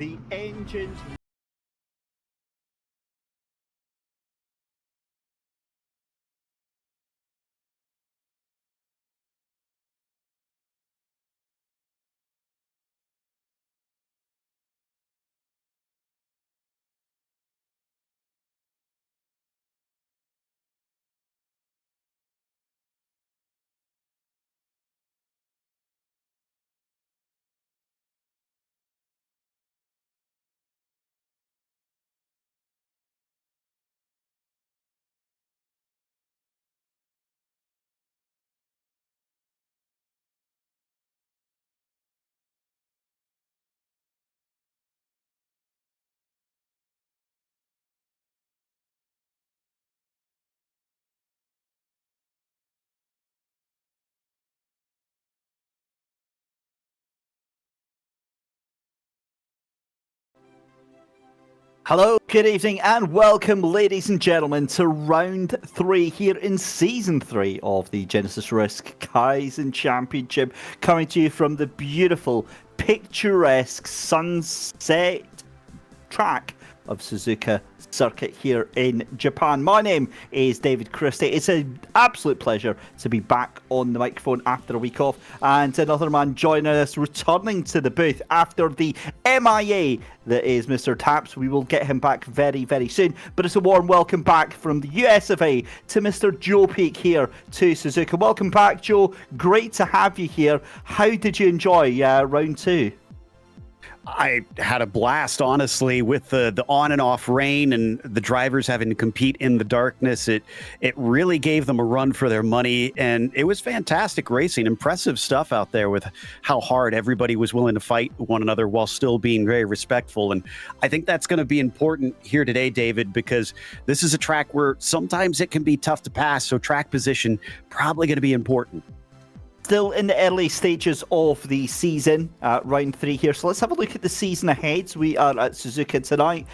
The engines. Hello, good evening, and welcome, ladies and gentlemen, to round 3 here in season 3 of the Genisus Risk Kaizen Championship, coming to you from the beautiful, picturesque sunset track of Suzuka circuit here in Japan. My name is David Christie. It's an absolute pleasure to be back on the microphone after a week off, and another man joining us, returning to the booth after the MIA that is Mr. Taps. We will get him back very, very soon, but it's a warm welcome back from the US of A to Mr. Joe Peak here to Suzuka. Welcome back, Joe. Great to have you here. How did you enjoy round 2? I had a blast, honestly, with the on and off rain and the drivers having to compete in the darkness. It really gave them a run for their money, and it was fantastic racing. Impressive stuff out there with how hard everybody was willing to fight one another while still being very respectful. And I think that's going to be important here today, David, because this is a track where sometimes it can be tough to pass. So track position probably going to be important. Still in the early stages of the season, round 3 here. So let's have a look at the season ahead. We are at Suzuka tonight.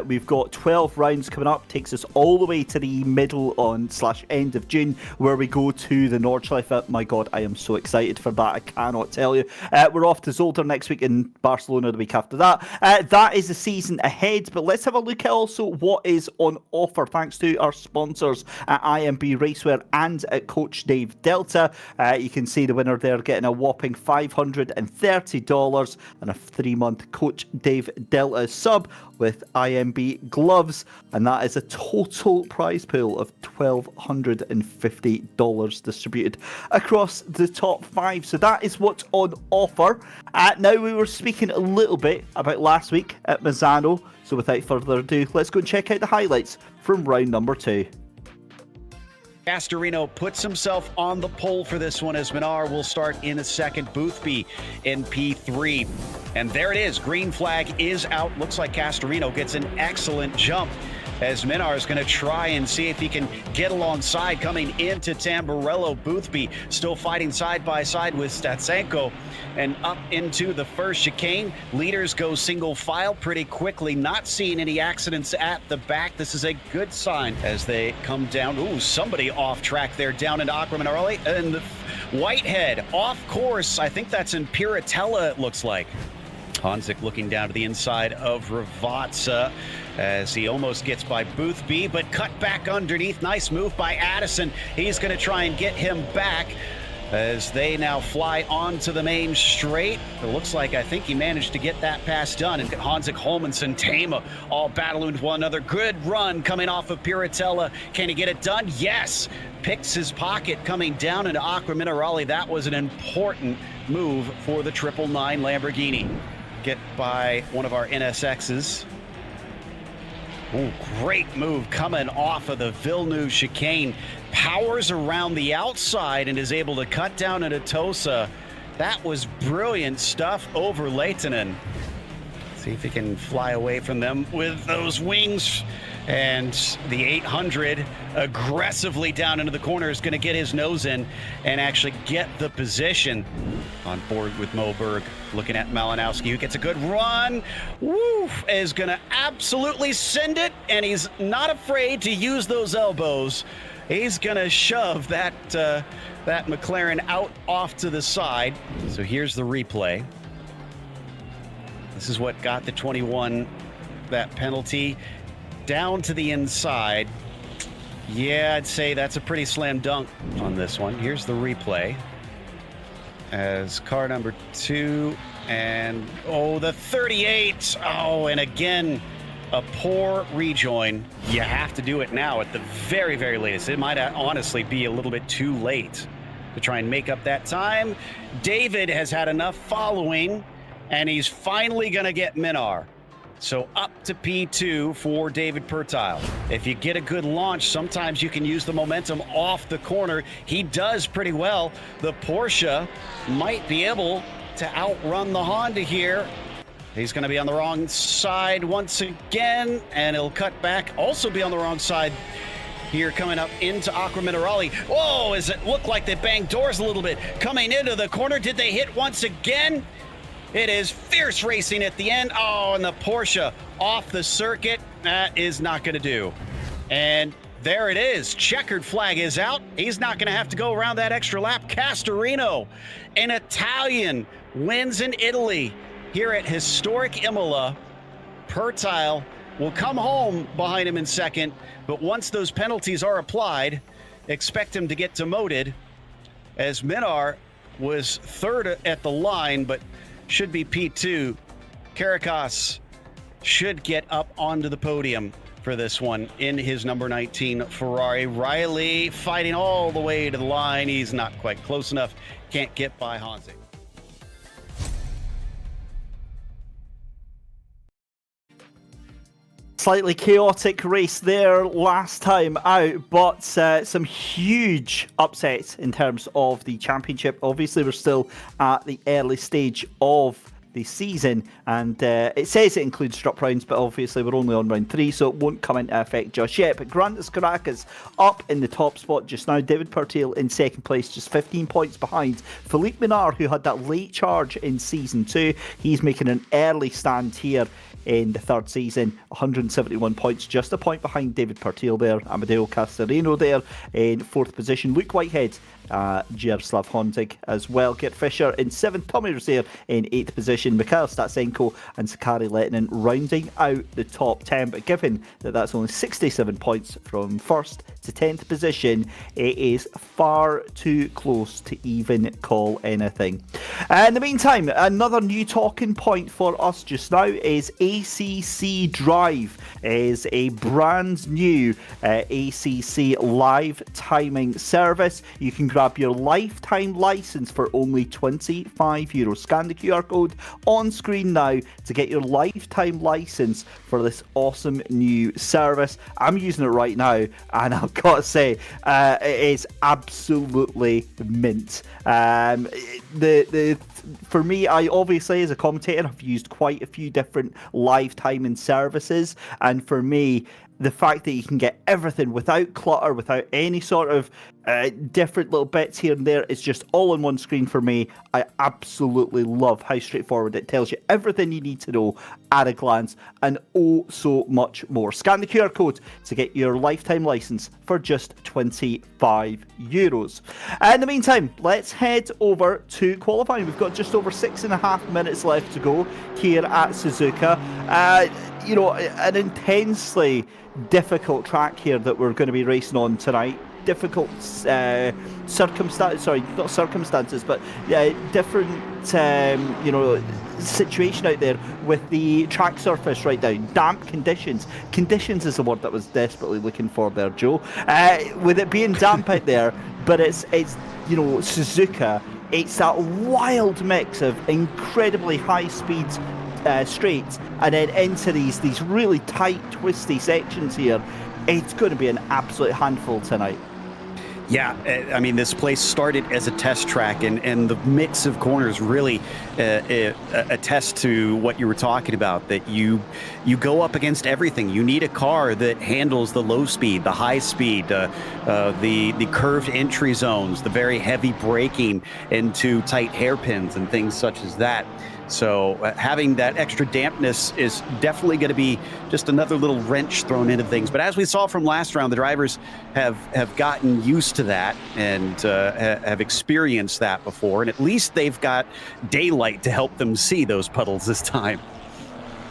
We've got 12 rounds coming up. Takes us all the way to the middle on / end of June, where we go to the Nordschleife. My God, I am so excited for that. I cannot tell you. We're off to Zolder next week and Barcelona the week after that. That is the season ahead. But let's have a look at also what is on offer, thanks to our sponsors at IMB Racewear and at Coach Dave Delta. You can see the winner there getting a whopping $530 and a 3-month Coach Dave Delta sub with IMB gloves, and that is a total prize pool of $1,250 distributed across the top 5. So that is what's on offer. Now, we were speaking a little bit about last week at Misano, so without further ado, let's go and check out the highlights from round number 2. Castorino puts himself on the pole for this one as Minar will start in a second. Boothby in P3. And there it is. Green flag is out. Looks like Castorino gets an excellent jump as Minar is going to try and see if he can get alongside coming into Tamburello. Boothby still fighting side by side with Statsenko, and up into the first chicane. Leaders go single file pretty quickly, not seeing any accidents at the back. This is a good sign as they come down. Ooh, somebody off track there down into Aqua Minerale, and Whitehead off course. I think that's in Piratella, it looks like. Hanzik looking down to the inside of Ravazza as he almost gets by Boothby, but cut back underneath. Nice move by Addison. He's going to try and get him back as they now fly onto the main straight. It looks like, I think he managed to get that pass done. And Hanzik, Holmanson, Tama all battling with one another. Good run coming off of Piratella. Can he get it done? Yes. Picks his pocket coming down into Aqua Minerale. That was an important move for the 999 Lamborghini. Get by one of our NSXs. Oh, great move coming off of the Villeneuve chicane. Powers around the outside and is able to cut down into Tosa. That was brilliant stuff over Leitonen. See if he can fly away from them with those wings. And the 800 aggressively down into the corner is going to get his nose in and actually get the position. On board with Moberg, looking at Malinowski, who gets a good run. Woo! Is going to absolutely send it, and he's not afraid to use those elbows. He's going to shove that McLaren out off to the side. So here's the replay. This is what got the 21, that penalty. Down to the inside. Yeah, I'd say that's a pretty slam dunk on this one. Here's the replay. As car number 2, and the 38. Oh, and again, a poor rejoin. You have to do it now at the very, very latest. It might honestly be a little bit too late to try and make up that time. David has had enough following, and he's finally going to get Minar. So up to P2 for David Pertile. If you get a good launch, sometimes you can use the momentum off the corner. He does pretty well. The Porsche might be able to outrun the Honda here. He's going to be on the wrong side once again, and he'll cut back. Also be on the wrong side here coming up into Aqua Minerale. Whoa, does it look like they banged doors a little bit? Coming into the corner, did they hit once again? It is fierce racing at the end. Oh, and the Porsche off the circuit. That is not going to do. And there it is. Checkered flag is out. He's not going to have to go around that extra lap. Castorino, an Italian, wins in Italy here at historic Imola. Pertile will come home behind him in second, but once those penalties are applied, expect him to get demoted, as Minar was third at the line, but should be P2. Caracas should get up onto the podium for this one in his number 19 Ferrari. Riley fighting all the way to the line. He's not quite close enough. Can't get by Hanze. Slightly chaotic race there last time out, but some huge upsets in terms of the championship. Obviously, we're still at the early stage of the season, and it says it includes drop rounds, but obviously we're only on round 3, so it won't come into effect just yet. But Grandes Caracas up in the top spot just now. David Pertile in second place, just 15 points behind Philippe Minar, who had that late charge in season 2. He's making an early stand here in the third season, 171 points, just a point behind David Pertile there. Amadeo Castorino there in fourth position. Luke Whitehead, Jaroslav Honzig as well. Gert Fischer in seventh. Tommy Rozier in eighth position. Mikhail Statsenko and Sakari Lehtinen rounding out the top 10. But given that that's only 67 points from first to 10th position, it is far too close to even call anything. In the meantime, another new talking point for us just now is ACC Drive is a brand new ACC live timing service. You can grab your lifetime license for only €25. Scan the QR code on screen now to get your lifetime license for this awesome new service. I'm using it right now, and I've got to say, it is absolutely mint. For me, I obviously, as a commentator, have used quite a few different live timing services, and for me, the fact that you can get everything without clutter, without any sort of different little bits here and there, it's just all on one screen for me. I absolutely love how straightforward it tells you everything you need to know at a glance, and oh so much more. Scan the QR code to get your lifetime license for just €25. In the meantime, let's head over to qualifying. We've got just over 6.5 minutes left to go here at Suzuka. You know, an intensely difficult track here that we're going to be racing on tonight. Difficult circumstances, sorry, not circumstances, but different, you know, situation out there with the track surface right now. Damp conditions. Conditions is the word that I was desperately looking for there, Joe. With it being damp out there, but it's you know, Suzuka, it's that wild mix of incredibly high speeds straights and then into these really tight, twisty sections here. It's going to be an absolute handful tonight. Yeah, I mean, this place started as a test track, and the mix of corners really attest to what you were talking about, that you go up against everything. You need a car that handles the low speed, the high speed, the curved entry zones, the very heavy braking into tight hairpins and things such as that. So having that extra dampness is definitely going to be just another little wrench thrown into things. But as we saw from last round, the drivers have gotten used to that and have experienced that before. And at least they've got daylight to help them see those puddles this time.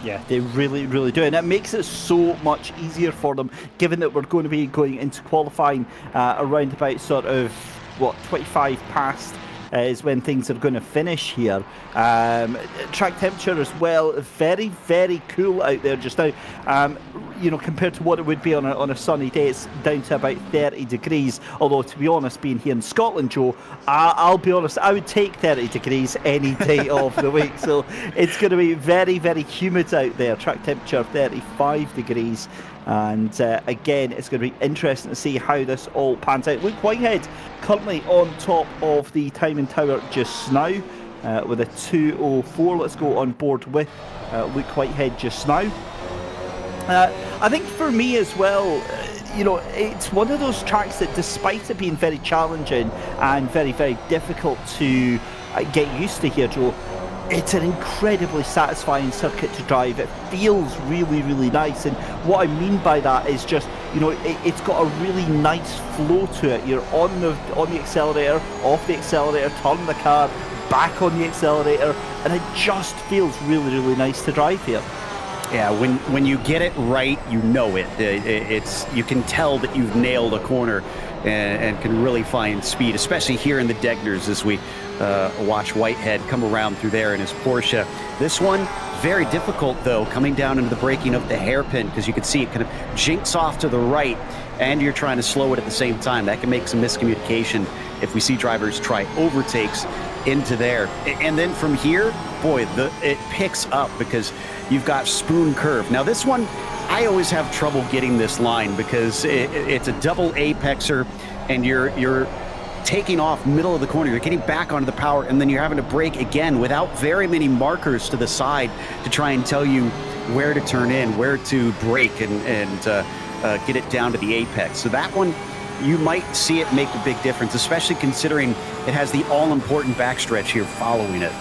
Yeah, they really, really do. And it makes it so much easier for them, given that we're going to be going into qualifying around about sort of, 25 past is when things are going to finish here. Track temperature as well, very, very cool out there just now. Compared to what it would be on a sunny day, it's down to about 30 degrees. Although, to be honest, being here in Scotland, Joe, I'll be honest, I would take 30 degrees any day of the week. So it's going to be very, very humid out there. Track temperature 35 degrees. And again, it's going to be interesting to see how this all pans out. Luke Whitehead currently on top of the timing tower just now with a 2:04. Let's go on board with Luke Whitehead just now. I think for me as well, it's one of those tracks that, despite it being very challenging and very, very difficult to get used to here, Joe, it's an incredibly satisfying circuit to drive. It feels really, really nice. And what I mean by that is just, it's got a really nice flow to it. You're on the accelerator, off the accelerator, turn the car, back on the accelerator, and it just feels really, really nice to drive here. Yeah, when you get it right, you know it. You can tell that you've nailed a corner and can really find speed, especially here in the Degners as we watch Whitehead come around through there in his Porsche. This one, very difficult though, coming down into the braking of the hairpin, because you can see it kind of jinks off to the right and you're trying to slow it at the same time. That can make some miscommunication if we see drivers try overtakes into there. And then from here, boy, it picks up because you've got spoon curve. Now this one, I always have trouble getting this line because it's a double apexer and you're taking off middle of the corner, you're getting back onto the power, and then you're having to brake again without very many markers to the side to try and tell you where to turn in, where to brake and get it down to the apex. So that one, you might see it make a big difference, especially considering it has the all-important backstretch here following it.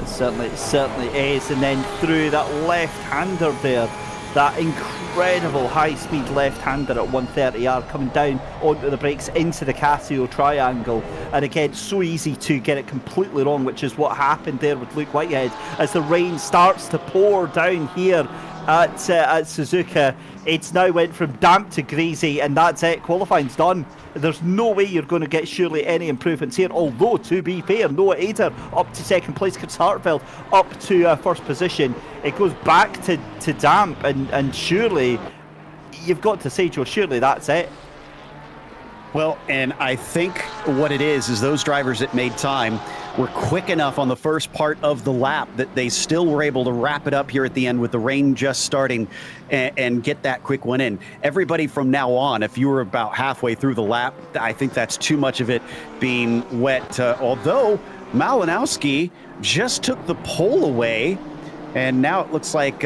It certainly is. And then through that left-hander there, that incredible high-speed left-hander at 130R coming down onto the brakes into the Casio triangle. And again, so easy to get it completely wrong, which is what happened there with Luke Whitehead. As the rain starts to pour down here at Suzuka, it's now went from damp to greasy, and that's it. Qualifying's done. There's no way you're going to get surely any improvements here, although, to be fair, Noah Ader up to second place, Chris Hartfeld up to first position. It goes back to damp, and surely, you've got to say, Joe, surely that's it. Well, and I think what it is those drivers that made time were quick enough on the first part of the lap that they still were able to wrap it up here at the end with the rain just starting and get that quick one in. Everybody from now on, if you were about halfway through the lap, I think that's too much of it being wet. Although Malinowski just took the pole away, and now it looks like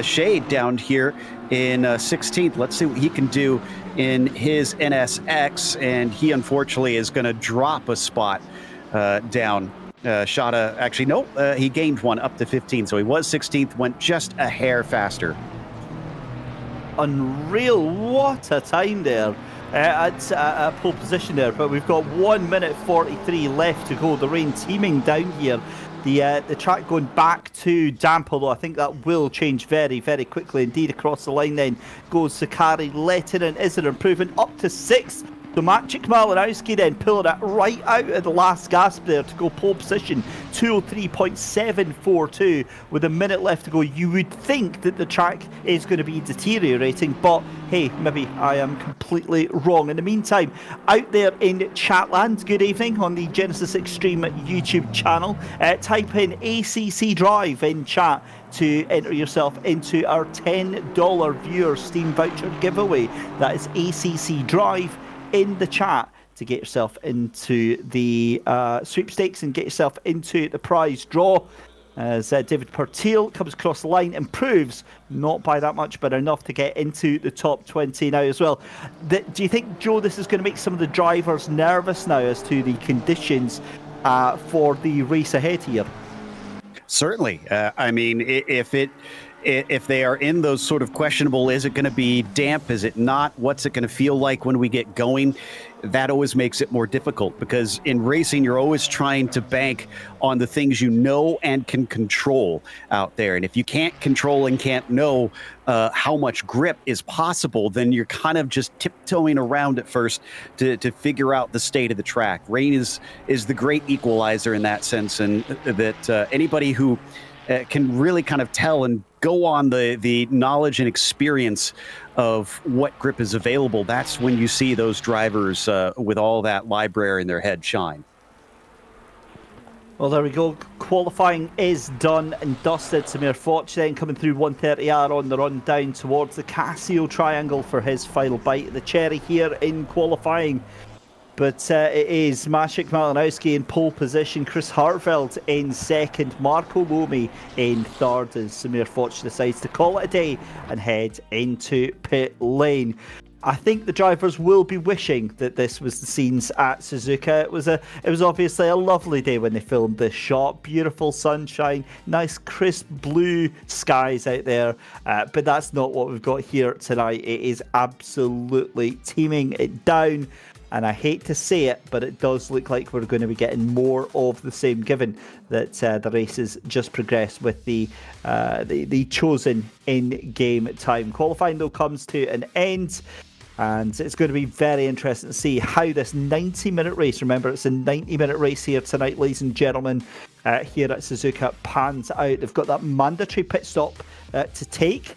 Shade down here in 16th. Let's see what he can do in his NSX, and he unfortunately is going to drop a spot down. Shada, actually, no, he gained one up to 15, so he was 16th, went just a hair faster. Unreal, what a time there at pole position there, but we've got 1 minute 43 left to go. The rain teeming down here. The track going back to damp, although I think that will change very, very quickly indeed. Across the line then goes Sakari Lehtinen. Is there improvement up to 6th? So Maciek Malinowski then pulling it right out at the last gasp there to go pole position, 2:03.742 with a minute left to go. You would think that the track is going to be deteriorating, but hey, maybe I am completely wrong. In the meantime, out there in Chatland, good evening on the Genesis Extreme YouTube channel. Type in ACC Drive in chat to enter yourself into our $10 viewer Steam voucher giveaway. That is ACC Drive in the chat to get yourself into the sweepstakes and get yourself into the prize draw. As David Pertil comes across the line, improves, not by that much, but enough to get into the top 20 now as well. Do you think, Joe, this is going to make some of the drivers nervous now as to the conditions for the race ahead here? Certainly. I mean, if it if they are in those sort of questionable, is it going to be damp? Is it not? What's it going to feel like when we get going? That always makes it more difficult, because in racing, you're always trying to bank on the things you know and can control out there. And if you can't control and can't know how much grip is possible, then you're kind of just tiptoeing around at first to figure out the state of the track. Rain is the great equalizer in that sense, and that anybody who can really kind of tell and go on the knowledge and experience of what grip is available, that's when you see those drivers with all that library in their head shine. Well, there we go. Qualifying is done and dusted. Samir Foch then coming through 130R on the run down towards the Casio Triangle for his final bite of the cherry here in qualifying. But it is Maciek Malinowski in pole position, Chris Hartveld in second, Marco Lomi in third, as Samir Foch decides to call it a day and head into pit lane. I think the drivers will be wishing that this was the scenes at Suzuka. It was obviously a lovely day when they filmed this shot. Beautiful sunshine, nice crisp blue skies out there. But that's not what we've got here tonight. It is absolutely teeming it down. And I hate to say it, but it does look like we're going to be getting more of the same, given that the races just progressed with the chosen in-game time. Qualifying, though, comes to an end. And it's going to be very interesting to see how this 90-minute race, remember it's a 90-minute race here tonight, ladies and gentlemen, here at Suzuka, pans out. They've got that mandatory pit stop to take.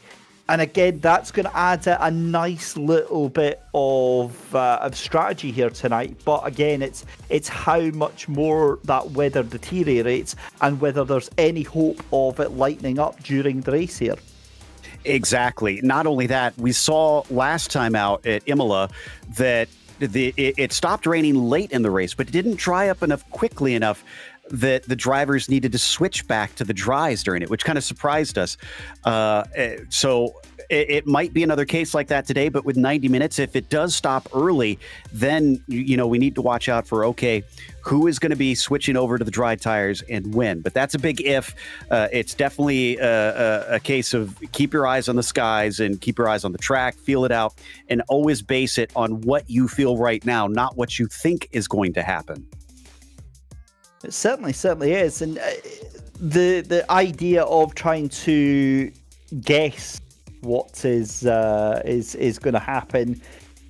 And again, that's going to add a nice little bit of strategy here tonight. But again, it's how much more that weather deteriorates and whether there's any hope of it lightening up during the race here. Exactly. Not only that, we saw last time out at Imola that it stopped raining late in the race, but it didn't dry up quickly enough that the drivers needed to switch back to the dries during it, which kind of surprised us. So it might be another case like that today, but with 90 minutes, if it does stop early, then, we need to watch out for, okay, who is going to be switching over to the dry tires and when. But that's a big if. It's definitely a case of keep your eyes on the skies and keep your eyes on the track, feel it out, and always base it on what you feel right now, not what you think is going to happen. It certainly is. And the idea of trying to guess what is going to happen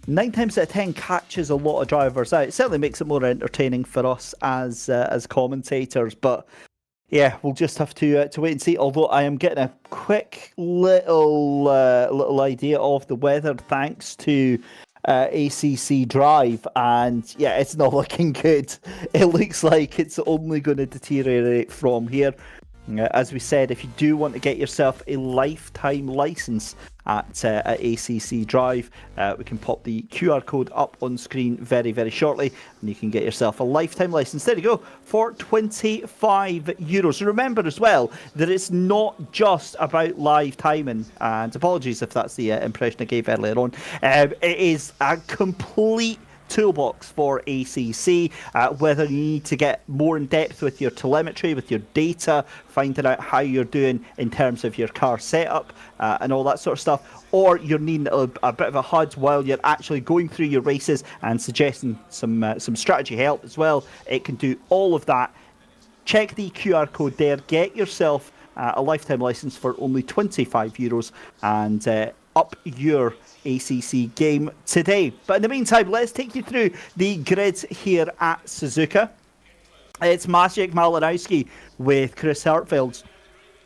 9 times out of 10 catches a lot of drivers out. It certainly makes it more entertaining for us as commentators. But yeah, we'll just have to wait and see. Although I am getting a quick little idea of the weather thanks to ACC Drive, and yeah, it's not looking good. It looks like it's only going to deteriorate from here. As we said, if you do want to get yourself a lifetime license at ACC Drive, we can pop the QR code up on screen very, very shortly, and you can get yourself a lifetime license. There you go, for €25. Remember as well that it's not just about live timing, and apologies if that's the impression I gave earlier on. It is a complete toolbox for ACC, whether you need to get more in depth with your telemetry, with your data, finding out how you're doing in terms of your car setup and all that sort of stuff, or you're needing a bit of a HUD while you're actually going through your races and suggesting some strategy help as well. It can do all of that. Check the QR code there, get yourself a lifetime license for only €25 and up your ACC game today. But in the meantime, let's take you through the grid here at Suzuka. It's Maciek Malinowski with Chris Hartveld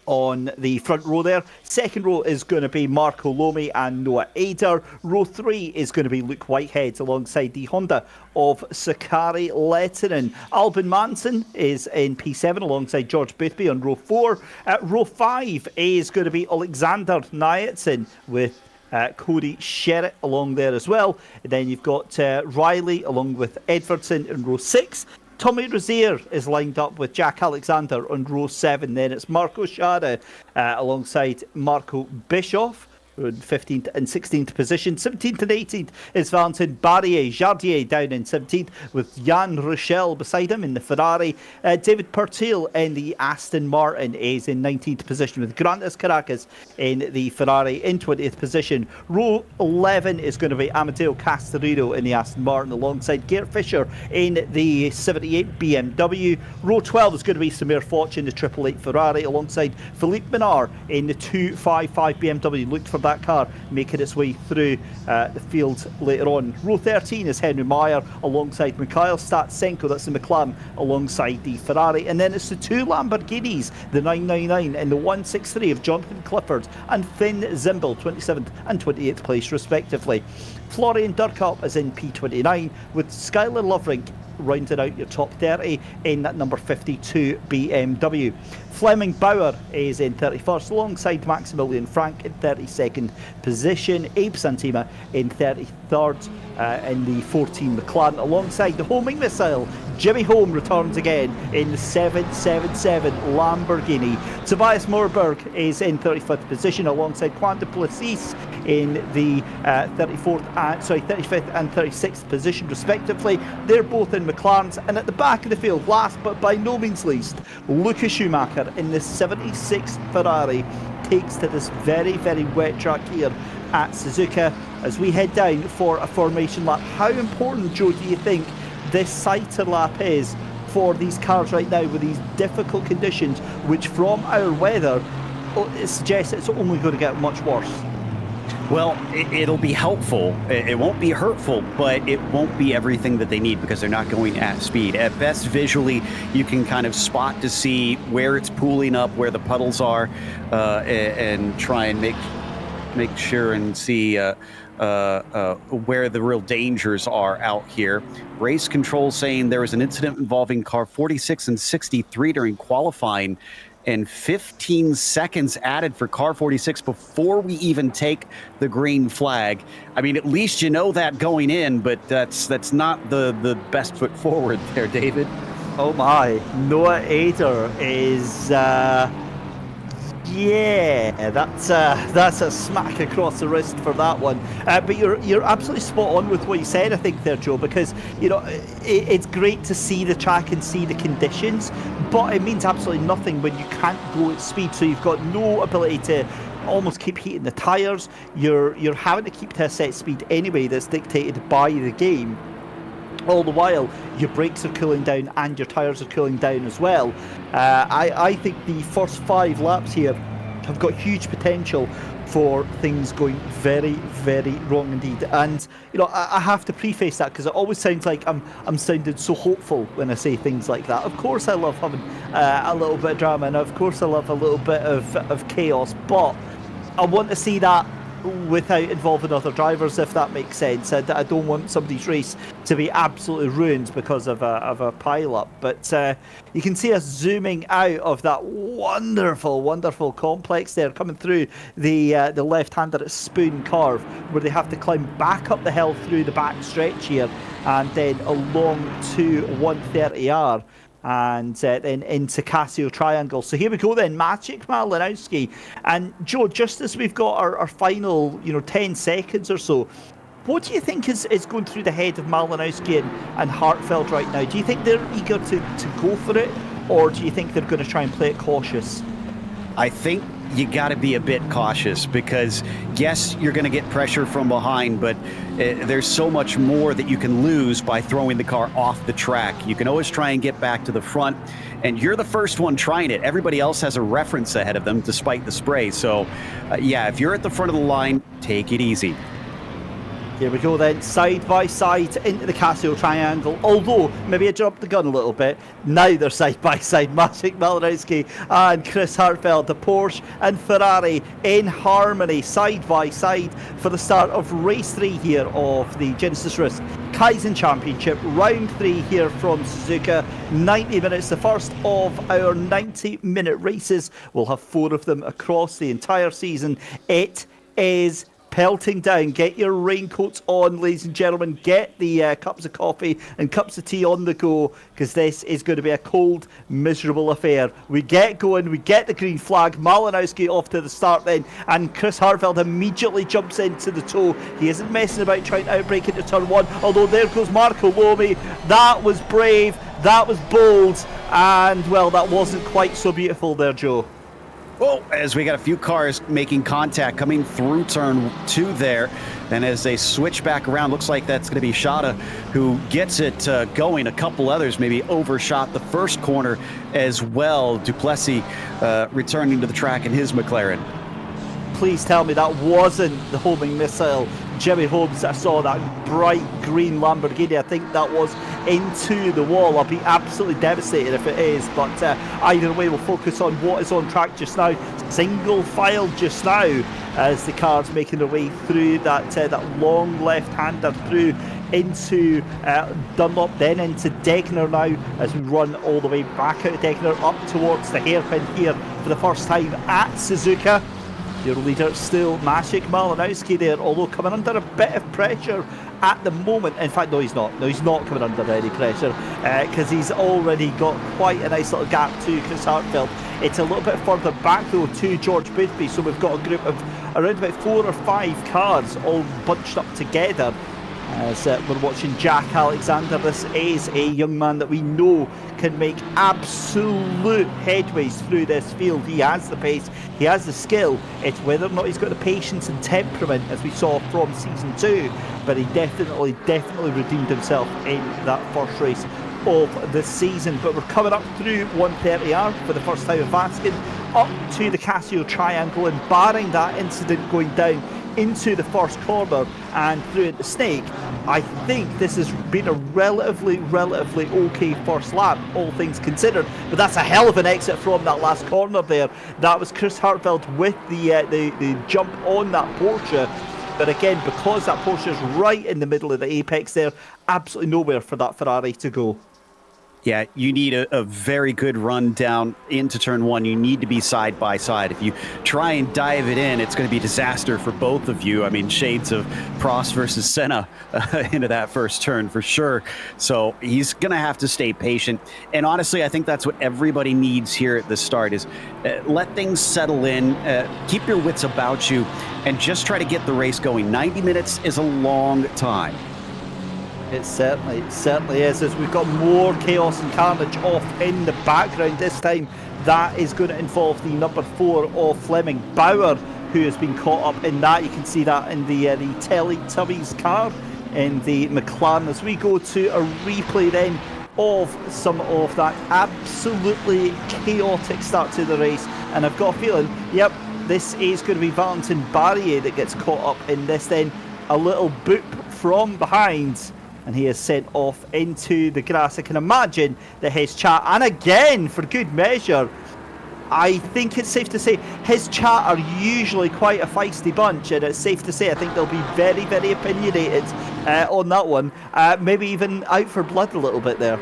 on the front row there. Second row is going to be Marco Lomi and Noah Ader. Row 3 is going to be Luke Whitehead alongside the Honda of Sakari Lehtinen. Albin Manson is in P7 alongside George Boothby on row 4. Row 5 is going to be Alexander Nyetsin with Cody Sherritt along there as well. And then you've got Riley along with Edvardson in row 6. Tommy Rozier is lined up with Jack Alexander on row 7. Then it's Marco Schade alongside Marco Bischoff in 15th and 16th position. 17th and 18th is Valentin Barrier. Jardier down in 17th with Jan Rochelle beside him in the Ferrari. David Pertil in the Aston Martin is in 19th position with Grandes Caracas in the Ferrari in 20th position. Row 11 is going to be Amadeo Castorino in the Aston Martin alongside Gert Fischer in the 78 BMW. Row 12 is going to be Samir Foch in the 888 Ferrari alongside Philippe Minard in the 255 BMW. Looked for that car making its way through the field later on. Row 13 is Henry Meyer alongside Mikhail Statsenko, that's the McLaren, alongside the Ferrari. And then it's the two Lamborghinis, the 999 and the 163 of Jonathan Clifford and Finn Zimbel, 27th and 28th place respectively. Florian Durkop is in P29 with Skylar Lovrink rounded out your top 30 in that number 52 BMW. Fleming Bauer is in 31st alongside Maximilian Frank in 32nd position. Abe Santima in 33rd in the 14 McLaren alongside the homing missile. Jimmy Holm returns again in the 777 Lamborghini. Tobias Moorberg is in 35th position alongside Juan de Plessis in the 35th and 36th position respectively. They're both in McLarens, and at the back of the field, last but by no means least, Lucas Schumacher in the 76th Ferrari takes to this very, very wet track here at Suzuka as we head down for a formation lap. How important, Joe, do you think this sighter lap is for these cars right now with these difficult conditions, which from our weather it suggests it's only going to get much worse? Well, it'll be helpful. It won't be hurtful, but it won't be everything that they need because they're not going at speed. At best, visually, you can kind of spot to see where it's pooling up, where the puddles are, and try and make sure and see where the real dangers are out here. Race control saying there was an incident involving car 46 and 63 during qualifying, and 15 seconds added for car 46 before we even take the green flag. I mean, at least you know that going in, but that's not the best foot forward there, David. Oh my, Noah Ader is that's a smack across the wrist for that one. But you're absolutely spot on with what you said, I think, there, Joe, because it's great to see the track and see the conditions, but it means absolutely nothing when you can't go at speed. So you've got no ability to almost keep heating the tyres. You're having to keep to a set speed anyway that's dictated by the game. All the while, your brakes are cooling down and your tyres are cooling down as well. I think the first 5 laps here have got huge potential for things going very, very wrong indeed. And I have to preface that because it always sounds like I'm sounding so hopeful when I say things like that. Of course, I love having a little bit of drama, and of course, I love a little bit of chaos. But I want to see that without involving other drivers, if that makes sense. I don't want somebody's race to be absolutely ruined because of a pile-up. But you can see us zooming out of that wonderful, wonderful complex there, coming through the left-hander at Spoon Curve, where they have to climb back up the hill through the back stretch here, and then along to 130R. And then into Casio Triangle. So here we go then, Maciek Malinowski. And Joe, just as we've got our final 10 seconds or so, what do you think is going through the head of Malinowski and Hartfeld right now? Do you think they're eager to go for it, or do you think they're going to try and play it cautious? I think you got to be a bit cautious because, yes, you're going to get pressure from behind, but there's so much more that you can lose by throwing the car off the track. You can always try and get back to the front, and you're the first one trying it. Everybody else has a reference ahead of them despite the spray. So, yeah, if you're at the front of the line, take it easy. Here we go then, side by side into the Casio Triangle. Although, maybe I jumped the gun a little bit. Now they're side by side. Maciek Malinowski and Chris Hartfeld, the Porsche and Ferrari in harmony, side by side for the start of race 3 here of the Genisus Risk Kaizen Championship. Round 3 here from Suzuka. 90 minutes, the first of our 90-minute races. We'll have 4 of them across the entire season. It is pelting down. Get your raincoats on, ladies and gentlemen. Get the cups of coffee and cups of tea on the go, because this is going to be a cold, miserable affair. We get going, we get the green flag. Malinowski off to the start then, and Chris Hartfeld immediately jumps into the toe. He isn't messing about trying to outbrake into turn one, although there goes Marco Lomi. That was brave, that was bold, and well, that wasn't quite so beautiful there, Joe. Well, as we got a few cars making contact coming through turn 2 there, and as they switch back around, looks like that's going to be Shada who gets it going. A couple others maybe overshot the first corner as well. Duplessis returning to the track in his McLaren. Please tell me that wasn't the homing missile. Jimmy Holmes, I saw that bright green Lamborghini. I think that was into the wall. I'll be absolutely devastated if it is, but either way, we'll focus on what is on track just now. Single file just now as the cars making their way through that long left-hander through into Dunlop, then into Degner now, as we run all the way back out of Degner up towards the hairpin here for the first time at Suzuka. Your leader still Maciek Malinowski there, although coming under a bit of pressure at the moment. In fact, no, he's not. No, he's not coming under any pressure because he's already got quite a nice little gap to Chris Hartfeld. It's a little bit further back though to George Boothby, so we've got a group of around about 4 or 5 cars all bunched up together. As we're watching Jack Alexander. This is a young man that we know can make absolute headways through this field. He has the pace, he has the skill. It's whether or not he's got the patience and temperament, as we saw from season 2. But he definitely redeemed himself in that first race of the season. But we're coming up through 130R for the first time of Vaskin, up to the Casio Triangle, and barring that incident going down into the first corner and through into Snake, I think this has been a relatively okay first lap, all things considered. But that's a hell of an exit from that last corner there. That was Chris Hartfeld with the jump on that Porsche. But again, because that Porsche is right in the middle of the apex there, absolutely nowhere for that Ferrari to go. Yeah, you need a very good run down into turn 1. You need to be side by side. If you try and dive it in, it's going to be disaster for both of you. I mean, shades of Prost versus Senna into that first turn for sure. So he's going to have to stay patient. And honestly, I think that's what everybody needs here at the start is let things settle in, keep your wits about you, and just try to get the race going. 90 minutes is a long time. It certainly is, as we've got more chaos and carnage off in the background this time. That is going to involve the number 4 of Fleming Bauer, who has been caught up in that. You can see that in the Teletubbies car in the McLaren, as we go to a replay then of some of that absolutely chaotic start to the race. And I've got a feeling, yep, this is going to be Valentin Barrier that gets caught up in this then. A little boop from behind, and he is sent off into the grass. I can imagine that his chat, and again for good measure, I think it's safe to say his chat are usually quite a feisty bunch, and it's safe to say I think they'll be very opinionated on that one, maybe even out for blood a little bit there.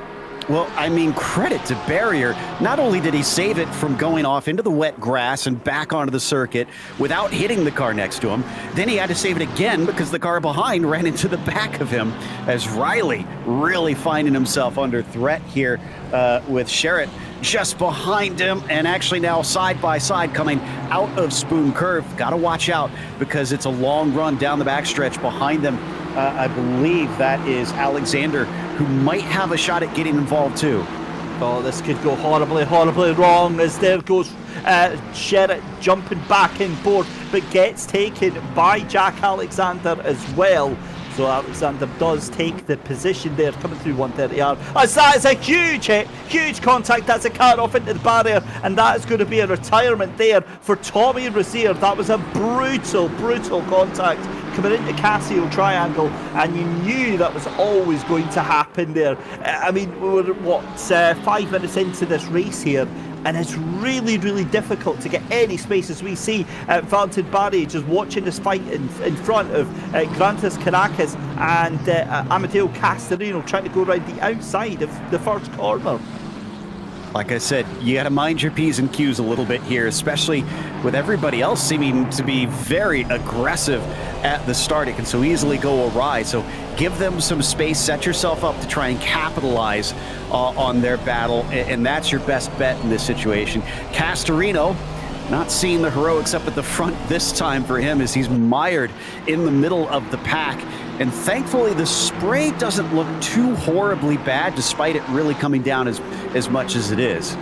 Well, I mean, credit to Barrier. Not only did he save it from going off into the wet grass and back onto the circuit without hitting the car next to him, then he had to save it again because the car behind ran into the back of him, as Riley really finding himself under threat here with Sherritt just behind him, and actually now side by side coming out of Spoon Curve. Got to watch out because it's a long run down the backstretch behind them. I believe that is Alexander, who might have a shot at getting involved too. Oh, this could go horribly wrong, as there goes Sherritt jumping back in board, but gets taken by Jack Alexander as well. So Alexander does take the position there, coming through 130R. As that is a huge hit, huge contact. That's a car off into the barrier, and that is going to be a retirement there for Tommy Rozier. That was a brutal contact coming into Casio Triangle, and you knew that was always going to happen there. I mean, we're, 5 minutes into this race here, and it's really difficult to get any space, as we see Valentin Barrier just watching this fight in front of Grantas Caracas and Amadeo Castorino trying to go around the outside of the first corner. Like I said, you got to mind your P's and Q's a little bit here, especially with everybody else seeming to be very aggressive at the start. It can so easily go awry. So give them some space, set yourself up to try and capitalize on their battle, and that's your best bet in this situation. Castorino, not seeing the heroics up at the front this time for him as he's mired in the middle of the pack. And thankfully, the spray doesn't look too horribly bad, despite it really coming down as much as it is.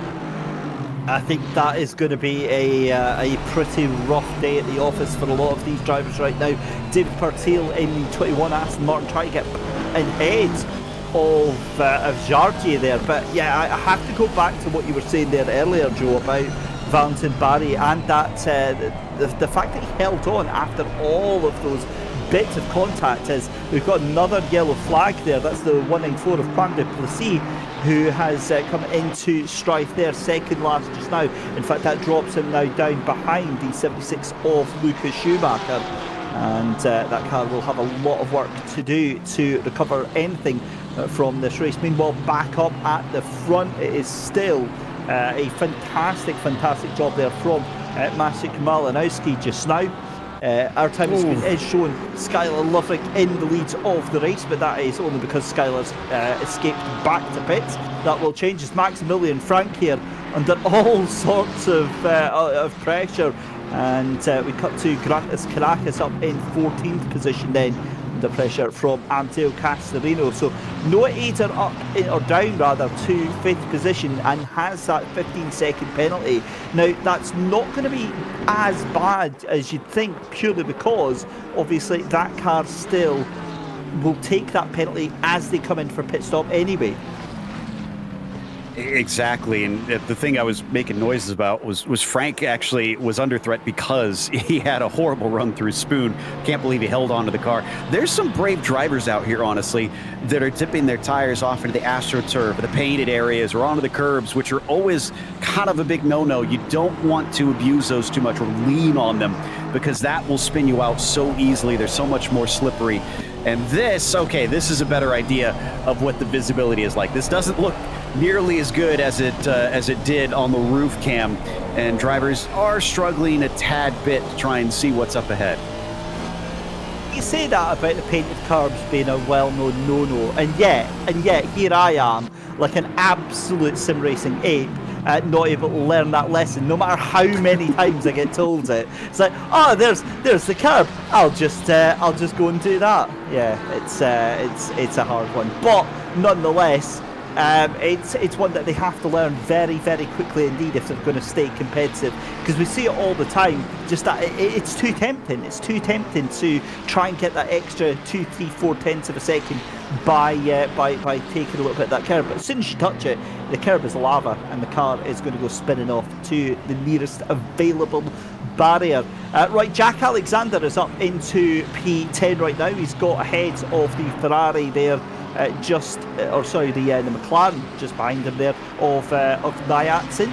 I think that is going to be a pretty rough day at the office for a lot of these drivers right now. David Pertil in the 21 Aston Martin trying to get ahead of Jardier there. But yeah, I have to go back to what you were saying there earlier, Joe, about Valentin Barry and that the fact that he held on after all of those bits of contact. Is we've got another yellow flag there. That's the 194 of Quang du Plessis, who has come into strife there, second last just now. In fact, that drops him now down behind the 76 of Lucas Schumacher, and that car will have a lot of work to do to recover anything from this race. Meanwhile, back up at the front, it is still a fantastic job there from Maciej Malinowski just now. Our time is showing Skylar Loveridge in the lead of the race, but that is only because Skylar's escaped back to pits. That will change as Maximilian Frank here under all sorts of pressure, and we cut to Grantis Caracas up in 14th position then, under pressure from Anteo Castorino. So Noah Ader up or down rather to 5th position and has that 15-second penalty. Now that's not going to be as bad as you'd think, purely because obviously that car still will take that penalty as they come in for pit stop anyway. Exactly, and the thing I was making noises about was Frank actually was under threat because he had a horrible run through Spoon. Can't believe he held onto the car. There's some brave drivers out here, honestly, that are dipping their tires off into the AstroTurf, the painted areas, or onto the curbs, which are always kind of a big no-no. You don't want to abuse those too much or lean on them, because that will spin you out so easily. They're so much more slippery. And this is a better idea of what the visibility is like. This doesn't look nearly as good as it did on the roof cam, and drivers are struggling a tad bit to try and see what's up ahead. You say that about the painted curbs being a well-known no-no, and yet here I am, like an absolute sim racing ape, not able to learn that lesson, no matter how many times I get told it. It's like, oh, there's the curb. I'll just go and do that. Yeah, it's a hard one, but nonetheless, it's one that they have to learn very, very quickly indeed if they're going to stay competitive, because we see it all the time. Just that it's too tempting. It's too tempting to try and get that extra 2, 3, 4 tenths of a second by taking a little bit of that curb. But as soon as you touch it, the curb is lava, and the car is going to go spinning off to the nearest available barrier. Right, Jack Alexander is up into P10 right now. He's got ahead of the Ferrari there. The McLaren just behind him there of Nyatsin.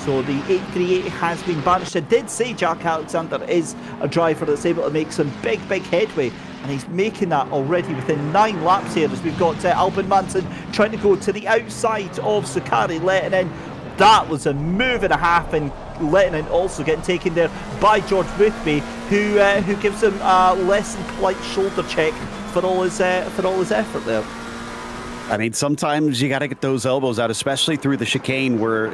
So the 838 has been banished. I did say Jack Alexander is a driver that's able to make some big headway, and he's making that already within 9 laps here, as we've got Albin Manson trying to go to the outside of Sakari, letting in. That was a move and a half, and letting in also getting taken there by George Boothby, who gives him a less than polite shoulder check for all his effort there. I mean, sometimes you got to get those elbows out, especially through the chicane where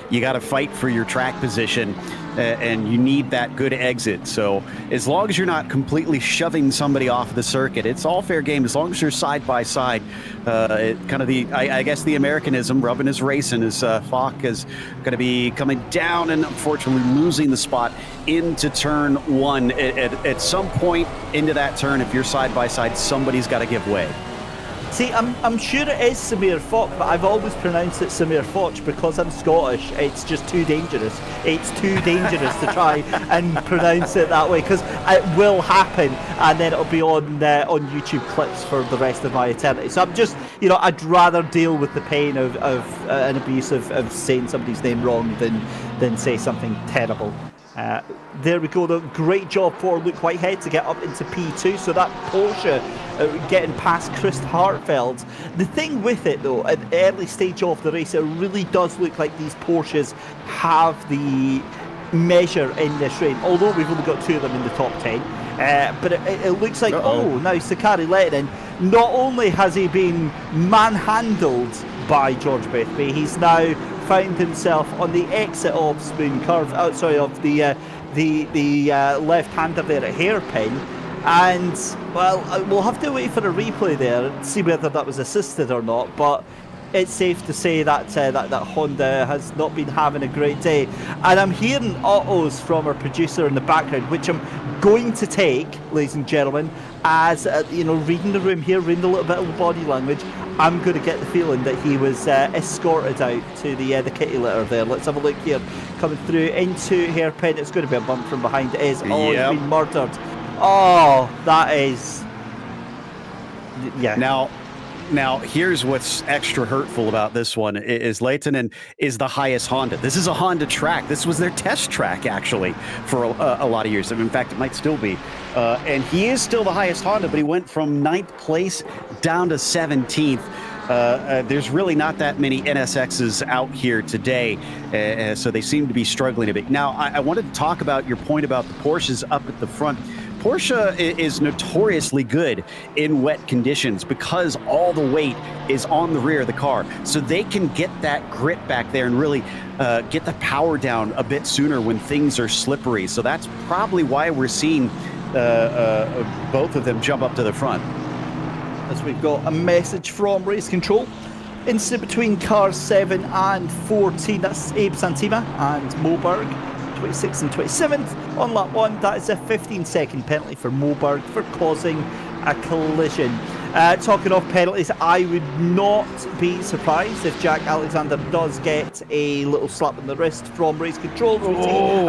you got to fight for your track position, and you need that good exit. So as long as you're not completely shoving somebody off the circuit, it's all fair game. As long as you're side by side, I guess the Americanism, rubbing is racing, as Falk is going to be coming down and unfortunately losing the spot into turn 1. At some point into that turn, if you're side by side, somebody's got to give way. See, I'm sure it is Samir Foch, but I've always pronounced it Samir Foch because I'm Scottish. It's just too dangerous. It's too dangerous to try and pronounce it that way, because it will happen, and then it'll be on YouTube clips for the rest of my eternity. So I'm just, I'd rather deal with the pain of an abuse of saying somebody's name wrong than say something terrible. There we go, though. Great job for Luke Whitehead to get up into P2. So that Porsche getting past Chris Hartfeld. The thing with it, though, at the early stage of the race, it really does look like these Porsches have the measure in this race, although we've only got 2 of them in the top 10. But it looks like, now Sakari Lehtinen, not only has he been manhandled by George Bethby, he's now found himself on the exit of Spoon Curve, of the left-hander there at Hairpin. And, well, we'll have to wait for a replay there and see whether that was assisted or not, but it's safe to say that that Honda has not been having a great day. And I'm hearing autos from our producer in the background, which I'm going to take, ladies and gentlemen, as reading the room here, reading a little bit of the body language. I'm going to get the feeling that he was escorted out to the kitty litter there. Let's have a look here. Coming through into Hairpin. It's going to be a bump from behind. It is. Oh, he's been murdered. Oh, that is... Yeah. Now, here's what's extra hurtful about this one is Lehtinen is the highest Honda. This is a Honda track. This was their test track, actually, for a lot of years. In fact, it might still be. And he is still the highest Honda, but he went from 9th place down to 17th. There's really not that many NSXs out here today, so they seem to be struggling a bit. Now, I wanted to talk about your point about the Porsches up at the front. Porsche is notoriously good in wet conditions because all the weight is on the rear of the car. So they can get that grit back there and really get the power down a bit sooner when things are slippery. So that's probably why we're seeing both of them jump up to the front. As we've got a message from Race Control. Incident between cars 7 and 14. That's Abe Santima and Moberg. 26th and 27th on lap 1. That is a 15-second penalty for Moberg for causing a collision. Talking of penalties, I would not be surprised if Jack Alexander does get a little slap on the wrist from Race Control.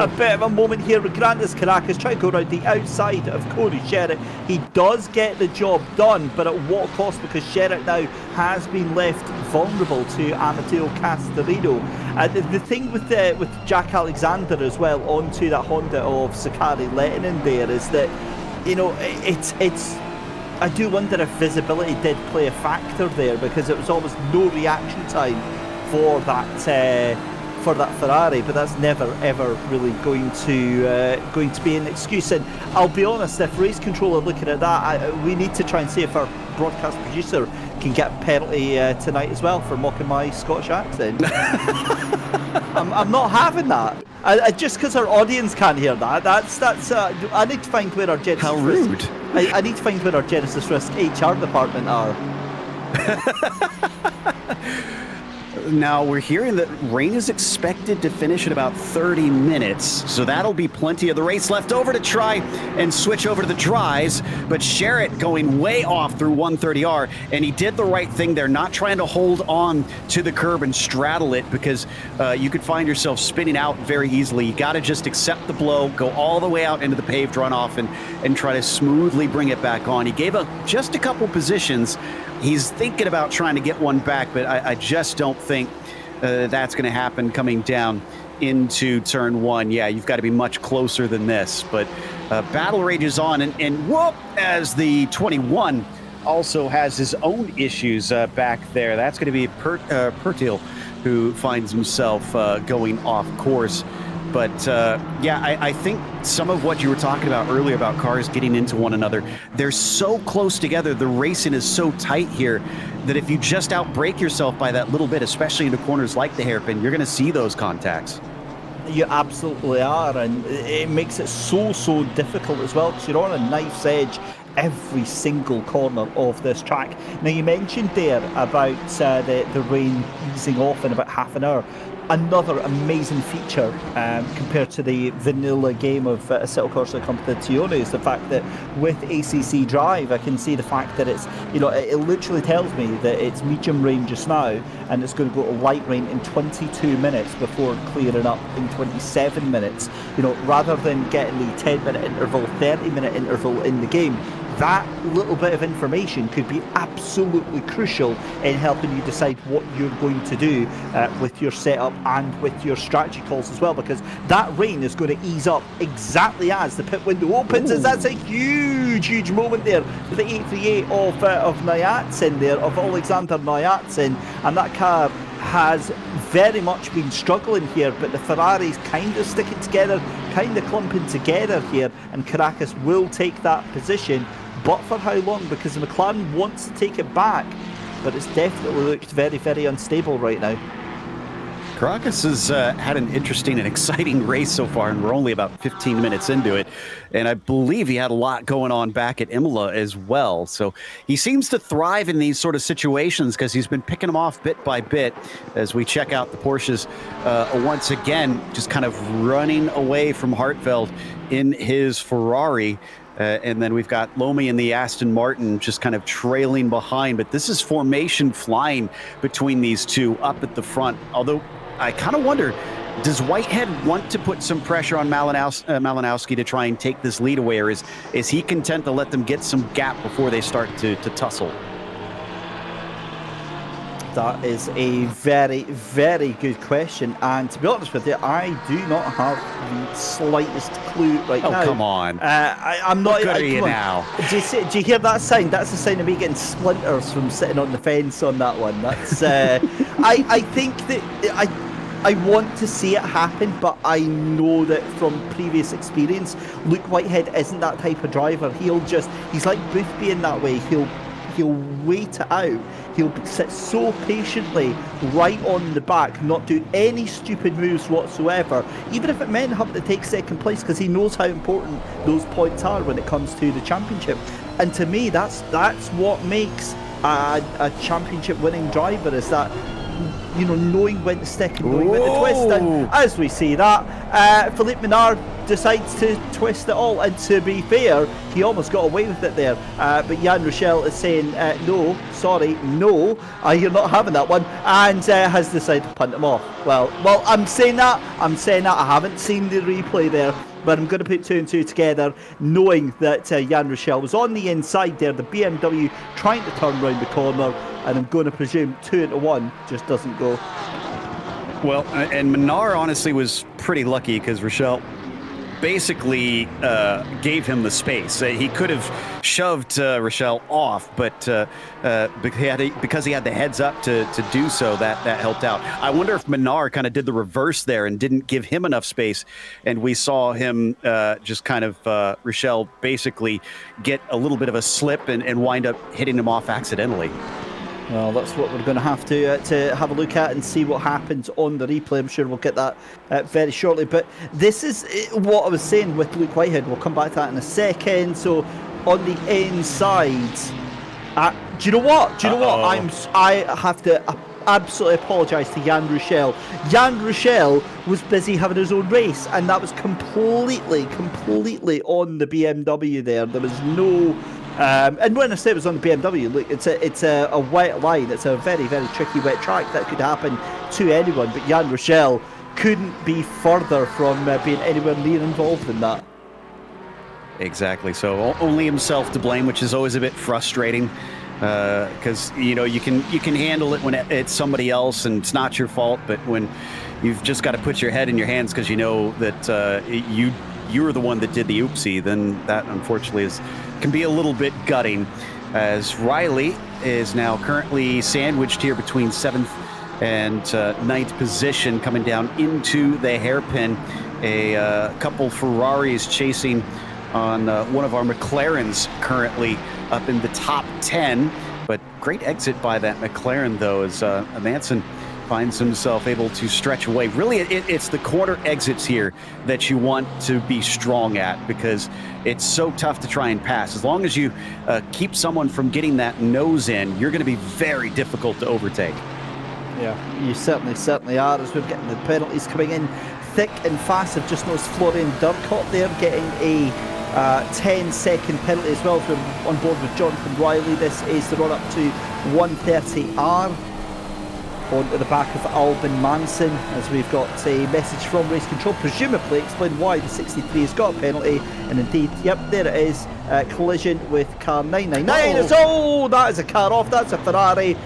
A bit of a moment here with Grandes Caracas trying to go around the outside of Cody Sherritt. He does get the job done, but at what cost? Because Sherritt now has been left vulnerable to Amadeo Castorino. The thing with Jack Alexander as well onto that Honda of Sakari Lehtinen there is that, it's I do wonder if visibility did play a factor there, because it was almost no reaction time for that Ferrari, but that's never ever really going to be an excuse. And I'll be honest, if Race Control are looking at that, we need to try and see if our broadcast producer can get a penalty tonight as well for mocking my Scottish accent. I'm not having that. Just because our audience can't hear that. That's. I need to find where our Genesis. How rude. Risk, I need to find where our Genesis Risk HR department are. Now, we're hearing that rain is expected to finish in about 30 minutes, so that'll be plenty of the race left over to try and switch over to the dries, but Sherritt going way off through 130R, and he did the right thing there, not trying to hold on to the curb and straddle it, because you could find yourself spinning out very easily. You got to just accept the blow, go all the way out into the paved runoff, and try to smoothly bring it back on. He gave up just a couple positions. He's thinking about trying to get one back, but I just don't think that's going to happen coming down into turn 1. Yeah, you've got to be much closer than this. But battle rages on, and whoop, as the 21 also has his own issues back there. That's going to be Pertil, who finds himself going off course. But yeah, I think some of what you were talking about earlier about cars getting into one another, they're so close together, the racing is so tight here, that if you just outbrake yourself by that little bit, especially into corners like the hairpin, you're going to see those contacts. You absolutely are, and it makes it so difficult as well, because you're on a knife's edge every single corner of this track. Now, you mentioned there about the rain easing off in about half an hour. Another amazing feature compared to the vanilla game of Assetto Corsa Competizione is the fact that with ACC Drive, I can see the fact that it's, it literally tells me that it's medium rain just now, and it's going to go to light rain in 22 minutes before clearing up in 27 minutes. Rather than getting the 10-minute interval, 30-minute interval in the game, that little bit of information could be absolutely crucial in helping you decide what you're going to do with your setup and with your strategy calls as well, because that rain is going to ease up exactly as the pit window opens. As that's a huge moment there for the 838 of Nyatsin there, of Alexander Nyatsin, and that car has very much been struggling here, but the Ferraris kind of sticking together, kind of clumping together here, and Caracas will take that position, but for how long? Because the McLaren wants to take it back, but it's definitely looked very unstable right now. Caracas has had an interesting and exciting race so far, and we're only about 15 minutes into it. And I believe he had a lot going on back at Imola as well. So he seems to thrive in these sort of situations because he's been picking them off bit by bit as we check out the Porsches once again, just kind of running away from Hartfeld in his Ferrari. And then we've got Lomi and the Aston Martin just kind of trailing behind. But this is formation flying between these two up at the front. Although I kind of wonder, does Whitehead want to put some pressure on Malinowski to try and take this lead away, or is he content to let them get some gap before they start to tussle? That is a very good question, and to be honest with you, I do not have the slightest clue right now. Oh, come on. I'm not... What good are you now? Do you hear that sound? That's the sound of me getting splinters from sitting on the fence on that one. That's... I think that... I want to see it happen, but I know that from previous experience, Luke Whitehead isn't that type of driver. He's like Boothby in that way. He'll wait it out. He'll sit so patiently right on the back, not do any stupid moves whatsoever, even if it meant having to take second place, because he knows how important those points are when it comes to the championship. And to me, that's what makes a championship winning driver, is that, you know, knowing when to stick and knowing when to twist. And as we see that, Philippe Minard decides to twist it all, and to be fair, he almost got away with it there, but Jan Rochelle is saying no, sorry, no, you're not having that one, and has decided to punt him off. Well, I'm saying that I haven't seen the replay there, but I'm going to put two and two together, knowing that Jan Rochelle was on the inside there, the BMW trying to turn around the corner, and I'm going to presume 2-1 just doesn't go. Well, and Menard honestly was pretty lucky, because Rochelle basically gave him the space. He could have shoved Rochelle off, but because he had the heads up to do so, that helped out. I wonder if Menard kind of did the reverse there and didn't give him enough space, and we saw him just kind of, Rochelle basically get a little bit of a slip and wind up hitting him off accidentally. Well, that's what we're going to have to have a look at and see what happens on the replay. I'm sure we'll get that very shortly. But this is what I was saying with Luke Whitehead. We'll come back to that in a second. So on the inside, do you know what? I have to absolutely apologise to Jan Rochelle. Jan Rochelle was busy having his own race, and that was completely on the BMW there. There was no... and when I say it was on the BMW, look, it's a wet line. It's a very tricky wet track that could happen to anyone. But Jan Rochelle couldn't be further from being anywhere near involved in that. Exactly. So only himself to blame, which is always a bit frustrating, because you know you can handle it when it's somebody else and it's not your fault. But when you've just got to put your head in your hands because you know that you were the one that did the oopsie, then that unfortunately can be a little bit gutting, as Riley is now currently sandwiched here between 7th and 9th position, coming down into the hairpin. A couple Ferraris chasing on one of our McLarens currently up in the top 10, but great exit by that McLaren though, as Manson finds himself able to stretch away. Really, it's the corner exits here that you want to be strong at, because it's so tough to try and pass. As long as you keep someone from getting that nose in, you're going to be very difficult to overtake. Yeah, you certainly are, as we're getting the penalties coming in thick and fast. I've just noticed Florian Durkot there getting a 10-second penalty as well. So we're on board with Jonathan Riley. This is the run up to 130R. onto the back of Albin Manson, as we've got a message from Race Control, presumably explain why the 63 has got a penalty. And indeed, yep, there it is, collision with car 999. Oh, that is a car off, that's a Ferrari.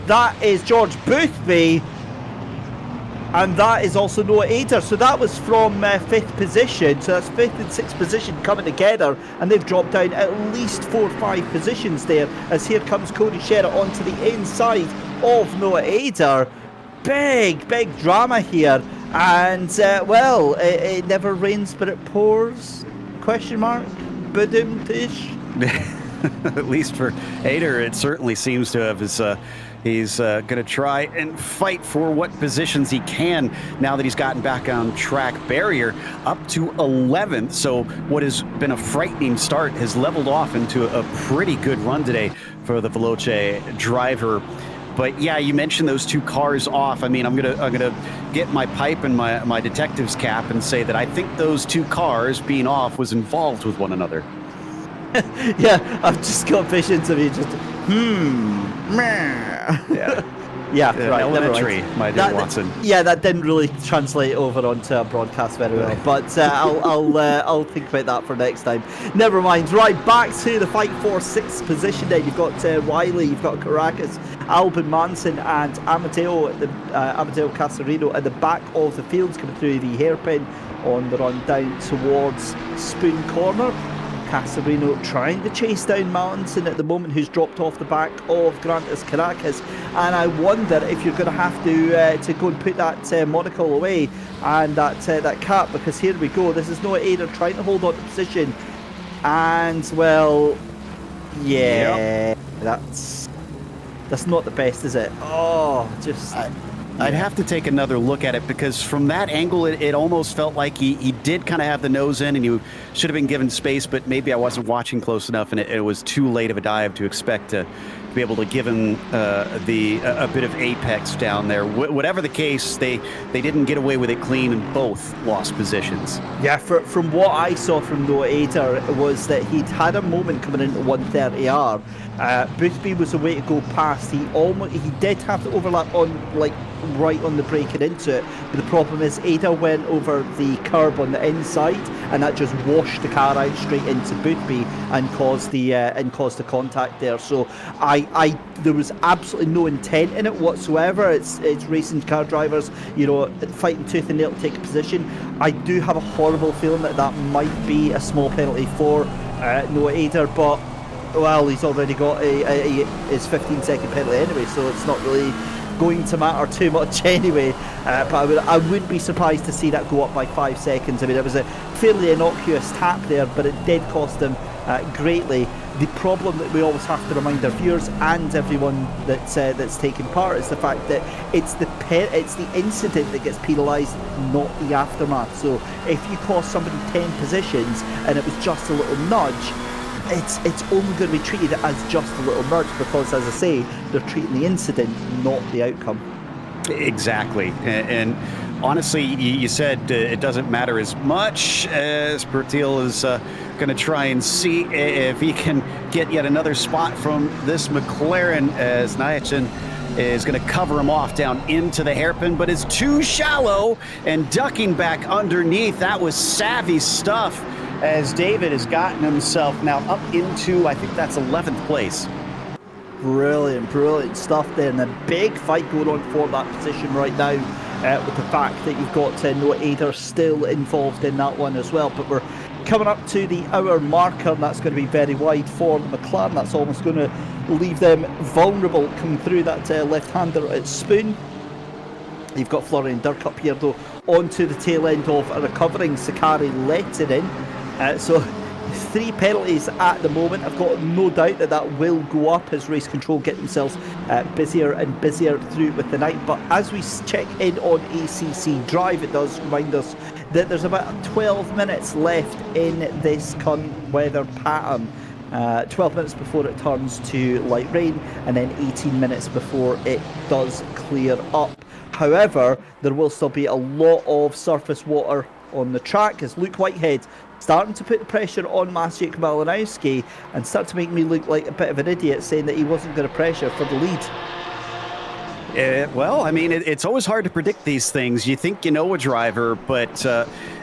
That is George Boothby. And that is also Noah Ader. So that was from 5th position. So that's 5th and 6th position coming together. And they've dropped down at least 4 or 5 positions there. As here comes Cody Sherritt onto the inside of Noah Ader. Big drama here. And, well, it never rains but it pours? Question mark? Badum-tish? At least for Ader, it certainly seems to have his... He's going to try and fight for what positions he can now that he's gotten back on track. Barrier up to 11th, so what has been a frightening start has leveled off into a pretty good run today for the Veloce driver. But yeah, you mentioned those 2 cars off. I mean, I'm gonna get my pipe and my detective's cap and say that I think those 2 cars being off was involved with one another. Yeah, I've just got visions of you just, Yeah. Yeah, right. Elementary, my dear Watson. Yeah, that didn't really translate over onto a broadcast very well, but I'll think about that for next time. Never mind. Right, back to the fight for 6th position. Then you've got Riley, you've got Caracas, Albin Manson, and Amadeo Casarino at the back of the fields coming through the hairpin on the run down towards Spoon Corner. Casarino trying to chase down Manson at the moment, who's dropped off the back of Grantis Caracas, and I wonder if you're going to have to go and put that monocle away and that cap, because here we go. This is Noah Ader trying to hold on to position, and well, yeah, that's not the best, is it? Oh, just. I'd have to take another look at it, because from that angle, it almost felt like he did kind of have the nose in, and you should have been given space, but maybe I wasn't watching close enough, and it was too late of a dive to expect to be able to give him a bit of apex down there. Whatever the case, they didn't get away with it clean, and both lost positions. Yeah, from what I saw from Noah Ader was that he'd had a moment coming into 130R. Boothby was the way to go past. He did have the overlap on, like, right on the brake and into it, but the problem is Ada went over the curb on the inside, and that just washed the car out straight into Boothby and caused the contact there. So there was absolutely no intent in it whatsoever. It's racing car drivers, you know, fighting tooth and nail to take a position. I do have a horrible feeling that might be a small penalty for Noah Ader, but well, he's already got his 15-second penalty anyway, so it's not really going to matter too much anyway. But I wouldn't be surprised to see that go up by 5 seconds. I mean, it was a fairly innocuous tap there, but it did cost him greatly. The problem that we always have to remind our viewers and everyone that's taking part is the fact that it's the incident that gets penalised, not the aftermath. So if you cost somebody 10 positions and it was just a little nudge, it's only going to be treated as just a little nudge, because, as I say, they're treating the incident, not the outcome. Exactly. And honestly, you said it doesn't matter as much, as Bertil is going to try and see if he can get yet another spot from this McLaren, as Nyachin is going to cover him off down into the hairpin, but it's too shallow, and ducking back underneath. That was savvy stuff, as David has gotten himself now up into, I think that's 11th place. Brilliant stuff there, and a big fight going on for that position right now, with the fact that you've got Noah Ader still involved in that one as well. But we're coming up to the hour marker, and that's going to be very wide for McLaren. That's almost going to leave them vulnerable coming through that left-hander at Spoon. You've got Florian Durkup here, though, onto the tail end of a recovering Sakari let it in. So 3 penalties at the moment. I've got no doubt that will go up as Race Control get themselves busier and busier through with the night. But as we check in on ACC Drive, it does remind us that there's about 12 minutes left in this current weather pattern. 12 minutes before it turns to light rain, and then 18 minutes before it does clear up. However, there will still be a lot of surface water on the track, as Luke Whitehead starting to put the pressure on Maciej Malinowski and start to make me look like a bit of an idiot, saying that he wasn't going to pressure for the lead. Well, I mean, it's always hard to predict these things. You think you know a driver, but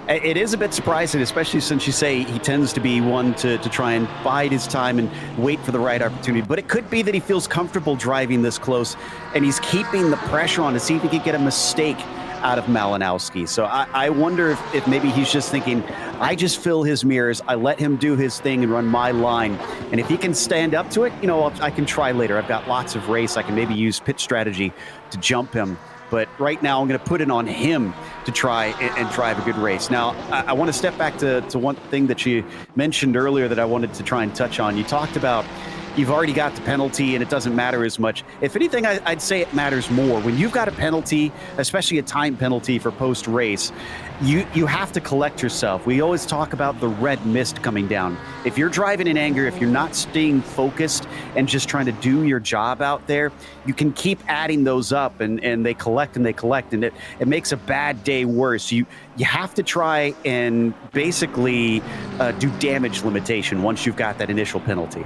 it is a bit surprising, especially since you say he tends to be one to try and bide his time and wait for the right opportunity. But it could be that he feels comfortable driving this close, and he's keeping the pressure on to see if he can get a mistake out of Malinowski. So I wonder if maybe he's just thinking, I just fill his mirrors, I let him do his thing and run my line. And if he can stand up to it, I can try later. I've got lots of race. I can maybe use pit strategy to jump him. But right now, I'm going to put it on him to try and drive a good race. Now, I want to step back to one thing that you mentioned earlier that I wanted to try and touch on. You talked about you've already got the penalty and it doesn't matter as much. If anything, I'd say it matters more. When you've got a penalty, especially a time penalty for post-race, you have to collect yourself. We always talk about the red mist coming down. If you're driving in anger, if you're not staying focused and just trying to do your job out there, you can keep adding those up and they collect and it makes a bad day worse. You have to try and basically do damage limitation once you've got that initial penalty.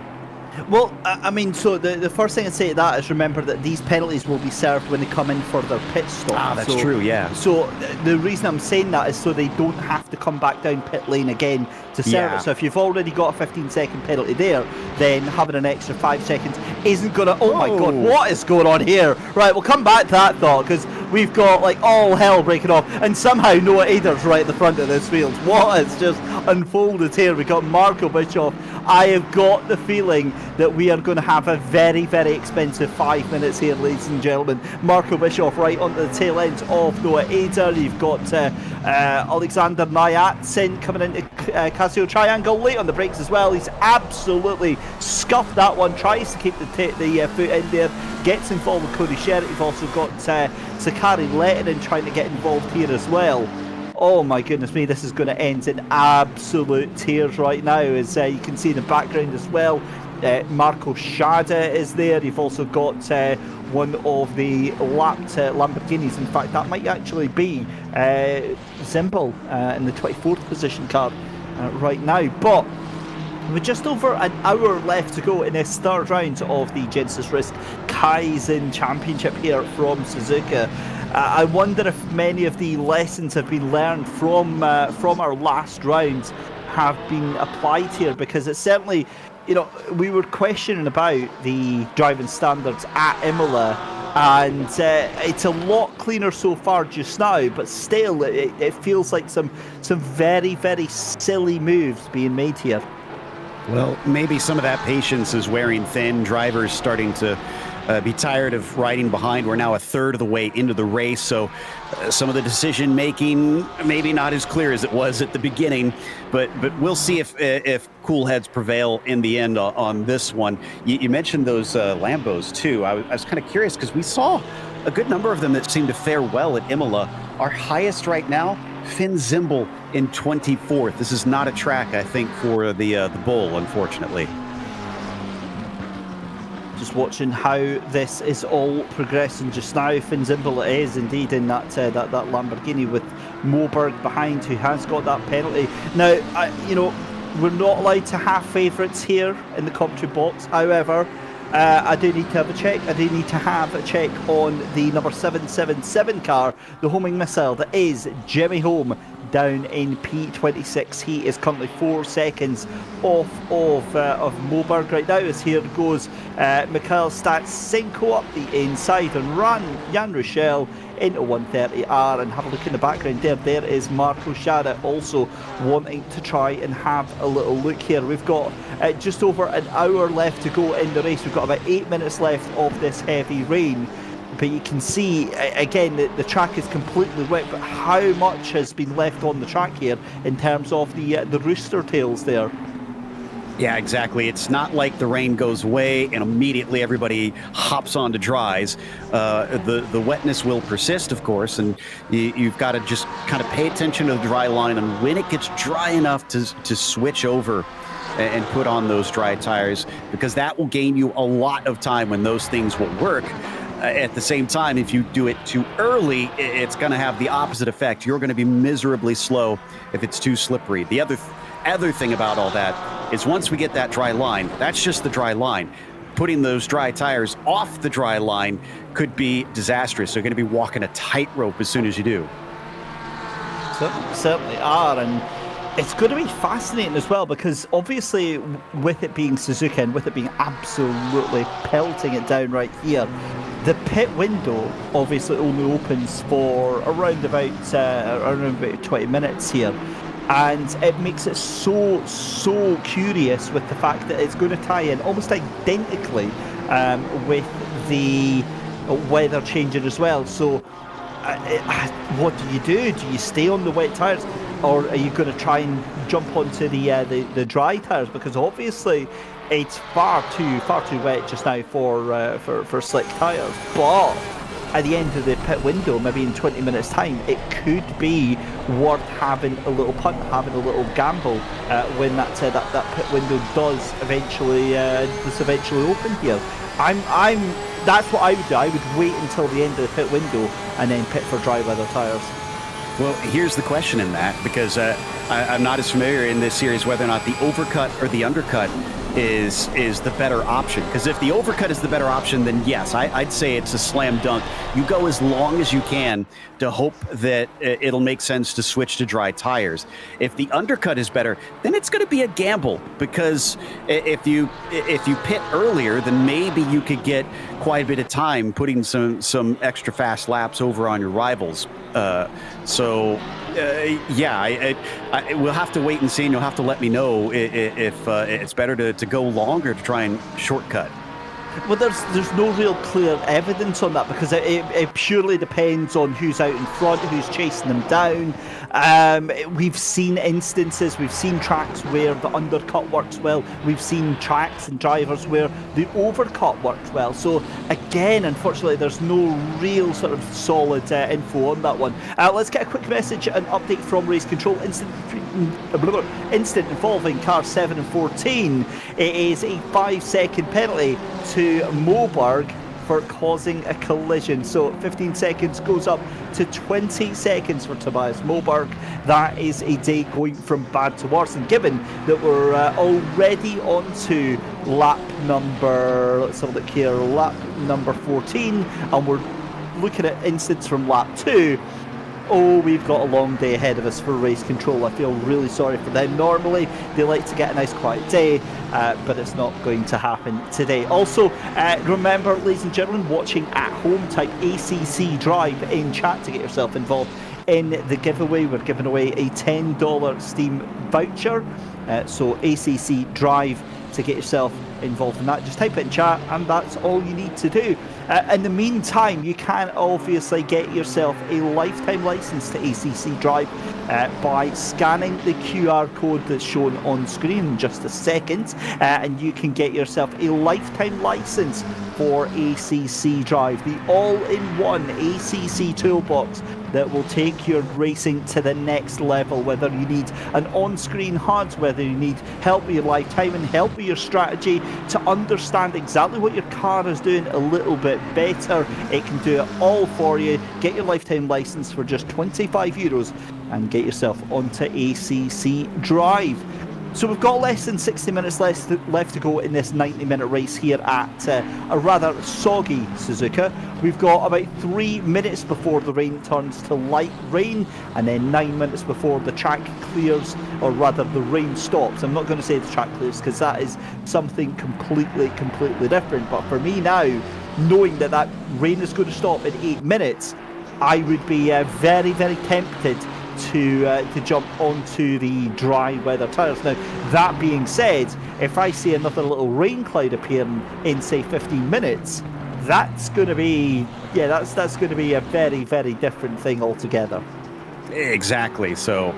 Well, I mean, so the first thing I'd say to that is remember that these penalties will be served when they come in for their pit stop. That's true, yeah. So the reason I'm saying that is so they don't have to come back down pit lane again to serve it. So if you've already got a 15-second penalty there, then having an extra 5 seconds isn't going to... Oh, my God, what is going on here? Right, we'll come back to that thought, because we've got, like, all hell breaking off, and somehow Noah Ader's right at the front of this field. What has just unfolded here? We've got Marco Bischoff. I have got the feeling that we are going to have a very, very expensive 5 minutes here, ladies and gentlemen. Marco Bischoff right onto the tail end of Noah Ader. You've got Alexander Nyatsin coming into Casio Triangle late on the brakes as well. He's absolutely scuffed that one, tries to keep the foot in there, gets involved with Cody Sherritt. You've also got Sakari Lettinen trying to get involved here as well. Oh my goodness me, this is going to end in absolute tears right now, as you can see in the background as well. Marco Schade is there. You've also got one of the lapped Lamborghinis. In fact, that might actually be Zimbel in the 24th position car right now. But with just over an hour left to go in this third round of the Genisus Risk Kaizen Championship here from Suzuka, I wonder if many of the lessons have been learned from our last round have been applied here, because it's certainly, we were questioning about the driving standards at Imola, and it's a lot cleaner so far just now, but still it feels like some very, very silly moves being made here. Well, maybe some of that patience is wearing thin. Drivers starting to be tired of riding behind. We're now a third of the way into the race, so some of the decision making maybe not as clear as it was at the beginning, but we'll see if cool heads prevail in the end on this one. You mentioned those Lambos too. I was kind of curious because we saw a good number of them that seemed to fare well at Imola. Our highest right now, Finn Zimbel in 24th. This is not a track, I think, for the Bull, unfortunately. Just watching how this is all progressing just now. Finn Zimbel is indeed in that Lamborghini with Moberg behind, who has got that penalty. Now, we're not allowed to have favourites here in the commentary box. However, I do need to have a check. I do need to have a check on the number 777 car, the homing missile that is Jimmy Holm down in P26. He is currently 4 seconds off of Moberg right now, as here goes Mikhail Statsenko up the inside and run Jan Rochelle into 130R, and have a look in the background there. There is Marco Schade also wanting to try and have a little look here. We've got just over an hour left to go in the race. We've got about 8 minutes left of this heavy rain. But you can see, again, the track is completely wet, but how much has been left on the track here in terms of the rooster tails there? Yeah, exactly. It's not like the rain goes away and immediately everybody hops onto dries. The wetness will persist, of course, and you've got to just kind of pay attention to the dry line, and when it gets dry enough to switch over and put on those dry tires, because that will gain you a lot of time when those things will work. At the same time, if you do it too early, it's going to have the opposite effect. You're going to be miserably slow if it's too slippery. The other thing about all that is once we get that dry line, that's just the dry line. putting those dry tires off the dry line could be disastrous. They're going to be walking a tightrope as soon as you do. Certainly are, and it's going to be fascinating as well, because obviously with it being Suzuka and with it being absolutely pelting it down right here, the pit window obviously only opens for around about 20 minutes here. And it makes it so curious with the fact that it's going to tie in almost identically with the weather changing as well. So what do? Do you stay on the wet tyres, or are you going to try and jump onto the dry tyres? Because obviously it's far too wet just now for slick tyres. But at the end of the pit window, maybe in 20 minutes time, it could be worth having a little punt, having a little gamble when that pit window does eventually open here. That's what I would do. I would wait until the end of the pit window and then pit for dry weather tyres. Well, here's the question in that, because I'm not as familiar in this series whether or not the overcut or the undercut is the better option. Because if the overcut is the better option, then yes, I'd say it's a slam dunk. You go as long as you can to hope that it'll make sense to switch to dry tires. If the undercut is better, then it's going to be a gamble, because if you pit earlier, then maybe you could get quite a bit of time putting some extra fast laps over on your rivals. We'll have to wait and see, and you'll have to let me know if it's better to go longer to try and shortcut. Well, there's no real clear evidence on that, because it purely depends on who's out in front, who's chasing them down. We've seen instances, we've seen tracks where the undercut works well. We've seen tracks and drivers where the overcut works well. So again, unfortunately, there's no real sort of solid info on that one. Let's get a quick message, an update from Race Control. Incident involving cars 7 and 14. It is a 5-second penalty to Moberg for causing a collision. So 15 seconds goes up to 20 seconds for Tobias Moberg. That is a day going from bad to worse. And given that we're already on to lap number, let's have a look here, lap number 14, and we're looking at incidents from lap 2, we've got a long day ahead of us for Race Control. I feel really sorry for them. Normally, they like to get a nice quiet day, but it's not going to happen today. Also, remember, ladies and gentlemen, watching at home, type ACC Drive in chat to get yourself involved in the giveaway. We're giving away a $10 Steam voucher. So ACC Drive to get yourself involved in that. Just type it in chat, and that's all you need to do. In the meantime, you can obviously get yourself a lifetime license to ACC Drive by scanning the QR code that's shown on screen in just a second, and you can get yourself a lifetime license for ACC Drive, the all-in-one ACC toolbox that will take your racing to the next level. Whether you need an on-screen HUD, whether you need help with your lifetime and help with your strategy to understand exactly what your car is doing a little bit better, it can do it all for you. Get your lifetime license for just €25 and get yourself onto ACC Drive. So we've got less than 60 minutes left to go in this 90-minute race here at a rather soggy Suzuka. We've got about 3 minutes before the rain turns to light rain, and then 9 minutes before the track clears, or rather the rain stops. I'm not going to say the track clears, because that is something completely different. But for me now, knowing that rain is going to stop in 8 minutes, I would be very tempted to jump onto the dry weather tyres. Now, that being said, if I see another little rain cloud appearing in, say, 15 minutes, that's going to be, that's going to be a very different thing altogether. Exactly. So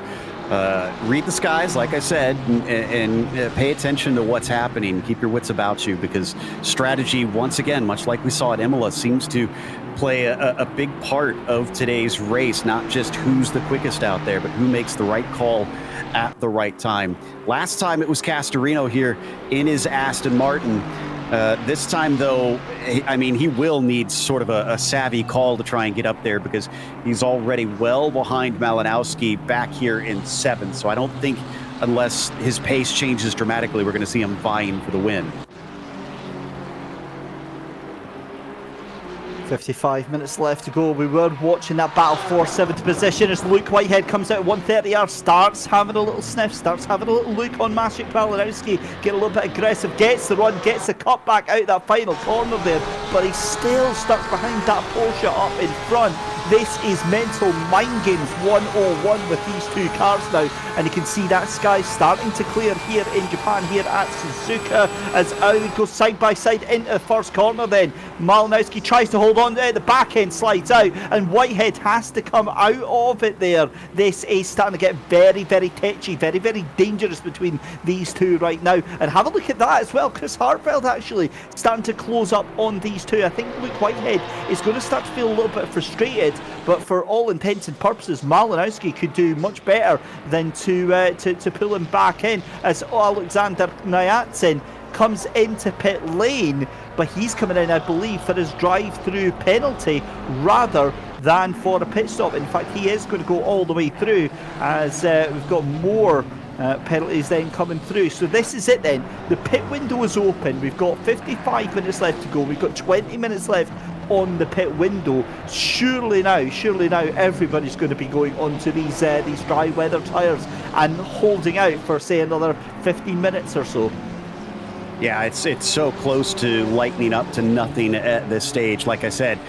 read the skies, like I said, and pay attention to what's happening. Keep your wits about you, because strategy, once again, much like we saw at Imola, seems to play a big part of today's race. Not just who's the quickest out there, but who makes the right call at the right time. Last time it was Castorino here in his Aston Martin. This time, though, I mean, he will need sort of a savvy call to try and get up there, because he's already well behind Malinowski back here in 7th. So I don't think, unless his pace changes dramatically, we're going to see him vying for the win. 55 minutes left to go. We were watching that battle for 7th position as Luke Whitehead comes out at 130R, starts having a little sniff, starts having a little look on Maciek Malinowski, get a little bit aggressive, gets the run, gets the cut back out that final corner there, but he's still stuck behind that Porsche up in front. This is mental mind games 101 with these two cars now, and you can see that sky starting to clear here in Japan, here at Suzuka, as Audi goes side by side into the first corner. Then Malinowski tries to hold on, the back end slides out, and Whitehead has to come out of it there. This is starting to get very, very touchy, very, very dangerous between these two right now. And have a look at that as well. Chris Hartfeld actually starting to close up on these two. I think Luke Whitehead is going to start to feel a little bit frustrated, but for all intents and purposes, Malinowski could do much better than to pull him back in, as Alexander Nyatsin comes into pit lane, but he's coming in, I believe, for his drive-through penalty rather than for a pit stop. In fact, he is going to go all the way through, as we've got more penalties then coming through. So this is it then. The pit window is open. We've got 55 minutes left to go. We've got 20 minutes left on the pit window. Surely now everybody's going to be going onto these dry weather tyres and holding out for, say, another 15 minutes or so. Yeah, it's so close to lightening up to nothing at this stage. Like I said,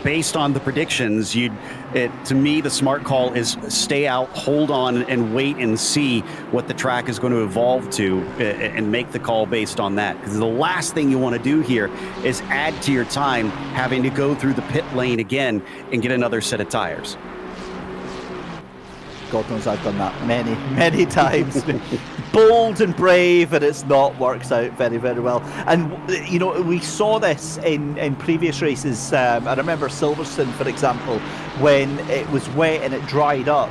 based on the predictions, to me, the smart call is stay out, hold on, and wait and see what the track is going to evolve to, and make the call based on that. Because the last thing you want to do here is add to your time having to go through the pit lane again and get another set of tires. God knows I've done that many, many times. Bold and brave, and it's not works out very, very well. And, you know, we saw this in previous races. I remember Silverstone, for example, when it was wet and it dried up.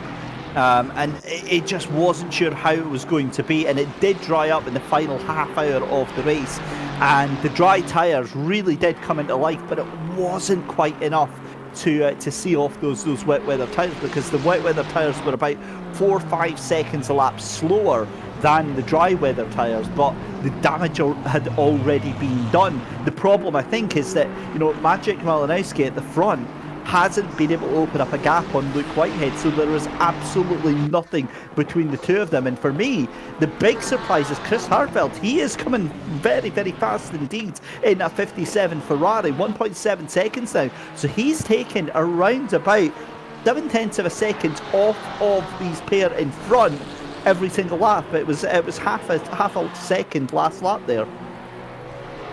And it just wasn't sure how it was going to be. And it did dry up in the final half hour of the race. And the dry tyres really did come into life, but it wasn't quite enough to see off those wet weather tyres, because the wet weather tyres were about 4 or 5 seconds a lap slower than the dry weather tyres, but the damage had already been done. The problem, I think, is that, you know, Maciek Malinowski at the front hasn't been able to open up a gap on Luke Whitehead, so there is absolutely nothing between the two of them. And for me, the big surprise is Chris Hartfeld. He is coming very, very fast indeed in a 57 Ferrari, 1.7 seconds now. So he's taken around about 0.7 of a second off of these pair in front every single lap. It was half a second last lap there.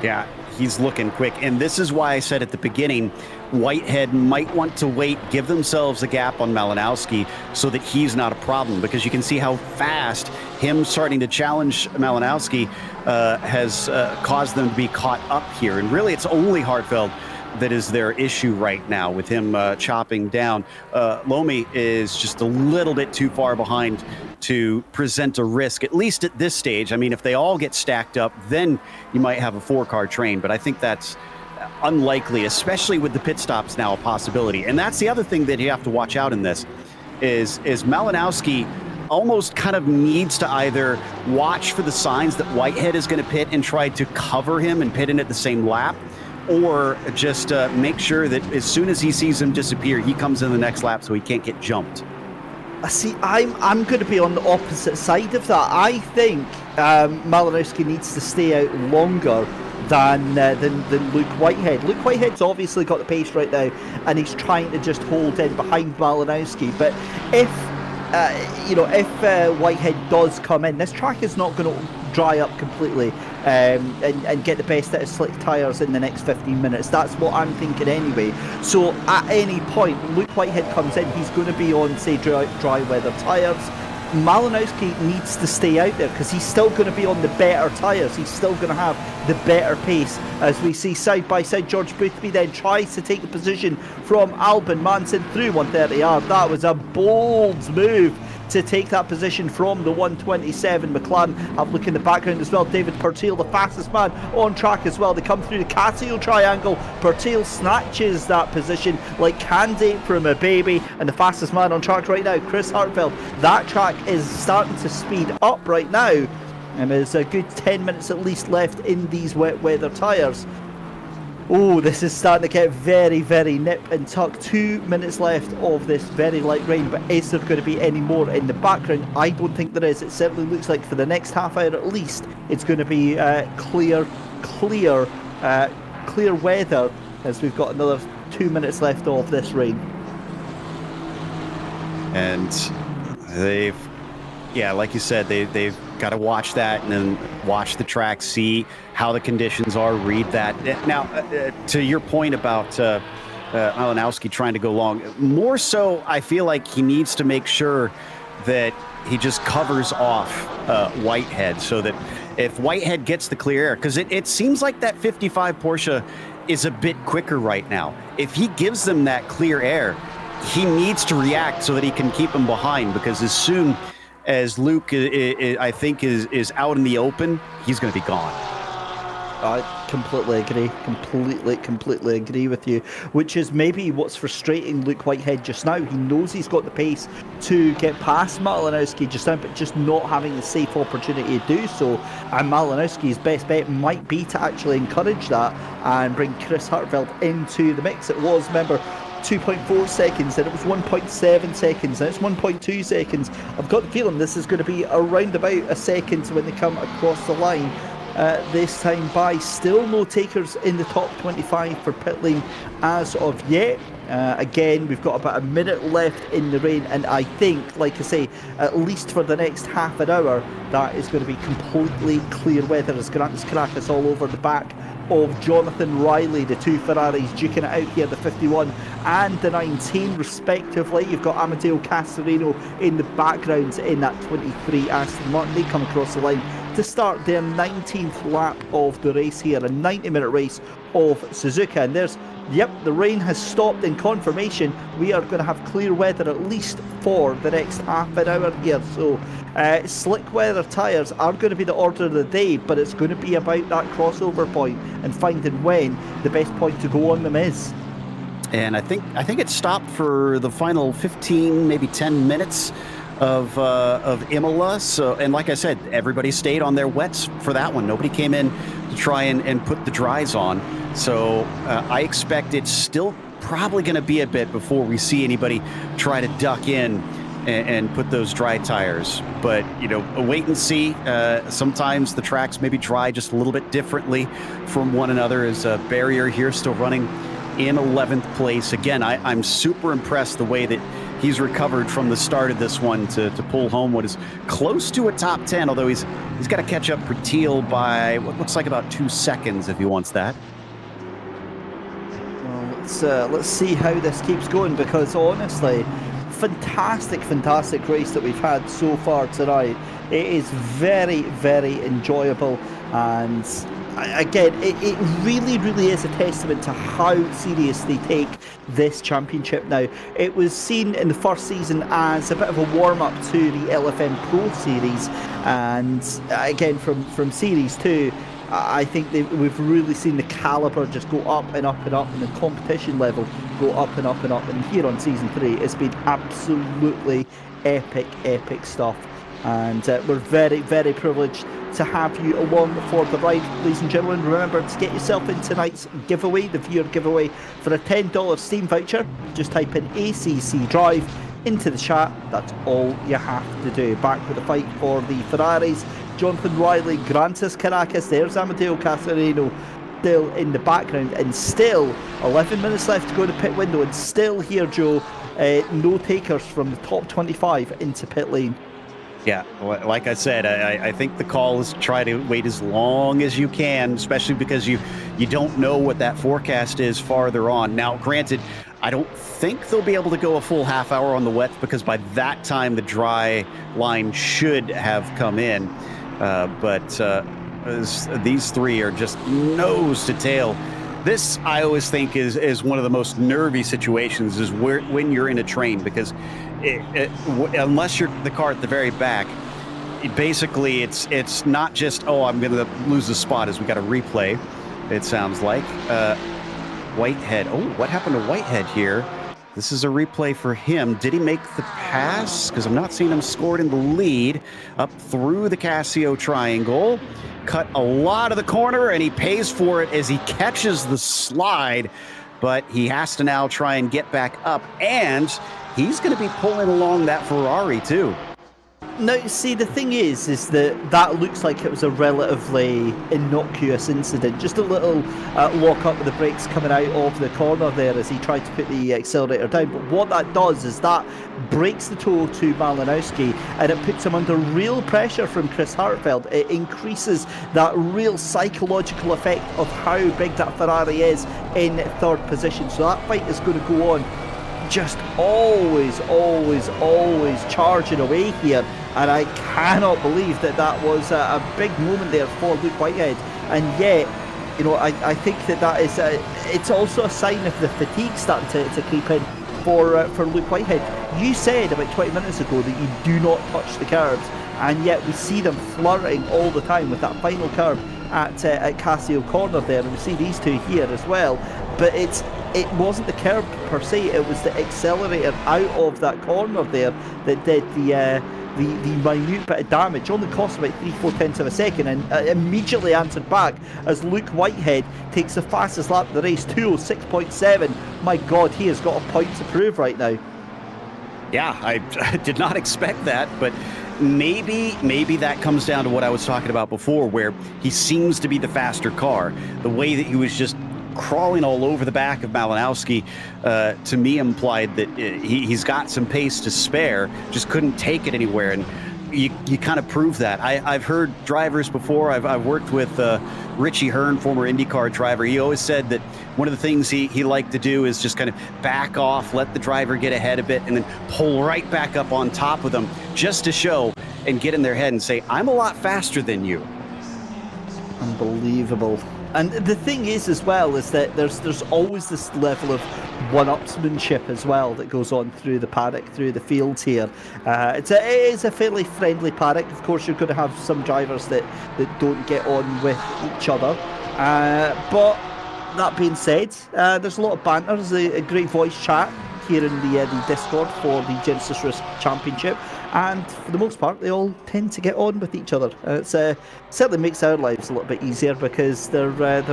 Yeah, he's looking quick. And this is why I said at the beginning, Whitehead might want to wait, give themselves a gap on Malinowski so that he's not a problem, because you can see how fast him starting to challenge Malinowski has caused them to be caught up here. And really, it's only Hartfeld that is their issue right now with him chopping down. Lomi is just a little bit too far behind to present a risk, at least at this stage. I mean, if they all get stacked up, then you might have a 4-car train, but I think that's unlikely, especially with the pit stops now a possibility. And that's the other thing that you have to watch out in this is Malinowski almost kind of needs to either watch for the signs that Whitehead is going to pit and try to cover him and pit in at the same lap, or just make sure that as soon as he sees him disappear, he comes in the next lap so he can't get jumped. See, I'm going to be on the opposite side of that. I think Malinowski needs to stay out longer than Luke Whitehead. Luke Whitehead's obviously got the pace right now, and he's trying to just hold in behind Malinowski. But if Whitehead does come in, this track is not going to dry up completely and get the best out of slick tyres in the next 15 minutes. That's what I'm thinking anyway. So at any point, Luke Whitehead comes in, he's going to be on, say, dry weather tyres. Malinowski needs to stay out there because he's still going to be on the better tyres. He's still going to have the better pace. As we see side by side, George Boothby then tries to take the position from Albin Manson through 130R. That was a bold move to take that position from the 127 McLaren. Have a look in the background as well. David Pertil, the fastest man on track as well. They come through the Casio triangle. Pertil snatches that position like candy from a baby, and the fastest man on track right now, Chris Hartfeld. That track is starting to speed up right now, and there's a good 10 minutes at least left in these wet weather tyres. Oh, this is starting to get very, very nip and tuck. 2 minutes left of this very light rain, but is there going to be any more in the background? I don't think there is. It certainly looks like for the next half hour at least, it's going to be clear weather, as we've got another 2 minutes left of this rain. And they've, like you said, they've got to watch that and then watch the track, see how the conditions are, read that. Now, to your point about Malinowski trying to go long, more so I feel like he needs to make sure that he just covers off Whitehead, so that if Whitehead gets the clear air, because it seems like that 55 Porsche is a bit quicker right now. If he gives them that clear air, he needs to react so that he can keep them behind, because as soon as Luke, I think, is out in the open, he's going to be gone. I completely agree. Completely agree with you. Which is maybe what's frustrating Luke Whitehead just now. He knows he's got the pace to get past Malinowski just now, but just not having the safe opportunity to do so. And Malinowski's best bet might be to actually encourage that and bring Chris Hartfeld into the mix. It was, remember, 2.4 seconds, then it was 1.7 seconds, now it's 1.2 seconds. I've got the feeling this is going to be around about a second when they come across the line this time by. Still no takers in the top 25 for pit lane as of yet. Again, we've got about a minute left in the rain, and I think, like I say, at least for the next half an hour, that is going to be completely clear weather as Grantis Caracas all over the back of Jonathan Riley, the two Ferraris duking it out here, the 51 and the 19 respectively. You've got Amadeo Casarino in the background in that 23 Aston Martin. They come across the line to start their 19th lap of the race here, a 90-minute race of Suzuka. And there's, yep, the rain has stopped. In confirmation, we are going to have clear weather at least for the next half an hour here. So slick weather tyres are going to be the order of the day, but it's going to be about that crossover point and finding when the best point to go on them is. And I think it stopped for the final 15, maybe 10 minutes of Imola. So, and like I said, everybody stayed on their wets for that one. Nobody came in to try and put the dries on. So I expect it's still probably going to be a bit before we see anybody try to duck in and put those dry tires. But, you know, wait and see. Sometimes the tracks maybe dry just a little bit differently from one another. As a barrier here still running in 11th place. Again, I'm super impressed the way that he's recovered from the start of this one to pull home what is close to a top 10, although he's got to catch up Pretil by what looks like about 2 seconds if he wants that. Well, let's see how this keeps going, because honestly, fantastic race that we've had so far tonight. It is very, very enjoyable, and again, it really is a testament to how serious they take this championship now. It was seen in the first season as a bit of a warm-up to the LFM Pro Series, and again from Series 2, I think we've really seen the calibre just go up and up and up, and the competition level go up and up and up. And here on Season 3, it's been absolutely epic stuff. And we're very, very privileged to have you along for the ride, ladies and gentlemen. Remember to get yourself in tonight's giveaway, the viewer giveaway, for a $10 Steam voucher. Just type in ACC Drive into the chat. That's all you have to do. Back with the fight for the Ferraris. Jonathan Riley, Grantis Caracas, there's Amadeo Casarino still in the background, and still 11 minutes left to go to pit window, and still here, Joe, no takers from the top 25 into pit lane. Yeah, like I said, I think the call is try to wait as long as you can, especially because you don't know what that forecast is farther on. Now, granted, I don't think they'll be able to go a full half hour on the wet, because by that time the dry line should have come in. But these three are just nose to tail. This, I always think, is one of the most nervy situations, is when you're in a train, because unless you're the car at the very back, basically it's not just, oh, I'm going to lose the spot, as we got a replay, it sounds like. Whitehead. Oh, what happened to Whitehead here? This is a replay for him. Did he make the pass? Because I'm not seeing him scored in the lead. Up through the Casio triangle. Cut a lot of the corner, and he pays for it as he catches the slide. But he has to now try and get back up. And he's going to be pulling along that Ferrari, too. Now, see, the thing is that looks like it was a relatively innocuous incident. Just a little lock up with the brakes coming out of the corner there as he tried to put the accelerator down. But what that does is that breaks the toe to Malinowski, and it puts him under real pressure from Chris Hartfeld. It increases that real psychological effect of how big that Ferrari is in third position. So that fight is going to go on, just always charging away here. And I cannot believe that was a big moment there for Luke Whitehead. And yet, you know, I think that is it's also a sign of the fatigue starting to creep in for Luke Whitehead. You said about 20 minutes ago that you do not touch the curbs, and yet we see them flirting all the time with that final curb at Casio Corner there, and we see these two here as well. But it wasn't the curb per se, it was the accelerator out of that corner there that did the minute bit of damage. Only cost about 3/4 tenths of a second, and immediately answered back as Luke Whitehead takes the fastest lap of the race, 2:06.7. My God, he has got a point to prove right now. Yeah, I did not expect that, but maybe that comes down to what I was talking about before, where he seems to be the faster car. The way that he was just crawling all over the back of Malinowski, to me implied that he's got some pace to spare, just couldn't take it anywhere. And you kind of prove that. I've heard drivers before. I've worked with Richie Hearn, former IndyCar driver. He always said that one of the things he liked to do is just kind of back off, let the driver get ahead a bit, and then pull right back up on top of them just to show and get in their head and say, I'm a lot faster than you. Unbelievable. And the thing is as well is that there's always this level of one-upsmanship as well that goes on through the paddock, through the fields here. It is a fairly friendly paddock. Of course, you're going to have some drivers that don't get on with each other. But that being said, there's a lot of banter. There's a great voice chat here in the Discord for the Genisus Risk Championship. And for the most part, they all tend to get on with each other. It certainly makes our lives a little bit easier because they're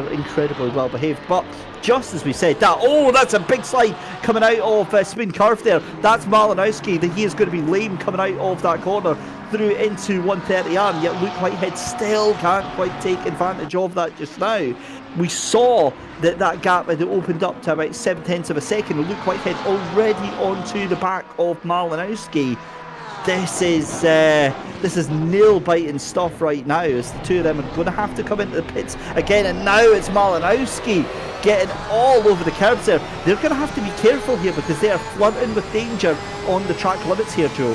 incredibly well behaved. But just as we said, that's a big slide coming out of spin curve there. That's Malinowski. He is going to be lame coming out of that corner through into 130R. Yet Luke Whitehead still can't quite take advantage of that just now. We saw that gap had opened up to about 7/10 of a second, and Luke Whitehead already onto the back of Malinowski. This is nail-biting stuff right now, as the two of them are going to have to come into the pits again, and now it's Malinowski getting all over the curbs there. They're going to have to be careful here because they are flirting with danger on the track limits here, Joe.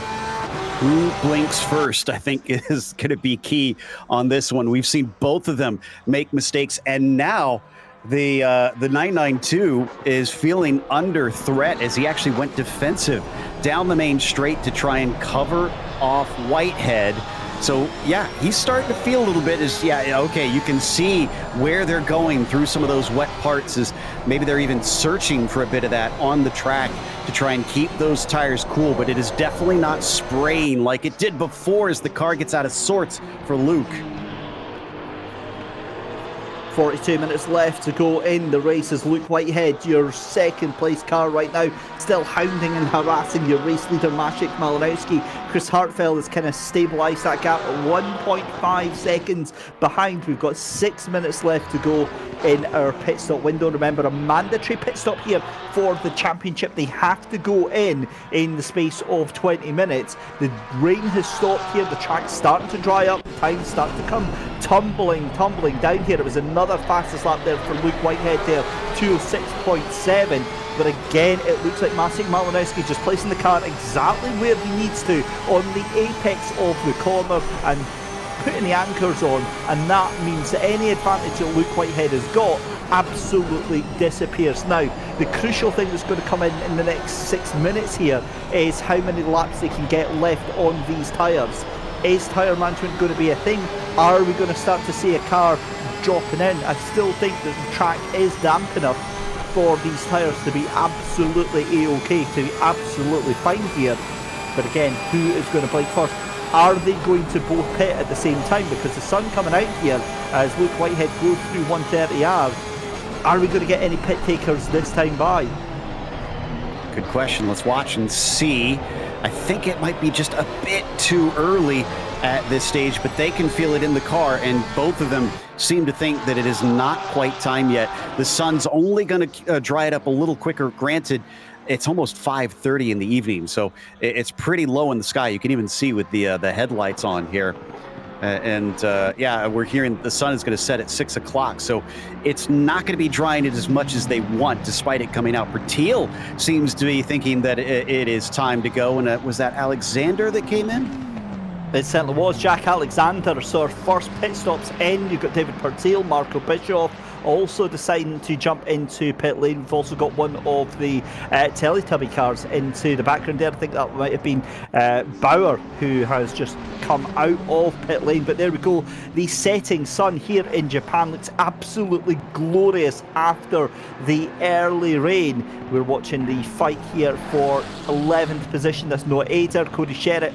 Who blinks first, I think, is going to be key on this one. We've seen both of them make mistakes, and now the 992 is feeling under threat as he actually went defensive down the main straight to try and cover off Whitehead. So, yeah, he's starting to feel a little bit okay, you can see where they're going through some of those wet parts, as maybe they're even searching for a bit of that on the track to try and keep those tires cool, but it is definitely not spraying like it did before as the car gets out of sorts for Luke. 42 minutes left to go in the race as Luke Whitehead, your second place car right now, still hounding and harassing your race leader Maciej Malinowski. Chris Hartfeld has kind of stabilised that gap at 1.5 seconds behind. We've got 6 minutes left to go in our pit stop window. Remember, a mandatory pit stop here for the championship. They have to go in the space of 20 minutes. The rain has stopped here. The track's starting to dry up. Time's starting to come tumbling down here. It was another fastest lap there for Luke Whitehead there, 206.7. But again, it looks like Maciej Malinowski just placing the car exactly where he needs to on the apex of the corner and putting the anchors on, and that means that any advantage that Luke Whitehead has got absolutely disappears. Now, the crucial thing that's going to come in the next 6 minutes here is how many laps they can get left on these tyres. Is tyre management going to be a thing? Are we going to start to see a car dropping in? I still think that the track is damp enough for these tyres to be absolutely A-OK, to be absolutely fine here. But again, who is going to blink first? Are they going to both pit at the same time? Because the sun coming out here as Luke Whitehead goes through 130R. Are we going to get any pit takers this time by? Good question. Let's watch and see. I think it might be just a bit too early at this stage, but they can feel it in the car, and both of them seem to think that it is not quite time yet. The sun's only going to dry it up a little quicker. Granted, it's almost 5:30 in the evening, so it's pretty low in the sky. You can even see with the headlights on here. Yeah, we're hearing the sun is going to set at 6 o'clock, so it's not going to be drying it as much as they want, despite it coming out. Bertil seems to be thinking that it is time to go, and was that Alexander that came in? It certainly was Jack Alexander. So our first pit stops in. You've got David Bertil, Marco Bischoff, also deciding to jump into pit lane. We've also got one of the Teletubby cars into the background there. I think that might have been Bauer, who has just come out of pit lane. But there we go. The setting sun here in Japan looks absolutely glorious after the early rain. We're watching the fight here for 11th position. That's Noah Eder, Cody Sherritt.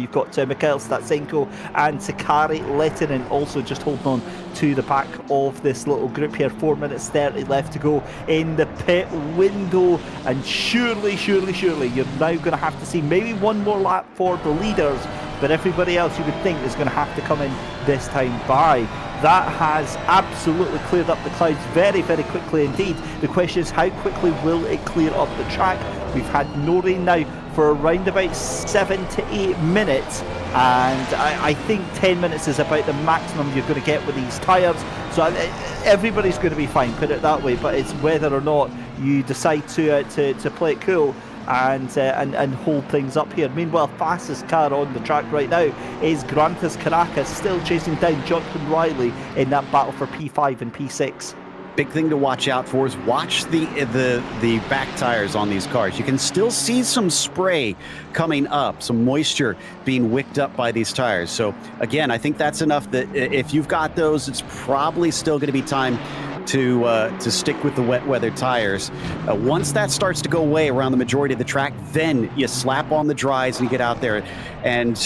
You've got Mikhail Statsenko and Sakari Lettinen also just holding on to the back of this little group here. 4 minutes 30 left to go in the pit window, and surely you're now going to have to see maybe one more lap for the leaders, but everybody else you would think is going to have to come in this time by. That has absolutely cleared up the clouds very quickly indeed. The question is, how quickly will it clear up the track? We've had no rain now for around about 7 to 8 minutes, and I think 10 minutes is about the maximum you're going to get with these tyres. So everybody's going to be fine, put it that way, but it's whether or not you decide to play it cool and hold things up here. Meanwhile, fastest car on the track right now is Grantas Caracas, still chasing down Jonathan Riley in that battle for P5 and P6. Big thing to watch out for is watch the back tires on these cars. You can still see some spray coming up, some moisture being wicked up by these tires. So again, I think that's enough that if you've got those, it's probably still going to be time to stick with the wet weather tires. Once that starts to go away around the majority of the track, then you slap on the dries and you get out there. And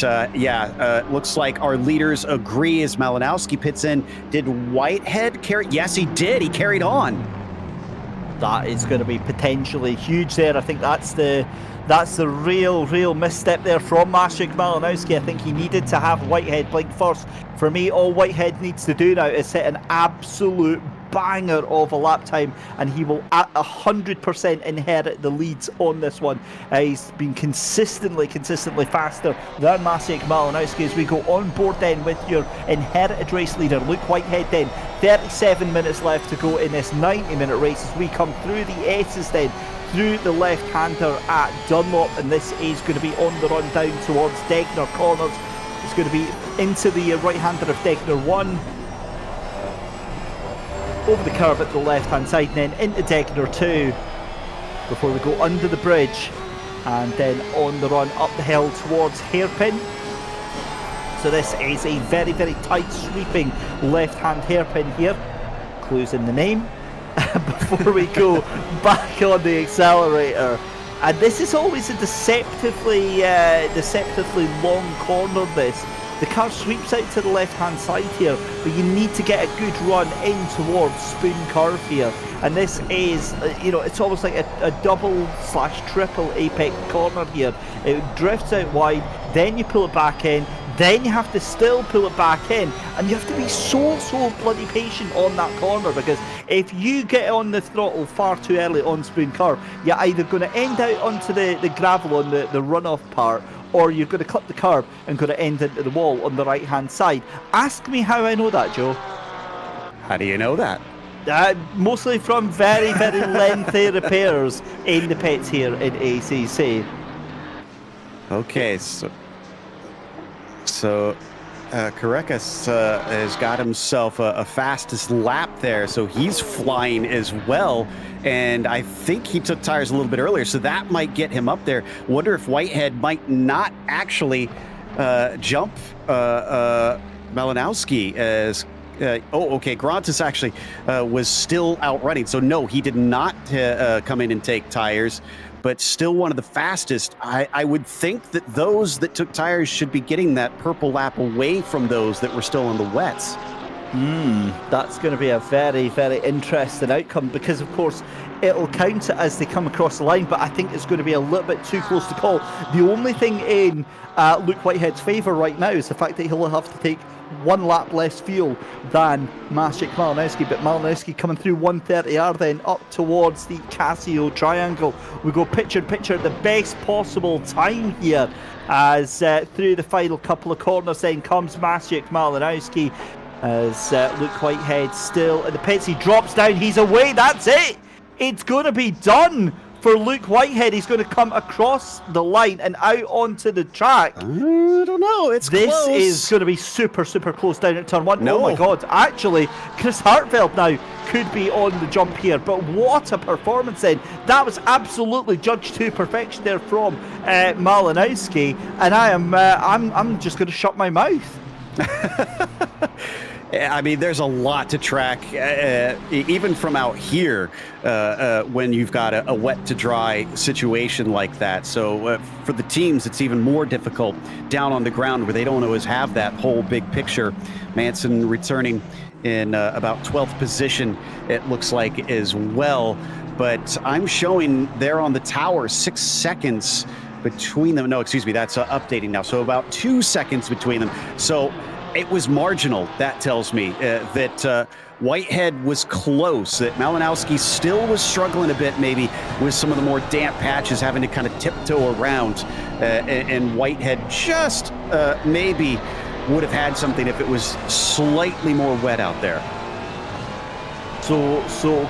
looks like our leaders agree as Malinowski pits in. Did Whitehead carry? Yes, he did. He carried on. That is going to be potentially huge there. I think that's the real misstep there from Maciek Malinowski. I think he needed to have Whitehead blink first. For me, all Whitehead needs to do now is set an absolute banger of a lap time, and he will at 100% inherit the leads on this one. He's been consistently faster than Maciek Malinowski. As we go on board then with your inherited race leader, Luke Whitehead then. 37 minutes left to go in this 90-minute race as we come through the S's then, through the left-hander at Dunlop, and this is going to be on the run down towards Degner Corners. It's going to be into the right-hander of Degner 1, over the curve at the left-hand side, and then into Degner 2 before we go under the bridge, and then on the run up the hill towards Hairpin. So this is a very tight sweeping left-hand hairpin here. Clues in the name. Before we go back on the accelerator. And this is always a deceptively long corner, this. The car sweeps out to the left-hand side here, but you need to get a good run in towards Spoon Curve here. And this is, it's almost like a double/triple apex corner here. It drifts out wide, then you pull it back in, then you have to still pull it back in, and you have to be so bloody patient on that corner, because if you get on the throttle far too early on Spoon Curve, you're either going to end out onto the gravel on the runoff part, or you're going to clip the curb and going to end into the wall on the right hand side. Ask me how I know that, Joe. How do you know that? Mostly from very lengthy repairs in the pits here in ACC. Okay, so Caracas has got himself a fastest lap there, so he's flying as well. And I think he took tires a little bit earlier, so that might get him up there. Wonder if Whitehead might not actually jump Malinowski, as Okay. Grantis actually was still out running. So, no, he did not come in and take tires, but still one of the fastest. I would think that those that took tires should be getting that purple lap away from those that were still on the wets. That's going to be a very, very interesting outcome because, of course, it'll count it as they come across the line, but I think it's going to be a little bit too close to call. The only thing in Luke Whitehead's favour right now is the fact that he'll have to take one lap less fuel than Maciej Malinowski, but Malinowski coming through 130R then up towards the Casio triangle. We go picture the best possible time here as through the final couple of corners then comes Maciej Malinowski as Luke Whitehead still in the pits. He drops down, he's away, that's it! It's going to be done for Luke Whitehead. He's going to come across the line and out onto the track. I don't know, it's this close. Is going to be super close down at turn 1. No. Oh my god, actually, Chris Hartfeld now could be on the jump here, but what a performance then. That was absolutely judged to perfection there from Malinowski, and I'm just going to shut my mouth. I mean, there's a lot to track, even from out here, when you've got a wet to dry situation like that. So for the teams, it's even more difficult down on the ground where they don't always have that whole big picture. Manson returning in about 12th position, it looks like, as well. But I'm showing there on the tower 6 seconds between them. No, excuse me, that's updating now. So about 2 seconds between them. So it was marginal, that tells me, that Whitehead was close, that Malinowski still was struggling a bit maybe with some of the more damp patches, having to kind of tiptoe around, and Whitehead just maybe would have had something if it was slightly more wet out there. So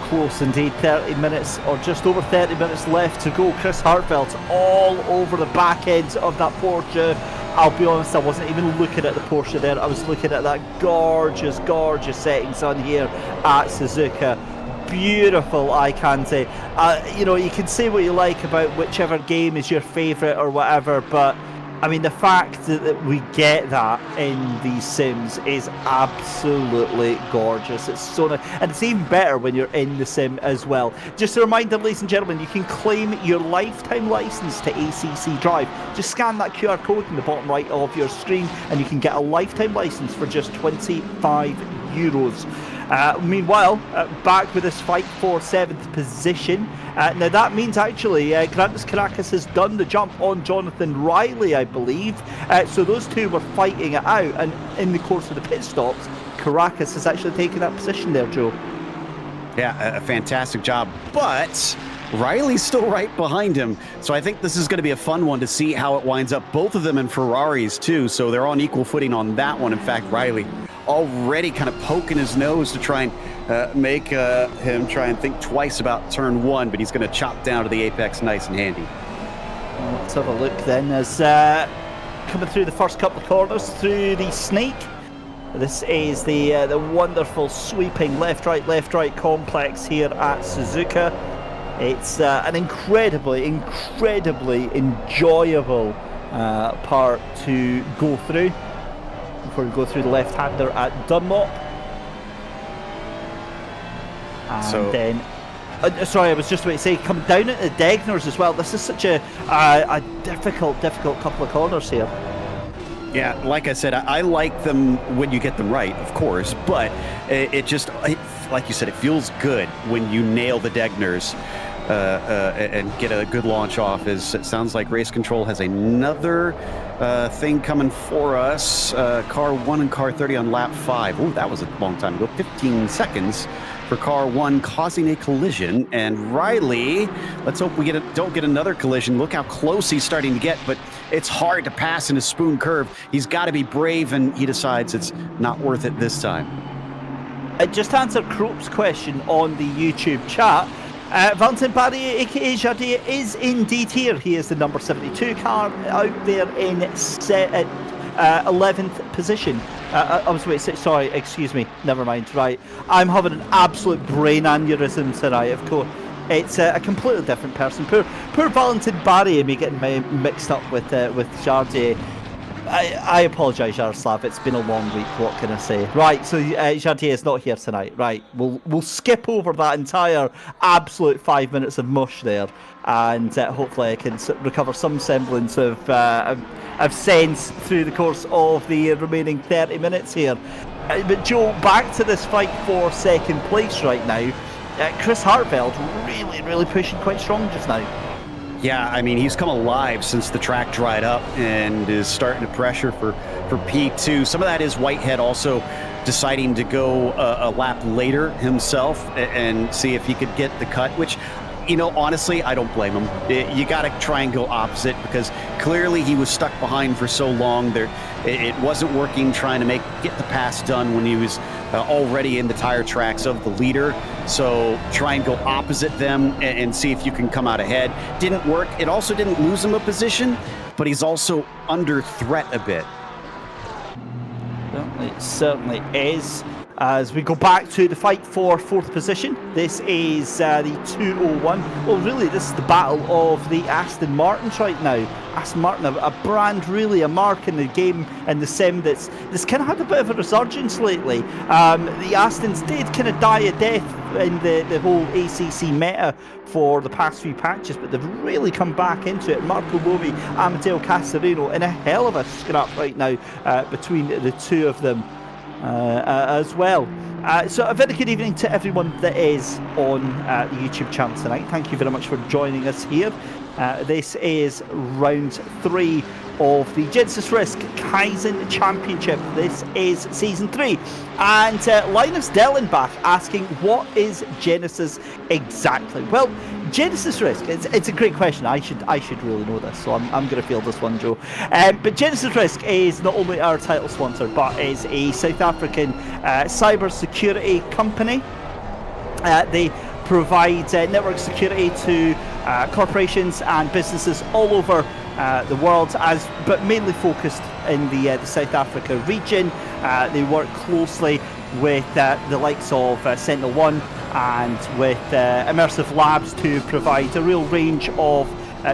close indeed. 30 minutes or just over 30 minutes left to go. Chris Hartfeld's all over the back ends of that Porsche. I'll be honest, I wasn't even looking at the Porsche there. I was looking at that gorgeous settings on here at Suzuka. Beautiful, I can say. You know, you can say what you like about whichever game is your favourite or whatever, but I mean, the fact that we get that in these sims is absolutely gorgeous. It's so nice, and it's even better when you're in the sim as well. Just a reminder, ladies and gentlemen, you can claim your lifetime license to ACC Drive. Just scan that QR code in the bottom right of your screen, and you can get a lifetime license for just €25. Meanwhile, back with this fight for 7th position. Now that means actually Grantis Caracas has done the jump on Jonathan Riley, I believe. So those two were fighting it out, and in the course of the pit stops, Caracas has actually taken that position there, Joe. Yeah, a fantastic job, but Riley's still right behind him. So I think this is going to be a fun one to see how it winds up. Both of them in Ferraris too, so they're on equal footing on that one. In fact, Riley already kind of poking his nose to try and make him try and think twice about turn 1, but he's going to chop down to the apex nice and handy. Let's have a look then as coming through the first couple of corners through the snake. This is the wonderful sweeping left-right complex here at Suzuka. It's an incredibly enjoyable part to go through before we go through the left-hander at Dunlop. And then, sorry, I was just about to say, come down at the Degners as well. This is such a difficult couple of corners here. Yeah, like I said, I like them when you get them right, of course, but it just, like you said, it feels good when you nail the Degners and get a good launch off. It sounds like Race Control has another thing coming for us. Car 1 and Car 30 on lap 5. Oh, that was a long time ago. 15 seconds for Car 1 causing a collision. And Riley, let's hope we don't get another collision. Look how close he's starting to get, but it's hard to pass in a spoon curve. He's got to be brave, and he decides it's not worth it this time. Just to answer Kroop's question on the YouTube chat, Valentin Barrier, aka Jardier, is indeed here. He is the number 72 car out there in 11th position. I was waiting, sorry, excuse me, never mind, right. I'm having an absolute brain aneurysm tonight, of course. It's a completely different person. Poor Valentin Barrier, me getting mixed up with Jardier. I apologise, Yaroslav. It's been a long week. What can I say? Right, so Jardier is not here tonight. Right, we'll skip over that entire absolute 5 minutes of mush there, and hopefully I can recover some semblance of sense through the course of the remaining 30 minutes here. But Joe, back to this fight for second place right now. Chris Hartveld really pushing quite strong just now. Yeah, I mean, he's come alive since the track dried up and is starting to pressure for P2. Some of that is Whitehead also deciding to go a lap later himself and see if he could get the cut, which, you know, honestly, I don't blame him. You got to try and go opposite because clearly he was stuck behind for so long. It wasn't working trying to get the pass done when he was already in the tire tracks of the leader. So try and go opposite them and see if you can come out ahead. Didn't work. It also didn't lose him a position, but he's also under threat a bit. Certainly is. As we go back to the fight for fourth position, this is the 201. Well, really, this is the battle of the Aston Martins right now. Aston Martin, a brand, really a mark in the game and the sim that's kind of had a bit of a resurgence lately. The Astons did kind of die a death in the whole ACC meta for the past few patches, but they've really come back into it. Marco Lomi, Amadeo Casarino in a hell of a scrap right now between the two of them. As well. So a very good evening to everyone that is on the YouTube channel tonight. Thank you very much for joining us here. This is round 3 of the Genisus Risk Kaizen Championship. This is season 3. And Linus Dellenbach asking, what is Genisus exactly? Well, Genisus Risk, it's a great question. I should really know this, so I'm going to field this one, Joe. But Genisus Risk is not only our title sponsor, but is a South African cyber security company. They provide network security to corporations and businesses all over the world, but mainly focused in the South Africa region. They work closely with the likes of SentinelOne and with Immersive Labs to provide a real range of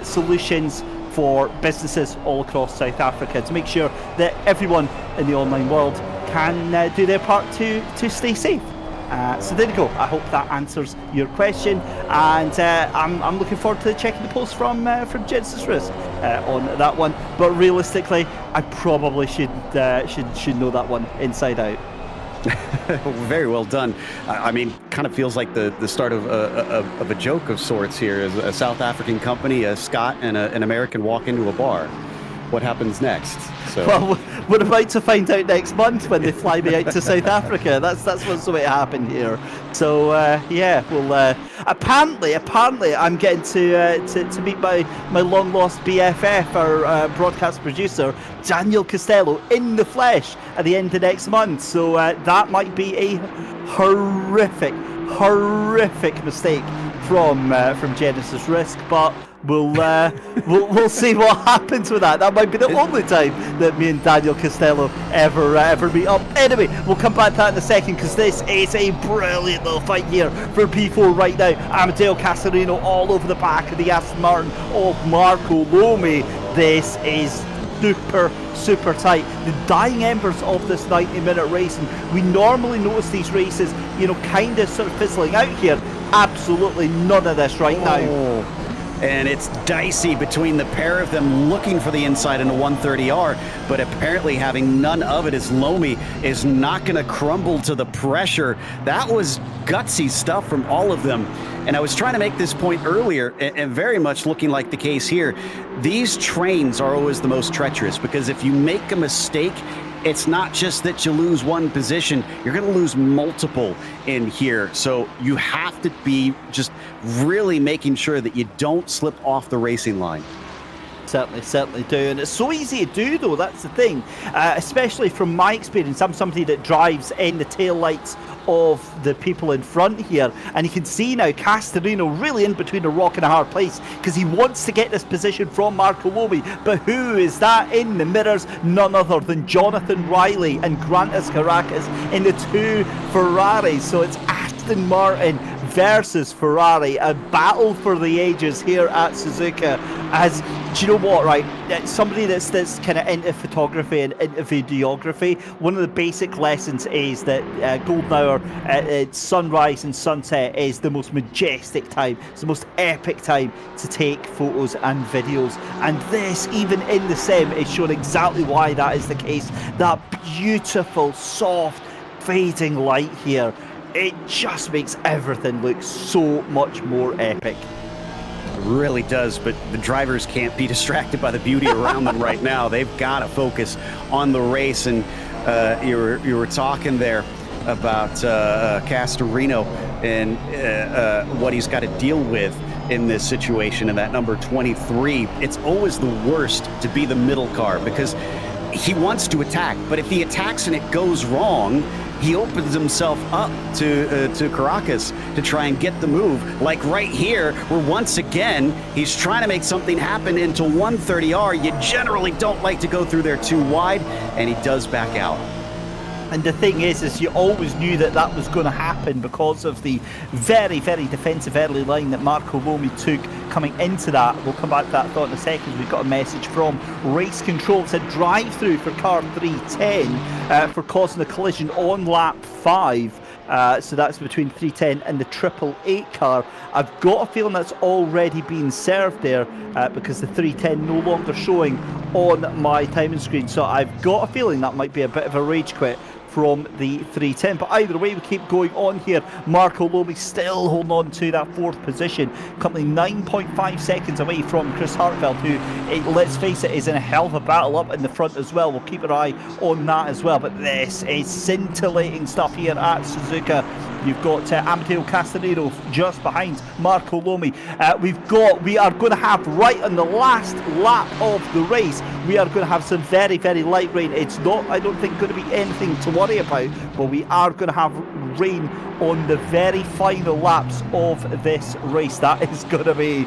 solutions for businesses all across South Africa to make sure that everyone in the online world can do their part to stay safe. So there you go. I hope that answers your question, and I'm looking forward to checking the post from Genisus Risk on that one. But realistically, I probably should know that one inside out. Very well done. I mean, kind of feels like the start of a joke of sorts here. As a South African company, a Scot and an American walk into a bar. What happens next? So. Well, we're about to find out next month when they fly me out to South Africa. That's what's going to happen here. So yeah, well, apparently, I'm getting to meet my long lost BFF, our broadcast producer, Daniel Costello, in the flesh at the end of next month. So that might be a horrific mistake from Genisus Risk, but we'll see what happens with that. That might be the only time that me and Daniel Costello ever meet up. Anyway, we'll come back to that in a second, because this is a brilliant little fight here for P4 right now. Amadeo Casarino all over the back of the Aston Martin of Marco Lomi. This is super tight. The dying embers of this 90-minute racing. We normally notice these races, kind of sort of fizzling out here. Absolutely none of this right now. And it's dicey between the pair of them looking for the inside in a 130R, but apparently having none of it as Lomi is not going to crumble to the pressure. That was gutsy stuff from all of them. And I was trying to make this point earlier, and very much looking like the case here. These trains are always the most treacherous, because if you make a mistake, it's not just that you lose one position, you're going to lose multiple in here. So you have to be just really making sure that you don't slip off the racing line. Certainly do, and it's so easy to do, though. That's the thing, especially from my experience. I'm somebody that drives in the tail lights of the people in front here, and you can see now Castorino really in between a rock and a hard place, because he wants to get this position from Marco Lomi. But who is that in the mirrors? None other than Jonathan Riley and Grantas Caracas in the two Ferraris. So it's Aston Martin versus Ferrari, a battle for the ages here at Suzuka. As do you know what, right? Somebody that's kind of into photography and into videography, one of the basic lessons is that golden hour, sunrise and sunset is the most majestic time. It's the most epic time to take photos and videos. And this, even in the sim, is showing exactly why that is the case. That beautiful, soft, fading light here. It just makes everything look so much more epic. It really does, but the drivers can't be distracted by the beauty around them right now. They've got to focus on the race. And you were talking there about Castorino and what he's got to deal with in this situation. And that number 23, it's always the worst to be the middle car because he wants to attack, but if he attacks and it goes wrong, he opens himself up to Caracas to try and get the move. Like right here, where once again, he's trying to make something happen into 130R. You generally don't like to go through there too wide, and he does back out. And the thing is you always knew that that was going to happen because of the very, very defensive early line that Marco Lomi took coming into that. We'll come back to that thought in a second. We've got a message from Race Control. It's a drive-through for car 310 for causing a collision on lap 5. So that's between 310 and the 888 car. I've got a feeling that's already been served there because the 310 no longer showing on my timing screen. So I've got a feeling that might be a bit of a rage quit from the 310. But either way, we keep going on here. Marco Lomi still holding on to that 4th position, currently 9.5 seconds away from Chris Hartwell, who, let's face it, is in a hell of a battle up in the front as well. We'll keep our eye on that as well. But this is scintillating stuff here at Suzuka. You've got Amadeo Castanero just behind Marco Lomi. We are going to have right on the last lap of the race, we are going to have some very, very light rain. It's not, I don't think, going to be anything to worry about, but we are going to have rain on the very final laps of this race. That is going to be,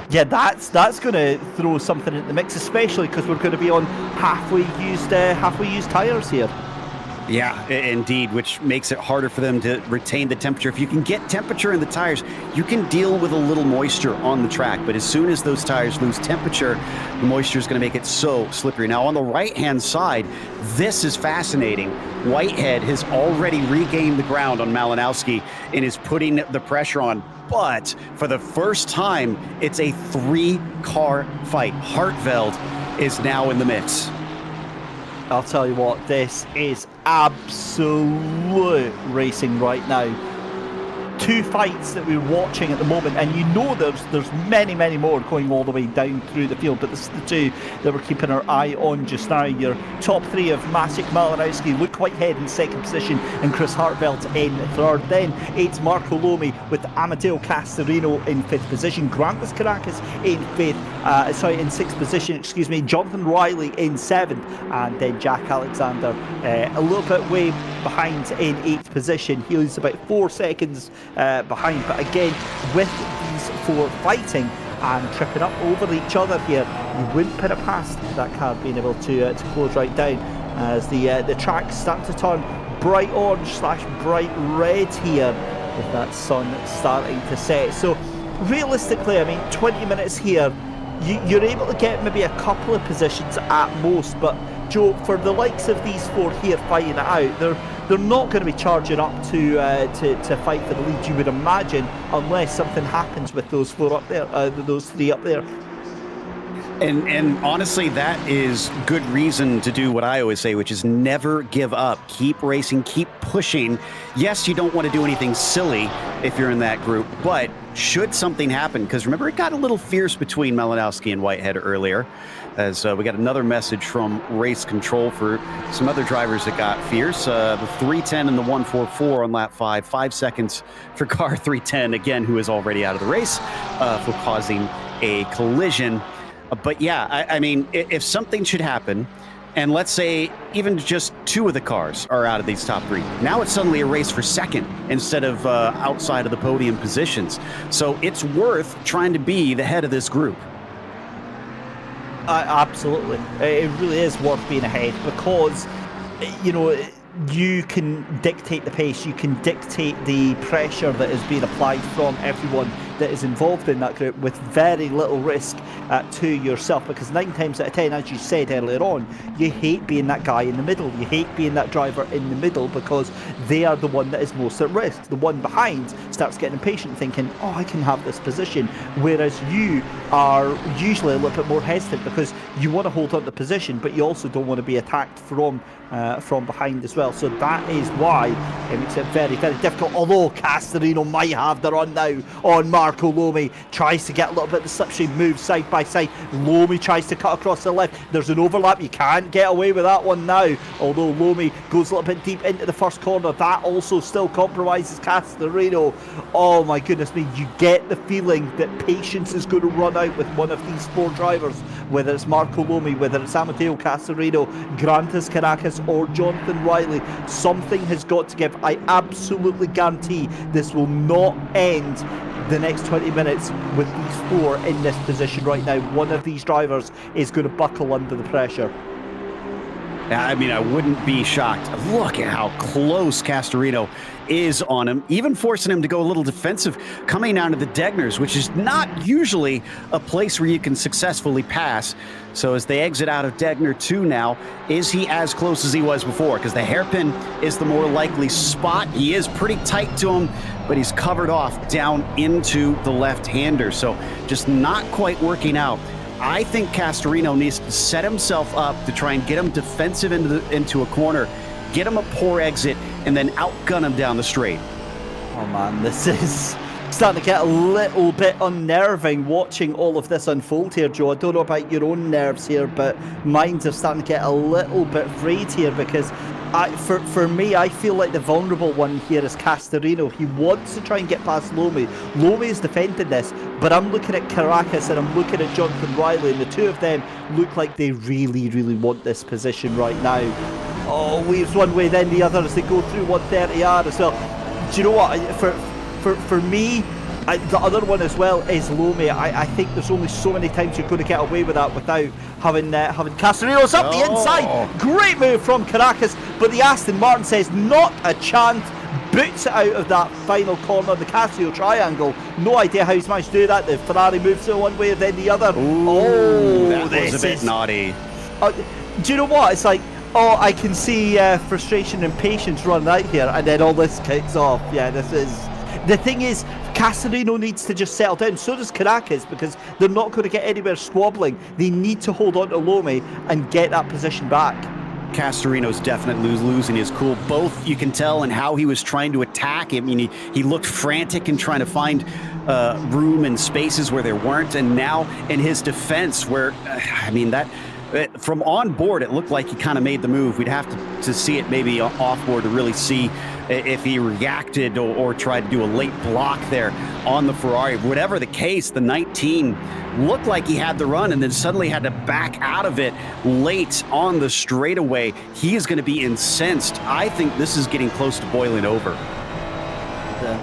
yeah, that's going to throw something in the mix, especially because we're going to be on halfway used tyres here. Yeah, indeed, which makes it harder for them to retain the temperature. If you can get temperature in the tires, you can deal with a little moisture on the track. But as soon as those tires lose temperature, the moisture is going to make it so slippery. Now, on the right-hand side, this is fascinating. Whitehead has already regained the ground on Malinowski and is putting the pressure on. But for the first time, it's a 3-car fight. Hartwell is now in the mix. I'll tell you what, this is absolute racing right now. 2 fights that we're watching at the moment, and you know there's many, many more going all the way down through the field, but this is the 2 that we're keeping our eye on just now. Your top 3 of Maciej Malinowski, Luke Whitehead in 2nd position, and Chris Hartwell in 3rd. Then it's Marco Lomi with Amadeo Castorino in 5th position, Grandes Caracas in 6th position, Jonathan Riley in 7th, and then Jack Alexander a little bit way behind in 8th position. He's about 4 seconds behind, but again, with these 4 fighting and tripping up over each other here, you wouldn't put it past that car being able to close right down as the track starting to turn bright orange / bright red here with that sun starting to set. So realistically, I mean, 20 minutes here, you're able to get maybe a couple of positions at most, but Joe, for the likes of these 4 here fighting it out, they're not going to be charging up to fight for the lead, you would imagine, unless something happens with those 4 up there, those 3 up there. And honestly, that is good reason to do what I always say, which is never give up. Keep racing, keep pushing. Yes, you don't want to do anything silly if you're in that group, but should something happen, because remember, it got a little fierce between Malinowski and Whitehead earlier, as we got another message from Race Control for some other drivers that got fierce. The 310 and the 144 on lap 5 seconds for car 310, again, who is already out of the race for causing a collision. But yeah, I mean, if something should happen, and let's say even just 2 of the cars are out of these top 3, now it's suddenly a race for 2nd instead of outside of the podium positions. So it's worth trying to be the head of this group. Absolutely. It really is worth being ahead because, you know, you can dictate the pace, you can dictate the pressure that is being applied from everyone that is involved in that group with very little risk to yourself, because 9 times out of 10, as you said earlier on, you hate being that guy in the middle, you hate being that driver in the middle, because they are the one that is most at risk. The one behind starts getting impatient, thinking, oh, I can have this position, whereas you are usually a little bit more hesitant because you want to hold on to the position, but you also don't want to be attacked from behind as well. So that is why it makes it very, very difficult. Although Castorino might have the run now on Marco Lomi, tries to get a little bit of the slipstream, move side by side. Lomi tries to cut across the left. There's an overlap. You can't get away with that one now. Although Lomi goes a little bit deep into the first corner, that also still compromises Castorino. Oh my goodness me, you get the feeling that patience is going to run out with one of these 4 drivers, whether it's Marco Lomi, whether it's Amadeo Castorino, Grantas Caracas, or Jonathan Riley. Something has got to give. I absolutely guarantee this will not end the next 20 minutes with these 4 in this position right now. One of these drivers is going to buckle under the pressure. I mean, I wouldn't be shocked. Look at how close Castorino is on him, even forcing him to go a little defensive coming down to the Degners, which is not usually a place where you can successfully pass. So as they exit out of Degner 2 now, is he as close as he was before? Because the hairpin is the more likely spot. He is pretty tight to him, but he's covered off down into the left-hander. So just not quite working out. I think Castorino needs to set himself up to try and get him defensive into a corner, get him a poor exit, and then outgun him down the straight. Oh man, this is starting to get a little bit unnerving watching all of this unfold here, Joe. I don't know about your own nerves here, but mine are starting to get a little bit frayed here, because for me, I feel like the vulnerable one here is Castorino. He wants to try and get past Lomi. Lomi is defending this, but I'm looking at Caracas and I'm looking at Jonathan Riley, and the two of them look like they really, really want this position right now. Oh, weaves one way, then the other as they go through 130R as well. Do you know what? For me, the other one as well is Lomi. I think there's only so many times you're going to get away with that without having Castorino's up the inside. Great move from Caracas, but the Aston Martin says not a chance. Boots it out of that final corner, the Casio triangle. No idea how he's managed to do that. The Ferrari moves it one way, then the other. Ooh, that was a bit naughty. Do you know what? It's like, oh, I can see frustration and patience run out here, and then all this kicks off. Yeah, this is... The thing is, Castorino needs to just settle down. So does Caracas, because they're not going to get anywhere squabbling. They need to hold on to Lomi and get that position back. Castorino's definitely losing his cool. Both you can tell in how he was trying to attack. I mean, he looked frantic and trying to find room and spaces where there weren't. And now in his defense, where, I mean, that... From on board, it looked like he kind of made the move. We'd have to see it maybe off board to really see if he reacted or tried to do a late block there on the Ferrari. Whatever the case, the 19 looked like he had the run and then suddenly had to back out of it late on the straightaway. He is going to be incensed. I think this is getting close to boiling over.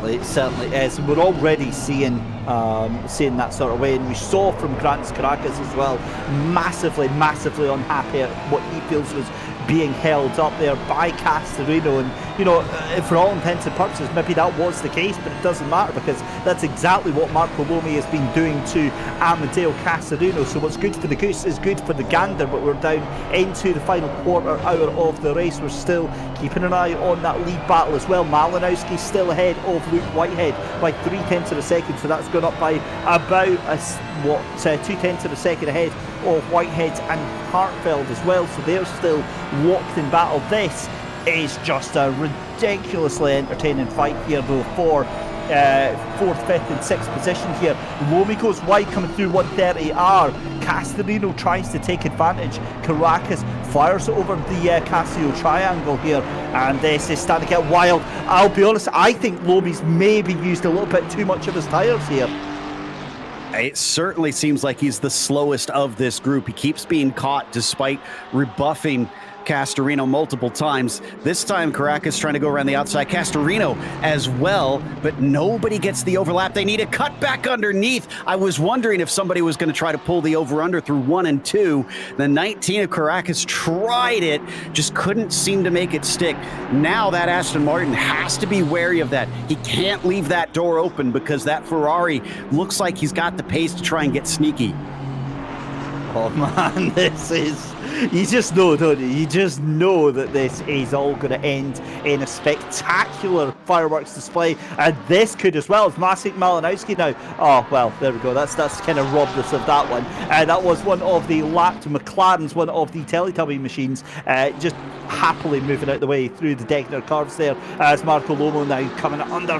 It certainly is. We're already seeing that sort of way, and we saw from Grantas Caracas as well, massively unhappy at what he feels was being held up there by Castorino. And, you know, for all intents and purposes, maybe that was the case, but it doesn't matter, because that's exactly what Marco Lomi has been doing to Amadeo Castorino. So what's good for the goose is good for the gander, but we're down into the final quarter hour of the race. We're still keeping an eye on that lead battle as well. Malinowski's still ahead of Luke Whitehead by 0.3 of a second, so that's gone up by about 0.2 of a second ahead of Whitehead and Hartfeld as well, so they're still locked in battle. This is just a ridiculously entertaining fight here though for 4th, 5th and 6th position here. Lomi goes wide coming through 130R. Castorino tries to take advantage. Caracas fires over the Casio triangle here, and this is starting to get wild. I'll be honest, I think Lomi's maybe used a little bit too much of his tyres here. It certainly seems like he's the slowest of this group. He keeps being caught despite rebuffing Castorino multiple times. This time, Caracas trying to go around the outside. Castorino as well, but nobody gets the overlap. They need a cut back underneath. I was wondering if somebody was going to try to pull the over-under through 1 and 2. The 19 of Caracas tried it, just couldn't seem to make it stick. Now that Aston Martin has to be wary of that. He can't leave that door open because that Ferrari looks like he's got the pace to try and get sneaky. Oh man, this is... You just know, don't you? You just know that this is all going to end in a spectacular fireworks display. And this could as well. It's Maciej Malinowski now. Oh, well, there we go. That's kind of robbed us of that one. That was one of the lapped McLarens, one of the Teletubby machines, just happily moving out the way through the Degner curves there, as Marco Lomo now coming under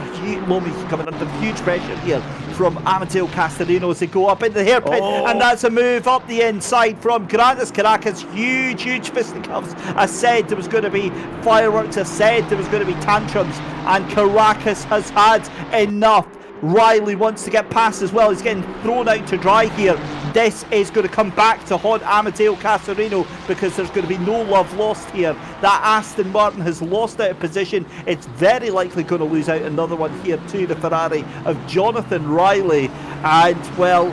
huge pressure here from Amadeo Castorino as they go up into the hairpin. And that's a move up the inside from Grandes Caracas. Huge fisticuffs. I said there was going to be fireworks. I said there was going to be tantrums, and Caracas has had enough. Riley wants to get past as well. He's getting thrown out to dry here. This is going to come back to haunt Amadeo Castorino because there's going to be no love lost here. That Aston Martin has lost out of position. It's very likely going to lose out another one here to the Ferrari of Jonathan Riley. And, well,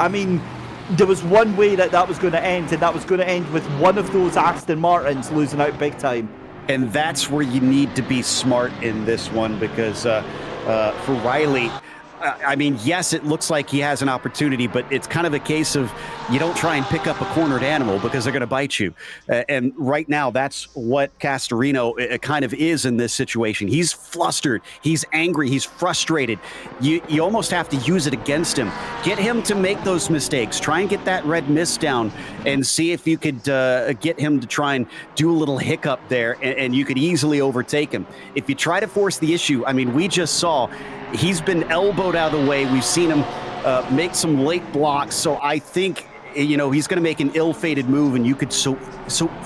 I mean, there was one way that was going to end, and that was going to end with one of those Aston Martins losing out big time. And that's where you need to be smart in this one because for Riley, I mean, yes, it looks like he has an opportunity, but it's kind of a case of you don't try and pick up a cornered animal because they're going to bite you. And right now, that's what Castorino kind of is in this situation. He's flustered. He's angry. He's frustrated. You almost have to use it against him. Get him to make those mistakes. Try and get that red mist down and see if you could get him to try and do a little hiccup there, and you could easily overtake him. If you try to force the issue, I mean, we just saw he's been elbowed out of the way. We've seen him make some late blocks. So I think, you know, he's going to make an ill-fated move, and you could so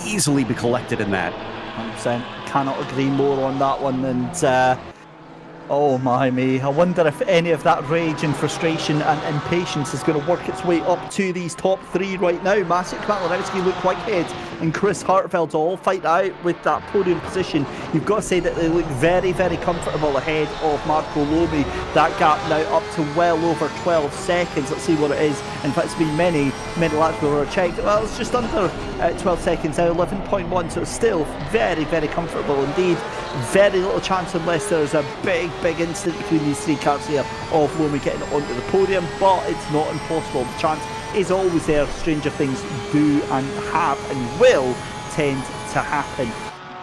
easily be collected in that. 100%. Cannot agree more on that one. And oh my me, I wonder if any of that rage and frustration and impatience is going to work its way up to these top three right now. Maciej Malinowski, Luke Whitehead and Chris Hartfeld all fight out with that podium position. You've got to say that they look very comfortable ahead of Marco Lomi. That gap now up to well over 12 seconds. Let's see what it is. In fact, it's been many laps we were checked. Well, it's just under 12 seconds now, 11.1, so it's still very comfortable indeed. Very little chance unless there's a big instant between these three cars here of Lomi getting onto the podium, but it's not impossible. The chance is always there. Stranger things do and have and will tend to happen.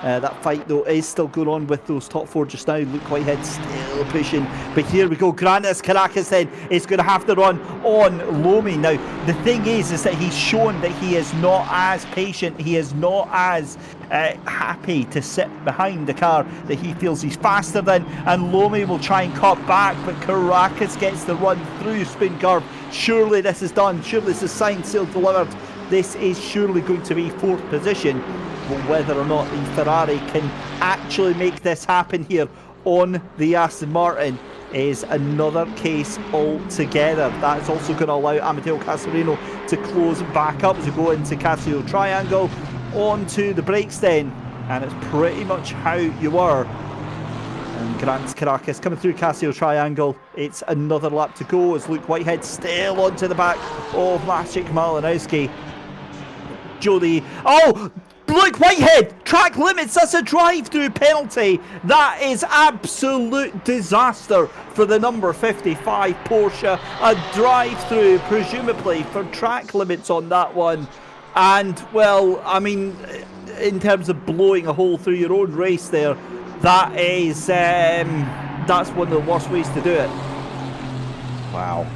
That fight though is still going on with those top four just now. Luke Whitehead still pushing, but here we go. Grandes Caracas then is going to have to run on Lomi. Now the thing is that he's shown that he is not as patient, he is not as happy to sit behind the car that he feels he's faster than, and Lomi will try and cut back, but Caracas gets the run through spin curve. Surely this is done, surely this is signed, sealed, delivered. This is surely going to be fourth position. But whether or not the Ferrari can actually make this happen here on the Aston Martin is another case altogether. That's also going to allow Amadeo Castorino to close back up as we go into Casio Triangle onto the brakes then, and it's pretty much how you were. And Grandes Caracas coming through Casio Triangle. It's another lap to go as Luke Whitehead still onto the back of Maciej Malinowski. Jody, oh, Luke Whitehead, track limits, that's a drive-through penalty. That is absolute disaster for the number 55 Porsche. A drive-through, presumably, for track limits on that one. And, well, I mean, in terms of blowing a hole through your own race there, that is, that's one of the worst ways to do it. Wow.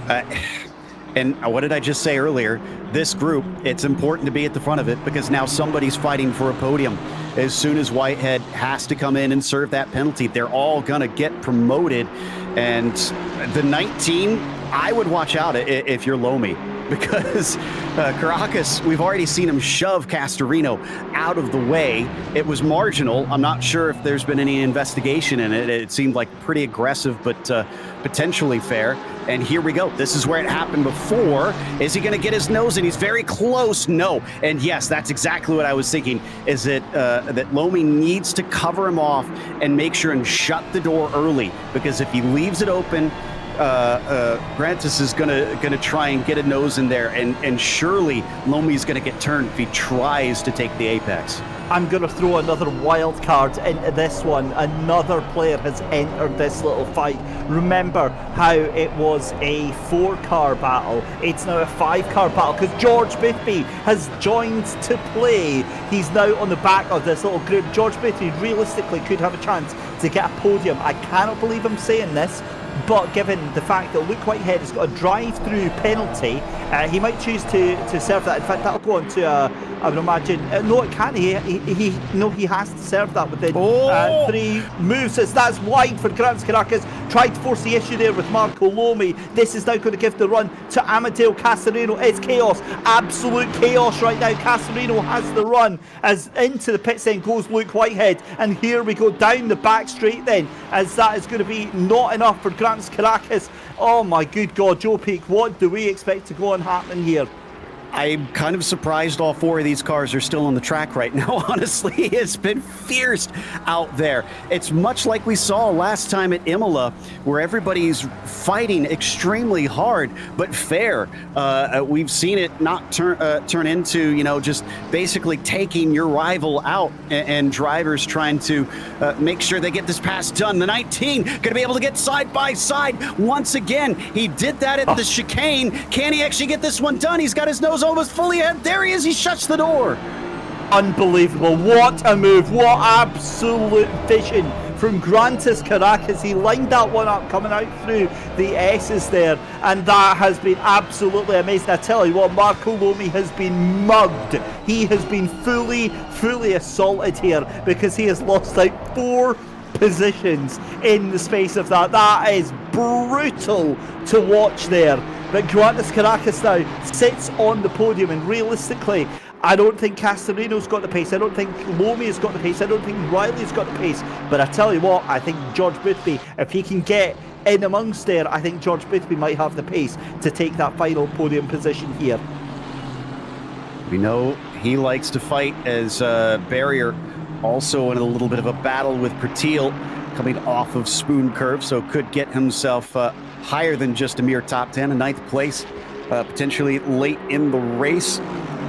And what did I just say earlier? This group, it's important to be at the front of it because now somebody's fighting for a podium. As soon as Whitehead has to come in and serve that penalty, they're all going to get promoted. And the 19, I would watch out if you're Lomi. because Caracas, we've already seen him shove Castorino out of the way. It was marginal. I'm not sure if there's been any investigation in it. It seemed like pretty aggressive, but potentially fair. And here we go. This is where it happened before. Is he going to get his nose in? He's very close. No. And yes, that's exactly what I was thinking, is that Lomi needs to cover him off and make sure and shut the door early, because if he leaves it open, Grantis is gonna try and get a nose in there, and surely Lomi's gonna get turned if he tries to take the apex. I'm going to throw another wild card into this one. Another player has entered this little fight. Remember how it was a 4-car battle. It's now a 5-car battle because George Boothby has joined to play. He's now on the back of this little group. George Boothby realistically could have a chance to get a podium. I cannot believe I'm saying this, but given the fact that Luke Whitehead has got a drive-through penalty, he might choose to serve that. In fact, that'll go on to, I would imagine, no, it can't. He has to serve that within 3 moves. That's wide for Grantis Caracas. Tried to force the issue there with Marco Lomi. This is now going to give the run to Amadeo Castorino. It's chaos, absolute chaos right now. Castorino has the run as into the pits then goes Luke Whitehead, and here we go down the back straight then, as that is going to be not enough for Grantis Caracas. Oh my good God, Joe Peak, what do we expect to go on happening here? I'm kind of surprised all 4 of these cars are still on the track right now, honestly. It's been fierce out there. It's much like we saw last time at Imola, where everybody's fighting extremely hard, but fair. We've seen it not turn into, just basically taking your rival out, and drivers trying to make sure they get this pass done. The 19 going to be able to get side by side once again. He did that at the chicane. Can he actually get this one done? He's got his nose almost fully ahead. There he is. He shuts the door. Unbelievable. What a move. What absolute vision from Grantis Caracas. He lined that one up coming out through the S's there, and that has been absolutely amazing. I tell you what, Marco Lomi has been mugged. He has been fully assaulted here, because he has lost out 4 positions in the space of that. That is brutal to watch there. But Grantis Caracas now sits on the podium, and realistically, I don't think Castorino's got the pace. I don't think Lomi has got the pace. I don't think Riley's got the pace. But I tell you what, I think George Boothby, if he can get in amongst there, I think George Boothby might have the pace to take that final podium position here. We know he likes to fight, as Barrier also in a little bit of a battle with Pertil coming off of Spoon Curve, so could get himself higher than just a mere top 10, a 9th place, potentially late in the race.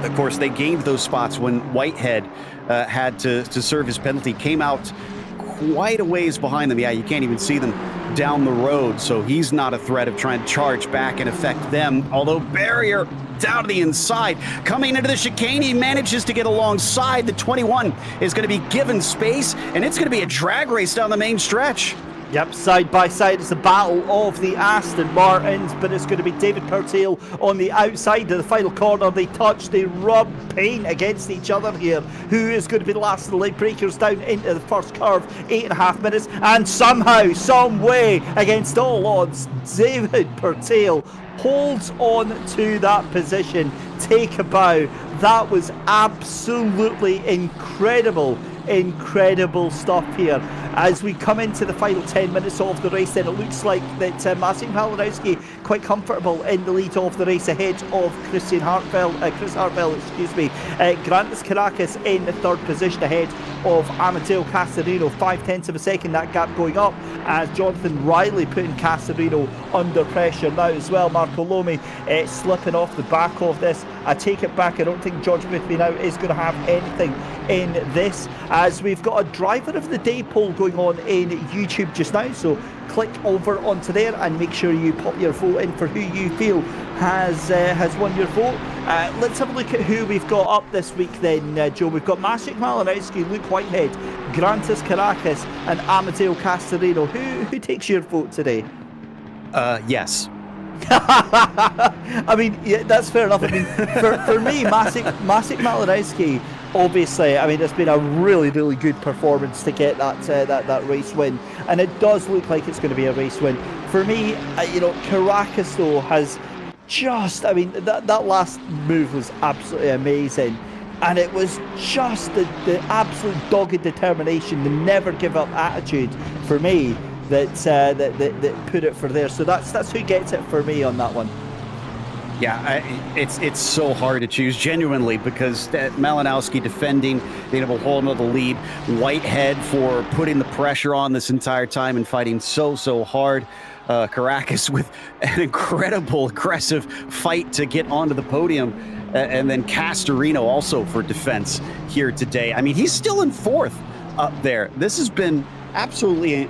Of course, they gained those spots when Whitehead had to serve his penalty, came out quite a ways behind them. Yeah, you can't even see them down the road, so he's not a threat of trying to charge back and affect them, although Barrier down to the inside. Coming into the chicane, he manages to get alongside. The 21 is going to be given space, and it's going to be a drag race down the main stretch. Yep, side by side. It's a battle of the Aston Martins, but it's going to be David Pertil on the outside of the final corner. They touch, they rub paint against each other here. Who is going to be the last of the late breakers down into the first curve? 8.5 minutes, and somehow, some way, against all odds, David Pertil holds on to that position. Take a bow. That was absolutely incredible stuff here. As we come into the final 10 minutes of the race, then it looks like that Maciej Malinowski quite comfortable in the lead of the race ahead of Chris Hartwell, Grantis Caracas in the 3rd position ahead of Amadeo Castorino, 0.5 of a second, that gap going up as Jonathan Riley putting Castorino under pressure now as well. Marco Lomi slipping off the back of this. I take it back, I don't think George Boothby now is going to have anything in this, as we've got a driver of the day poll going on in YouTube just now, so click over onto there and make sure you pop your vote in for who you feel has won your vote. Let's have a look at who we've got up this week then, Joe. We've got Maciej Malinowski, Luke Whitehead, Grantis Caracas and Amadeo Castorino. Who takes your vote today? Yes. I mean, yeah, that's fair enough. I mean, for me, Maciej Malinowski, obviously, I mean, it's been a really good performance to get that race win, and it does look like it's going to be a race win. For me, Caracas though has just, I mean, that last move was absolutely amazing. And it was just the absolute dogged determination, the never give up attitude for me that put it for there. So that's who gets it for me on that one. Yeah, it's so hard to choose, genuinely, because Malinowski defending, being able to hold onto the lead, Whitehead for putting the pressure on this entire time and fighting so hard. Caracas with an incredible aggressive fight to get onto the podium, and then Castorino also for defense here today. I mean, he's still in fourth up there. This has been absolutely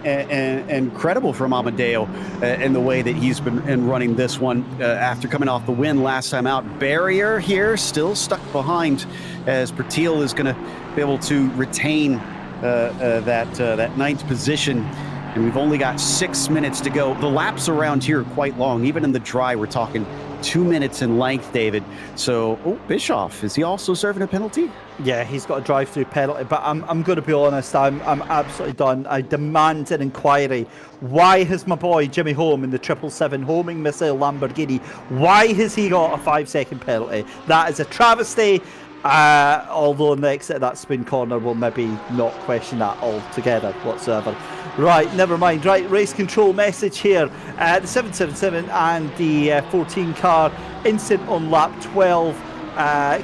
incredible from Amadeo in the way that he's been running this one after coming off the win last time out. Barrier here still stuck behind, as Pertil is going to be able to retain that ninth position. And we've only got 6 minutes to go. The laps around here are quite long. Even in the dry, we're talking 2 minutes in length, David. So, Bischoff, is he also serving a penalty? Yeah, he's got a drive-through penalty, but I'm going to be honest, I'm absolutely done. I demand an inquiry. Why has my boy Jimmy Holm in the 777 homing missile Lamborghini, why has he got a 5-second penalty? That is a travesty. Although next at that spin corner, we'll maybe not question that altogether whatsoever. Right, never mind. Right, race control message here. The 777 and the 14 car incident on lap 12.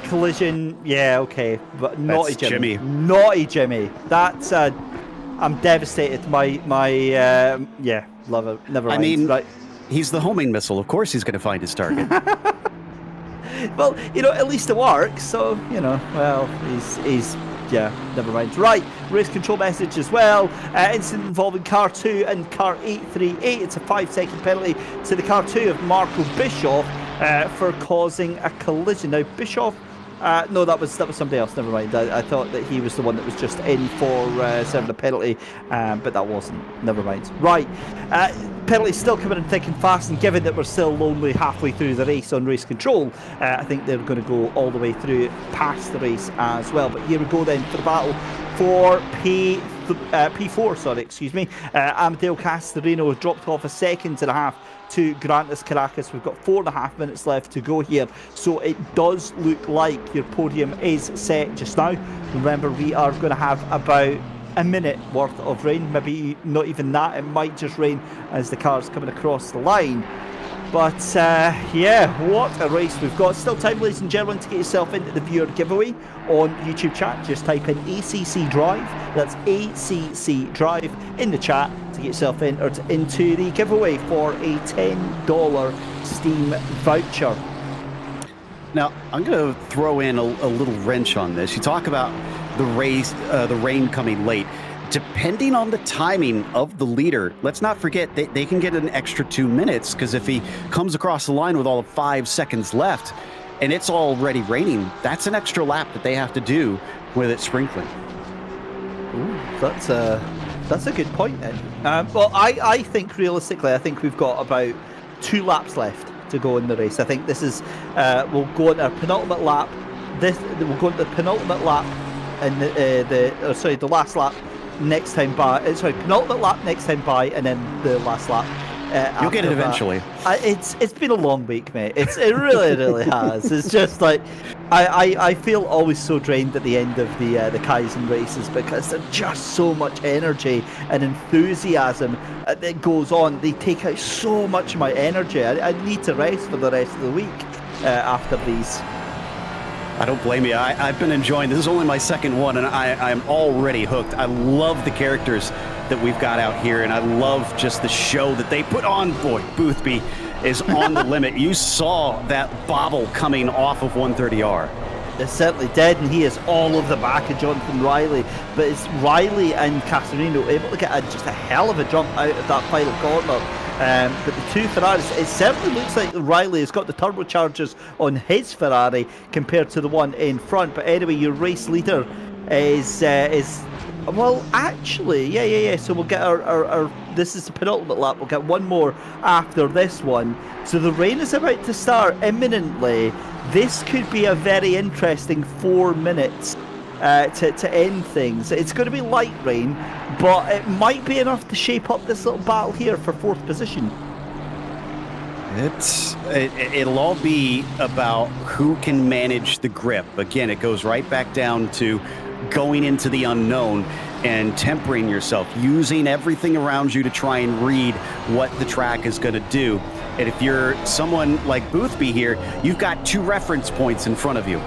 Collision. Yeah, okay, but naughty Jimmy. Naughty Jimmy. That's I'm devastated. Yeah, love it. Never mind. I mean, right. He's the homing missile. Of course, he's going to find his target. Well, at least it works. So, well, he's yeah, never mind. Right, race control message as well. Incident involving car 2 and car 838. It's a 5-second penalty to the car 2 of Marco Bischoff for causing a collision. Now, Bischoff, no, that was somebody else. Never mind. I thought that he was the one that was just in for serving a penalty, but that wasn't. Never mind. Right, penalty still coming in thick and fast, and given that we're still only halfway through the race on race control, I think they're going to go all the way through past the race as well. But here we go then for the battle for P4. Sorry, excuse me. Amadeo Castorino dropped off 1.5 seconds to Grantis Caracas. We've got 4.5 minutes left to go here, so it does look like your podium is set just now. Remember, we are going to have about a minute worth of rain, maybe not even that. It might just rain as the car's coming across the line. But yeah, what a race we've got. Still time, ladies and gentlemen, to get yourself into the viewer giveaway on YouTube chat. Just type in ACC Drive, that's ACC Drive in the chat to get yourself entered into the giveaway for a $10 Steam voucher. Now, I'm going to throw in a little wrench on this. You talk about the rain coming late. Depending on the timing of the leader, let's not forget that they can get an extra 2 minutes, because if he comes across the line with all of 5 seconds left and it's already raining, that's an extra lap that they have to do with it sprinkling. Ooh, that's a good point then. Well, I think realistically, I think we've got about 2 laps left to go in the race. I think this is we'll go on our penultimate lap. We'll go into the penultimate lap and the last lap next time by. Penultimate lap next time by, and then the last lap. You'll get it eventually. It's been a long week, mate. It really has. It's just like I feel always so drained at the end of the Kaizen races, because there's just so much energy and enthusiasm that goes on. They take out so much of my energy. I need to rest for the rest of the week after these. I don't blame you. I've been enjoying. This is only my second one, and I'm already hooked. I love the characters that we've got out here, and I love just the show that they put on. Boy, Boothby is on the limit. You saw that bobble coming off of 130R. It certainly did, and he is all over the back of Jonathan Riley. But it's Riley and Castorino able to get just a hell of a jump out of that final corner. But the two Ferraris, it certainly looks like Riley has got the turbochargers on his Ferrari compared to the one in front. But anyway, your race leader is well, actually, yeah. So we'll get our this is the penultimate lap. We'll get one more after this one. So the rain is about to start imminently. This could be a very interesting 4 minutes to end things. It's going to be light rain, but it might be enough to shape up this little battle here for 4th position. It'll all be about who can manage the grip. Again, it goes right back down to going into the unknown and tempering yourself, using everything around you to try and read what the track is going to do. And if you're someone like Boothby here, you've got 2 reference points in front of you.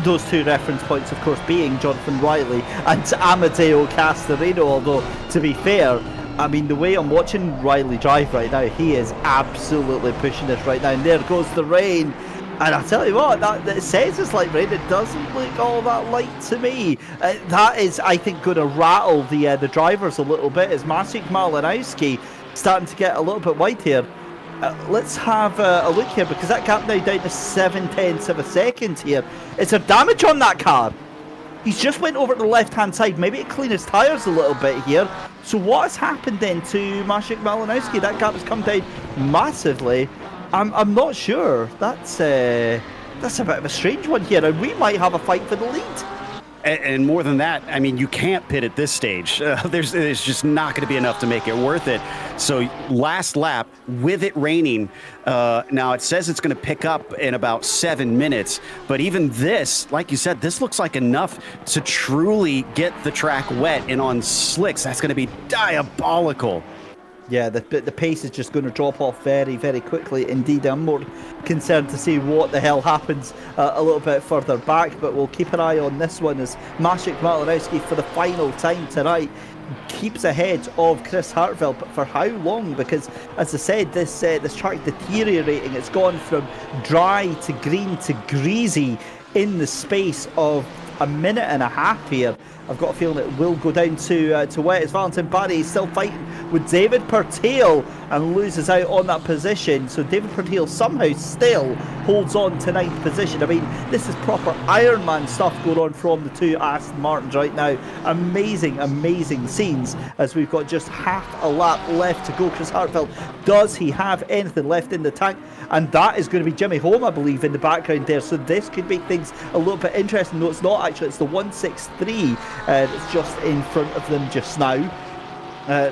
Those 2 reference points, of course, being Jonathan Riley and Amadeo Castorino, although, to be fair, I mean, the way I'm watching Riley drive right now, he is absolutely pushing this right now. And there goes the rain. And I tell you what, that says it's like rain. It doesn't look all that light to me. That is, I think, going to rattle the drivers a little bit. As Maciej Malinowski starting to get a little bit wide here. Let's have a look here, because that gap now down to 0.7 of a second here. Is there damage on that car? He's just went over to the left-hand side. Maybe to clean his tyres a little bit here. So what has happened then to Maciej Malinowski? That gap has come down massively. I'm not sure. That's a bit of a strange one here, and we might have a fight for the lead. And more than that, I mean, you can't pit at this stage. There's just not going to be enough to make it worth it. So last lap, with it raining, now it says it's going to pick up in about 7 minutes. But even this, like you said, this looks like enough to truly get the track wet and on slicks. That's going to be diabolical. Yeah, the pace is just going to drop off very, very quickly. Indeed, I'm more concerned to see what the hell happens a little bit further back, but we'll keep an eye on this one as Maciej Malinowski, for the final time tonight, keeps ahead of Chris Hartwell. But for how long? Because, as I said, this track deteriorating. It's gone from dry to green to greasy in the space of a minute and a half here. I've got a feeling it will go down to wet as Valentin Barry is still fighting with David Pertile and loses out on that position. So David Pertile somehow still holds on to 9th position. I mean, this is proper Ironman stuff going on from the 2 Aston Martins right now. Amazing, amazing scenes as we've got just half a lap left to go. Chris Hartwell, does he have anything left in the tank? And that is going to be Jimmy Holm, I believe, in the background there. So this could make things a little bit interesting. No, it's not actually. It's the 163 that's just in front of them just now.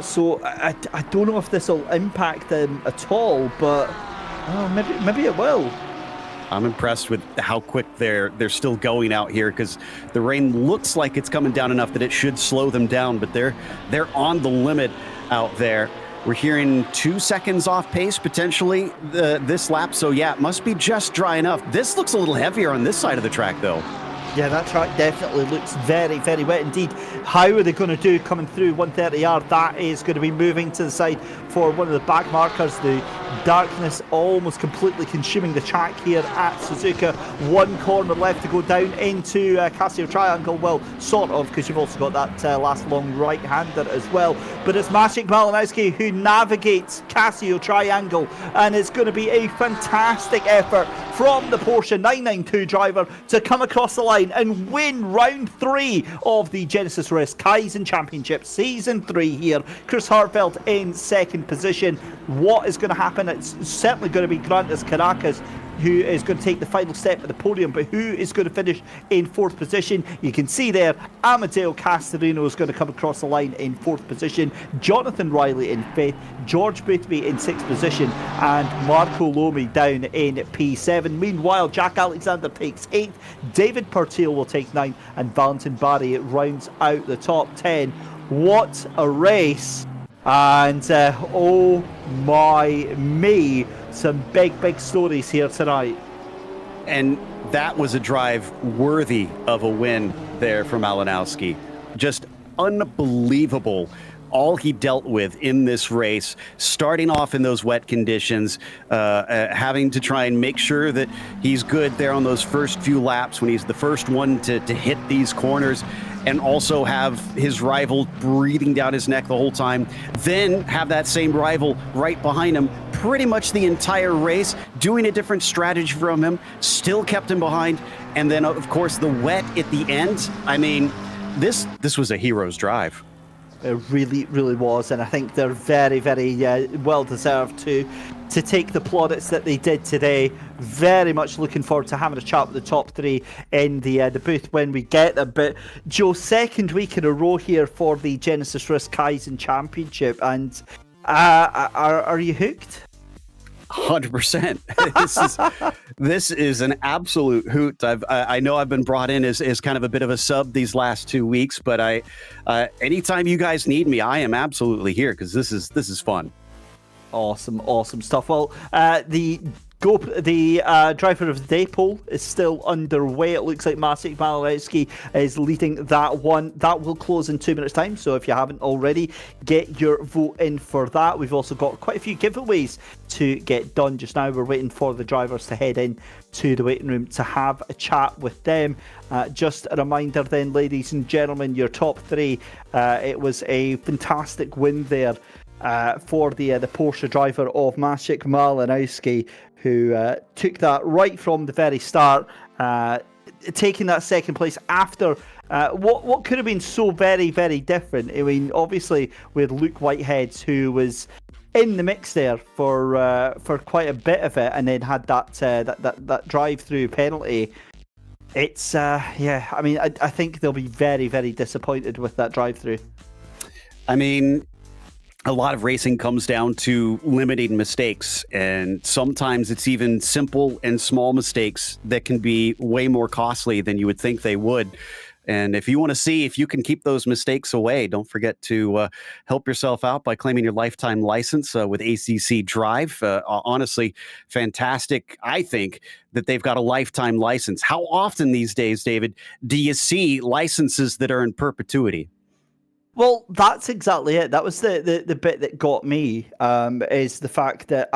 So I don't know if this will impact them at all, but maybe it will. I'm impressed with how quick they're still going out here, because the rain looks like it's coming down enough that it should slow them down, but they're on the limit out there. We're hearing 2 seconds off pace potentially this lap, so yeah, it must be just dry enough. This looks a little heavier on this side of the track, though. Yeah, that track definitely looks very, very wet indeed. How are they going to do coming through 130 yard? That is going to be moving to the side for one of the back markers. The darkness almost completely consuming the track here at Suzuka. 1 corner left to go down into Casio Triangle. Well, sort of, because you've also got that last long right-hander as well. But it's Maciej Malinowski who navigates Casio Triangle, and it's going to be a fantastic effort from the Porsche 992 driver to come across the line and win round 3 of the Genisus Risk Kaizen Championship Season 3 here. Chris Hartwell in 2nd position. What is going to happen? It's certainly going to be Grantas Caracas who is going to take the final step at the podium, but who is going to finish in 4th position? You can see there, Amadeo Castorino is going to come across the line in 4th position, Jonathan Riley in 5th, George Boothby in 6th position, and Marco Lomi down in P7. Meanwhile, Jack Alexander takes 8th, David Pertile will take 9th, and Valentin Barry rounds out the top 10. What a race! And oh my me, some big stories here tonight. And that was a drive worthy of a win there from Malinowski. Just unbelievable all he dealt with in this race, starting off in those wet conditions, having to try and make sure that he's good there on those first few laps when he's the first one to hit these corners, and also have his rival breathing down his neck the whole time, then have that same rival right behind him pretty much the entire race, doing a different strategy from him, still kept him behind, and then of course the wet at the end. I mean, this was a hero's drive. It really was, and I think they're very well deserved to take the plaudits that they did today. Very much looking forward to having a chat with the top 3 in the booth when we get them. But Joe, 2nd week in a row here for the Genisus Risk Kaizen Championship, and Are you hooked? 100%. This is an absolute hoot. I know I've been brought in as kind of a bit of a sub these last 2 weeks, but anytime you guys need me, I am absolutely here because this is fun. Awesome stuff. Well, the driver of the day poll is still underway. It looks like Maciej Malowski is leading that one. That will close in 2 minutes' time. So if you haven't already, get your vote in for that. We've also got quite a few giveaways to get done just now. We're waiting for the drivers to head in to the waiting room to have a chat with them. Just a reminder then, ladies and gentlemen, your top three. It was a fantastic win there for the Porsche driver of Maciej Malowski, who took that right from the very start, taking that second place after what could have been so very, very different. I mean, obviously, with Luke Whitehead, who was in the mix there for quite a bit of it, and then had that drive-through penalty. It's I mean, I think they'll be very, very disappointed with that drive-through. I mean, a lot of racing comes down to limiting mistakes, and sometimes it's even simple and small mistakes that can be way more costly than you would think they would. And if you want to see if you can keep those mistakes away, don't forget to help yourself out by claiming your lifetime license with ACC Drive. Honestly, fantastic. I think that they've got a lifetime license. How often these days, David, do you see licenses that are in perpetuity? Well, that's exactly it. That was the bit that got me, is the fact that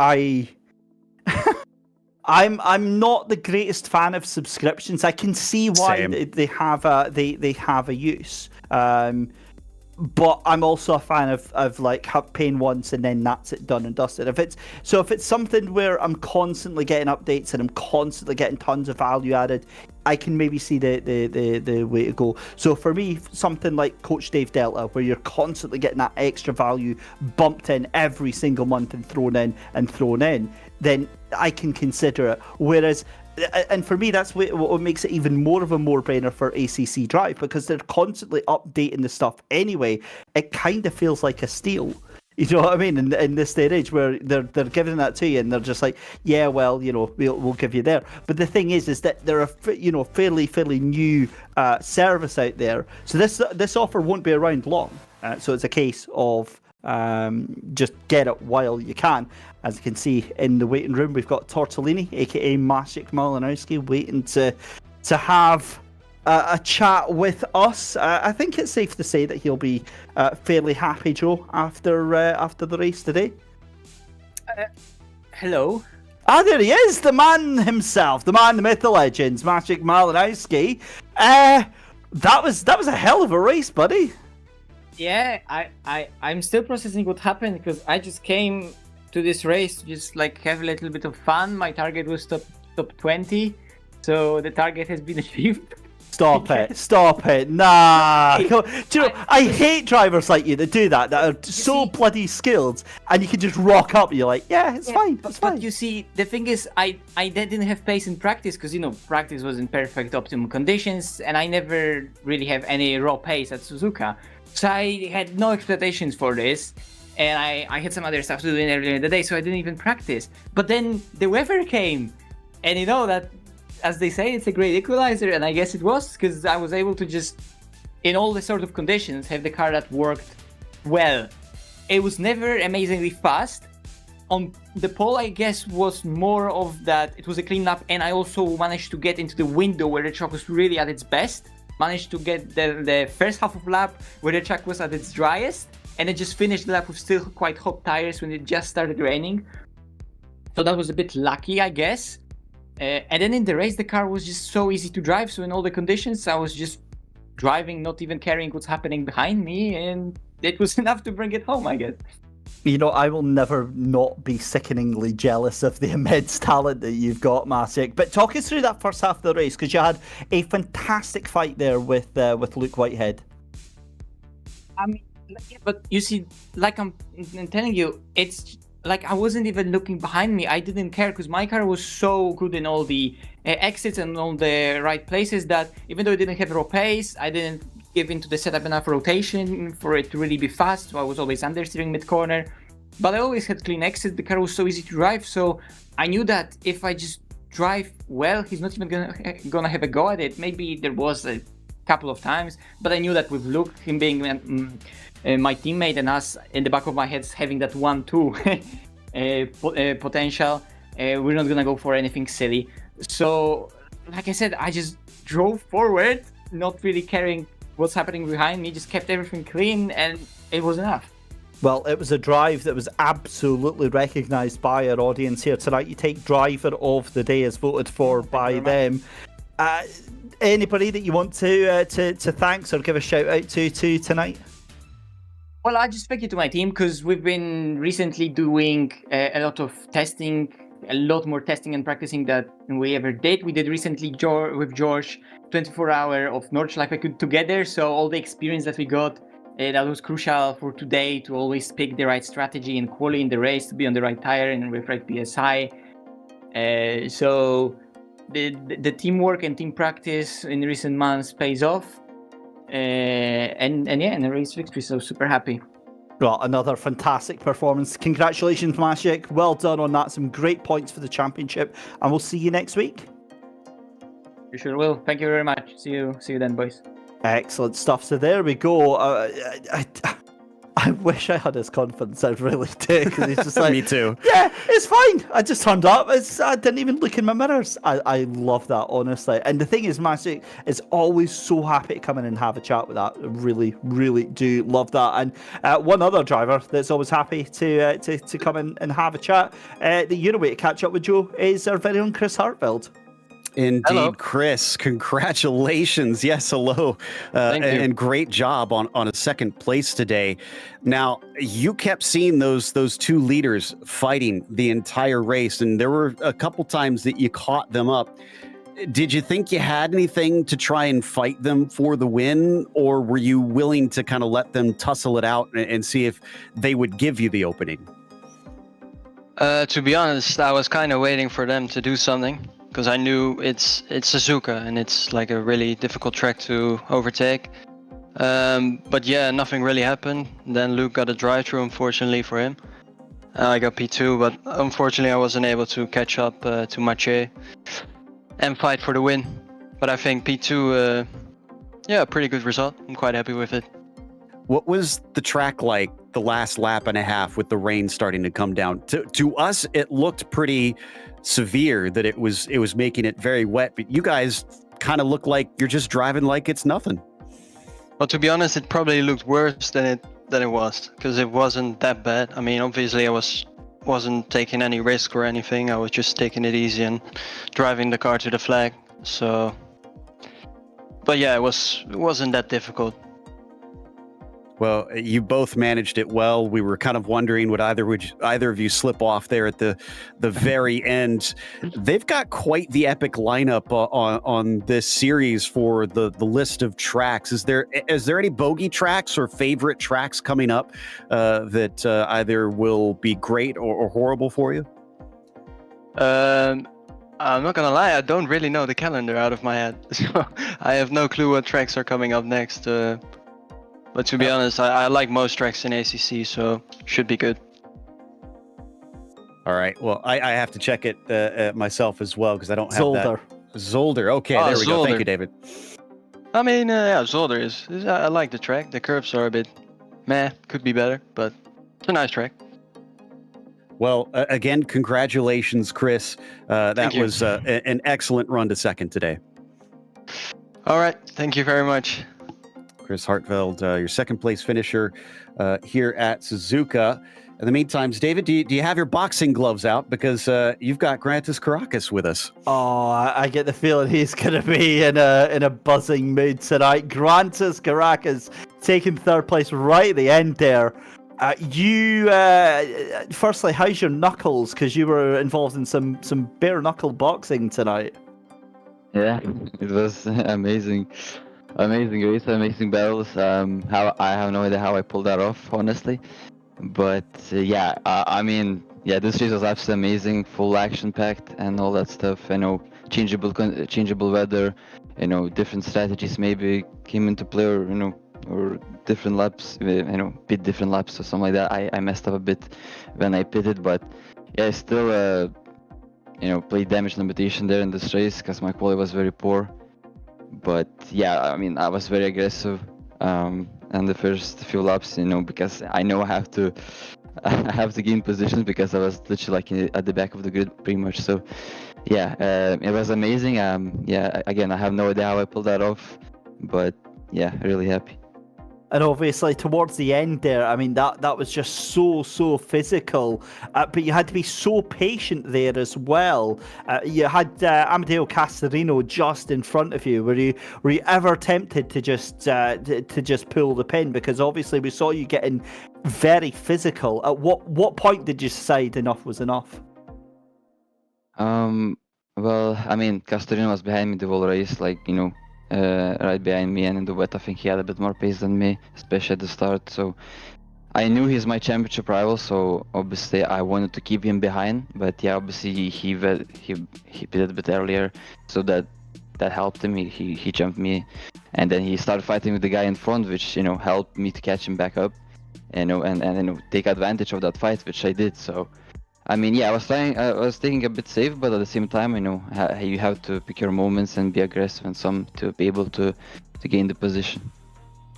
I'm not the greatest fan of subscriptions. I can see why they have a use, but I'm also a fan of like paying once and then that's it, done and dusted. If it's something where I'm constantly getting updates and I'm constantly getting tons of value added, I can maybe see the way to go. So for me, something like Coach Dave Delta, where you're constantly getting that extra value bumped in every single month and thrown in, then I can consider it. Whereas, and for me, that's what makes it even more of a brainer for ACC Drive, because they're constantly updating the stuff anyway. It kind of feels like a steal. You know what I mean? In this day and age, where they're giving that to you, and they're just like, yeah, well, we'll give you there. But the thing is that they're a fairly new service out there. So this offer won't be around long. So it's a case of just get it while you can. As you can see in the waiting room, we've got Tortellini, aka Maciej Malowski, waiting to have a chat with us. I think it's safe to say that he'll be fairly happy, Joe, after the race today. Hello. There he is, the man himself, the man, the myth, the legends, Maciej Malowski. That was a hell of a race, buddy. Yeah, I'm still processing what happened, because I just came to this race to just like have a little bit of fun. My target was top 20, so the target has been achieved. Stop it. Nah. Do you know, I hate drivers like you that do that are so bloody skilled, and you can just rock up and you're like, yeah, it's fine. But you see, the thing is, I didn't have pace in practice, because, practice was in perfect optimum conditions, and I never really have any raw pace at Suzuka. So I had no expectations for this, and I had some other stuff to do earlier in the day, so I didn't even practice. But then the weather came, and that, as they say, it's a great equalizer, and I guess it was, because I was able to just, in all the sort of conditions, have the car that worked well. It was never amazingly fast. On the pole, I guess, was more of that, it was a clean lap, and I also managed to get into the window where the track was really at its best. Managed to get the first half of lap where the track was at its driest, and it just finished the lap with still quite hot tires when it just started raining. So that was a bit lucky, I guess. And then in the race, the car was just so easy to drive. So in all the conditions, I was just driving, not even caring what's happening behind me. And it was enough to bring it home, I guess. I will never not be sickeningly jealous of the immense talent that you've got, Maciej. But talk us through that first half of the race, because you had a fantastic fight there with Luke Whitehead. I mean, but you see, like I'm telling you, it's like I wasn't even looking behind me. I didn't care, because my car was so good in all the exits and all the right places that even though it didn't have raw pace, I didn't give into the setup enough rotation for it to really be fast. So I was always understeering mid-corner. But I always had clean exit. The car was so easy to drive, so I knew that if I just drive well, he's not even gonna have a go at it. Maybe there was a couple of times, but I knew that with Luke, him being my teammate, and us in the back of my head having that 1-2 potential, we're not gonna go for anything silly. So, like I said, I just drove forward, not really caring what's happening behind me, just kept everything clean, and it was enough. Well, it was a drive that was absolutely recognised by our audience here tonight. You take driver of the day as voted for by them. Anybody that you want to thank or give a shout out to tonight? Well, I just thank you to my team because we've been recently doing a lot of testing, a lot more testing and practicing than we ever did. We did recently with George 24-hour of Nordschleife together, so all the experience that we got, that was crucial for today to always pick the right strategy and quality in the race, to be on the right tire and with right PSI. So the teamwork and team practice in recent months pays off. And the race victory, so super happy. Well, another fantastic performance. Congratulations, Maciek. Well done on that. Some great points for the championship, and we'll see you next week. You sure will. Thank you very much. See you then, boys. Excellent stuff. So there we go. I wish I had his confidence. I really do. Because he's just like, Me too. Yeah, it's fine. I just turned up. I didn't even look in my mirrors. I love that, honestly. And the thing is, Maciek is always so happy to come in and have a chat with that. I really, really do love that. And one other driver that's always happy to come in and have a chat, the Euroway to catch up with Joe, is our very own Chris Hartfield. Indeed, Hello. Chris. Congratulations. Yes, hello. Thank you. And great job on a second place today. Now, you kept seeing those two leaders fighting the entire race, and there were a couple times that you caught them up. Did you think you had anything to try and fight them for the win, or were you willing to kind of let them tussle it out and see if they would give you the opening? To be honest, I was kind of waiting for them to do something because I knew it's Suzuka and it's like a really difficult track to overtake. But yeah, nothing really happened. Then Luke got a drive-through, unfortunately for him. I got P2, but unfortunately I wasn't able to catch up to Maciej and fight for the win. But I think P2, pretty good result. I'm quite happy with it. What was the track like the last lap and a half with the rain starting to come down? To us, it looked pretty severe, that it was making it very wet, but you guys kind of look like you're just driving like it's nothing. Well, to be honest, it probably looked worse than it was, because it wasn't that bad. I mean, obviously I wasn't taking any risk or anything. I was just taking it easy and driving the car to the flag. So, but yeah, it wasn't that difficult. Well, you both managed it well. We were kind of wondering, would either of you slip off there at the very end? They've got quite the epic lineup on this series for the list of tracks. Is there any bogey tracks or favorite tracks coming up that either will be great or horrible for you? I'm not gonna lie, I don't really know the calendar out of my head, so I have no clue what tracks are coming up next. But to be honest, I like most tracks in ACC, so should be good. All right. Well, I have to check it myself as well because I don't have Zolder. that. Zolder. Okay, there we go. Thank you, David. I mean, Zolder is I like the track. The curves are a bit meh, could be better, but it's a nice track. Well, again, congratulations, Chris. That you. was an excellent run to second today. All right. Thank you very much. Chris Hartfield, your second place finisher here at Suzuka. In the meantime, David, do you have your boxing gloves out? Because you've got Grantis Caracas with us. Oh, I get the feeling he's going to be in a buzzing mood tonight. Grantis Caracas taking third place right at the end there. Firstly, how's your knuckles? Because you were involved in some bare knuckle boxing tonight. Yeah, it was amazing. Amazing race, amazing battles. How I have no idea how I pulled that off, honestly. But I mean, this race was absolutely amazing, full action-packed and all that stuff. I know changeable weather, different strategies maybe came into play, or or different laps, pit different laps or something like that. I messed up a bit when I pitted, but yeah, I still played damage limitation there in this race because my quality was very poor. But yeah, I mean, I was very aggressive in the first few laps, because I know I have to gain positions because I was literally like at the back of the grid pretty much. So yeah, it was amazing. Yeah, again, I have no idea how I pulled that off, but yeah, really happy. And obviously, towards the end there, I mean, that was just so physical. But you had to be so patient there as well. You had Amedeo Castorino just in front of you. Were you ever tempted to just pull the pin? Because obviously, we saw you getting very physical. At what point did you decide enough was enough? Well, I mean, Castorino was behind me the whole race, right behind me, and in the wet I think he had a bit more pace than me, especially at the start. So I knew he's my championship rival, so obviously I wanted to keep him behind. But yeah, obviously he pitted a bit earlier, so that helped him. He jumped me, and then he started fighting with the guy in front, which helped me to catch him back up, and take advantage of that fight, which I did. So I mean, yeah, I was taking a bit safe, but at the same time, you have to pick your moments and be aggressive and some to be able to gain the position.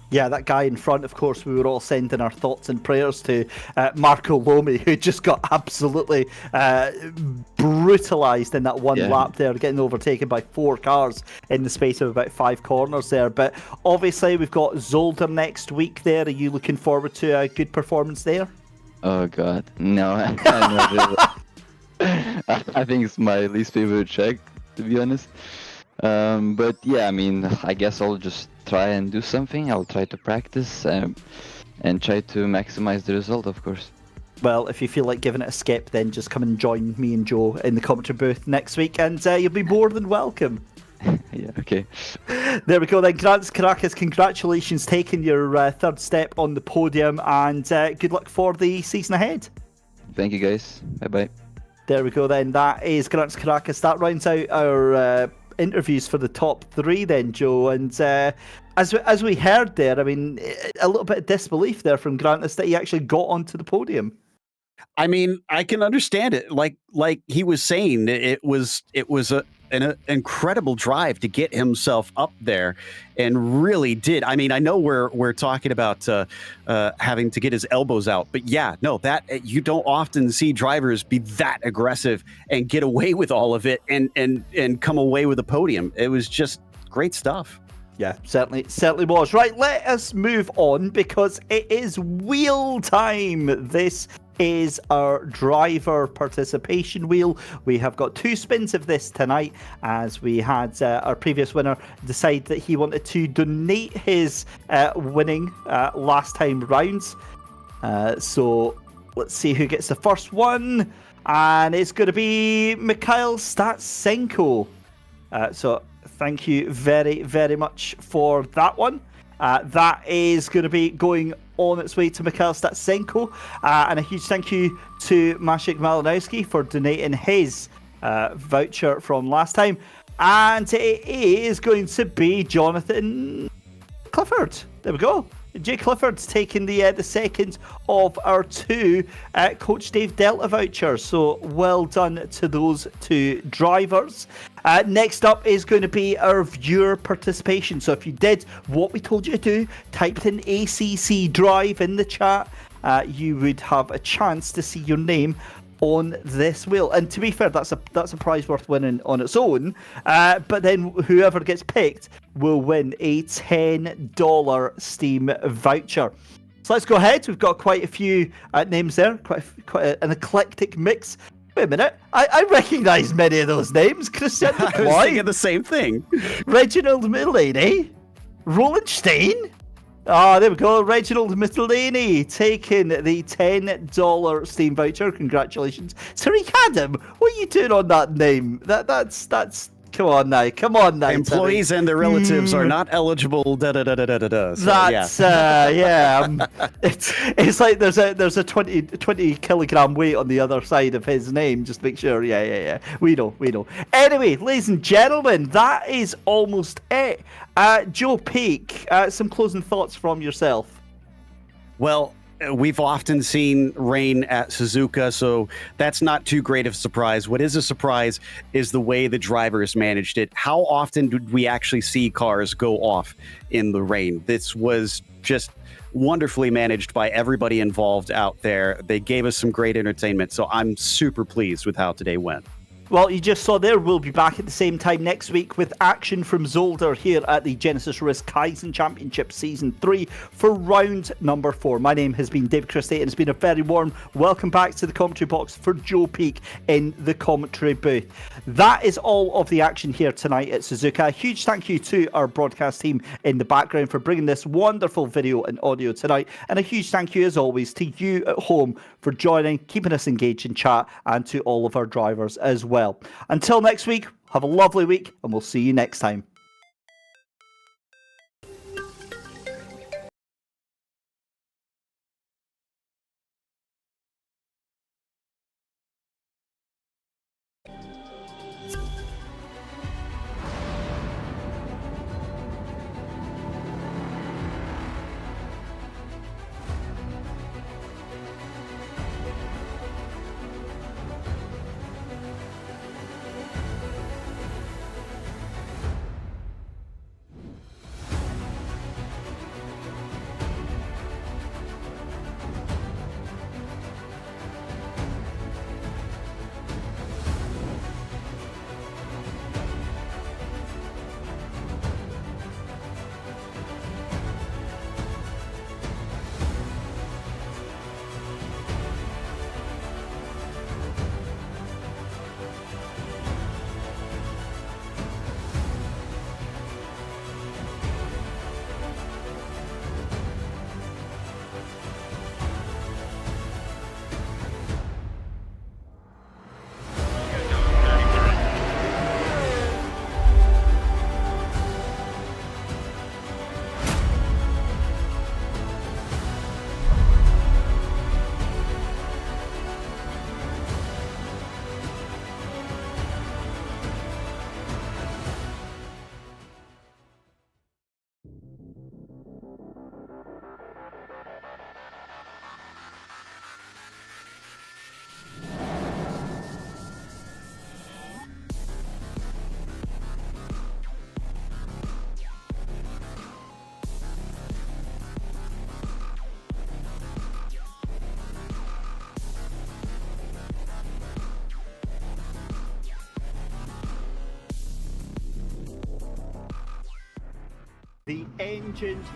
Yeah, that guy in front, of course, we were all sending our thoughts and prayers to Marco Lomi, who just got absolutely brutalised in that one lap there, getting overtaken by 4 cars in the space of about 5 corners there. But obviously, we've got Zolder next week there. Are you looking forward to a good performance there? Oh God, no! I think it's my least favorite track, to be honest. But yeah, I mean, I guess I'll just try and do something. I'll try to practice and try to maximize the result, of course. Well, if you feel like giving it a skip, then just come and join me and Joe in the commentary booth next week, and you'll be more than welcome. Yeah, okay. There we go then. Grants Caracas, congratulations taking your third step on the podium, and good luck for the season ahead. Thank you, guys. Bye-bye. There we go then. That is Grants Caracas. That rounds out our interviews for the top 3 then, Joe. And as we heard there, I mean, a little bit of disbelief there from Grantis that he actually got onto the podium. I mean, I can understand it. Like he was saying, it was an incredible drive to get himself up there, and really did. I mean, I know we're talking about having to get his elbows out, but yeah, no, that you don't often see drivers be that aggressive and get away with all of it and come away with a podium. It was just great stuff. Yeah, certainly was. Right, let us move on because it is wheel time. This is our driver participation wheel. We have got 2 spins of this tonight, as we had our previous winner decide that he wanted to donate his winning last time rounds. So let's see who gets the first one, and it's going to be Mikhail Statsenko. So thank you very much for that one. That is going to be going on its way to Mikhail Statsenko. And a huge thank you to Maciek Malinowski for donating his voucher from last time. And it is going to be Jonathan Clifford. There we go. Jay Clifford's taking the second of our 2 Coach Dave Delta vouchers. So well done to those 2 drivers. Next up is going to be our viewer participation. So if you did what we told you to do, typed in ACC Drive in the chat, you would have a chance to see your name on this wheel. And to be fair, that's a prize worth winning on its own. But then whoever gets picked will win a $10 Steam voucher. So let's go ahead. We've got quite a few names there, quite an eclectic mix. Wait a minute, I recognise many of those names. Christian I was thinking the same thing. Reginald Mittelany, Roland Stein. There we go. Reginald Mittelany taking the $10 Steam voucher. Congratulations. Tariq Adam, what are you doing on that name? That's Come on now. Come on now. Employees and their relatives are not eligible. Da da da da da da da. So, That's it's like there's a 20 kilogram weight on the other side of his name. Just make sure. Yeah. We know. Anyway, ladies and gentlemen, that is almost it. Joe Peak, some closing thoughts from yourself. Well, we've often seen rain at Suzuka, so that's not too great of a surprise. What is a surprise is the way the drivers managed it. How often did we actually see cars go off in the rain? This was just wonderfully managed by everybody involved out there. They gave us some great entertainment, so I'm super pleased with how today went. Well, you just saw there, we'll be back at the same time next week with action from Zolder here at the Genisus Risk Kaizen Championship Season 3 for round number 4. My name has been Dave Christie, and it's been a very warm welcome back to the commentary box for Joe Peak in the commentary booth. That is all of the action here tonight at Suzuka. A huge thank you to our broadcast team in the background for bringing this wonderful video and audio tonight, and a huge thank you as always to you at home for joining, keeping us engaged in chat, and to all of our drivers as well. Until next week, have a lovely week, and we'll see you next time. The engines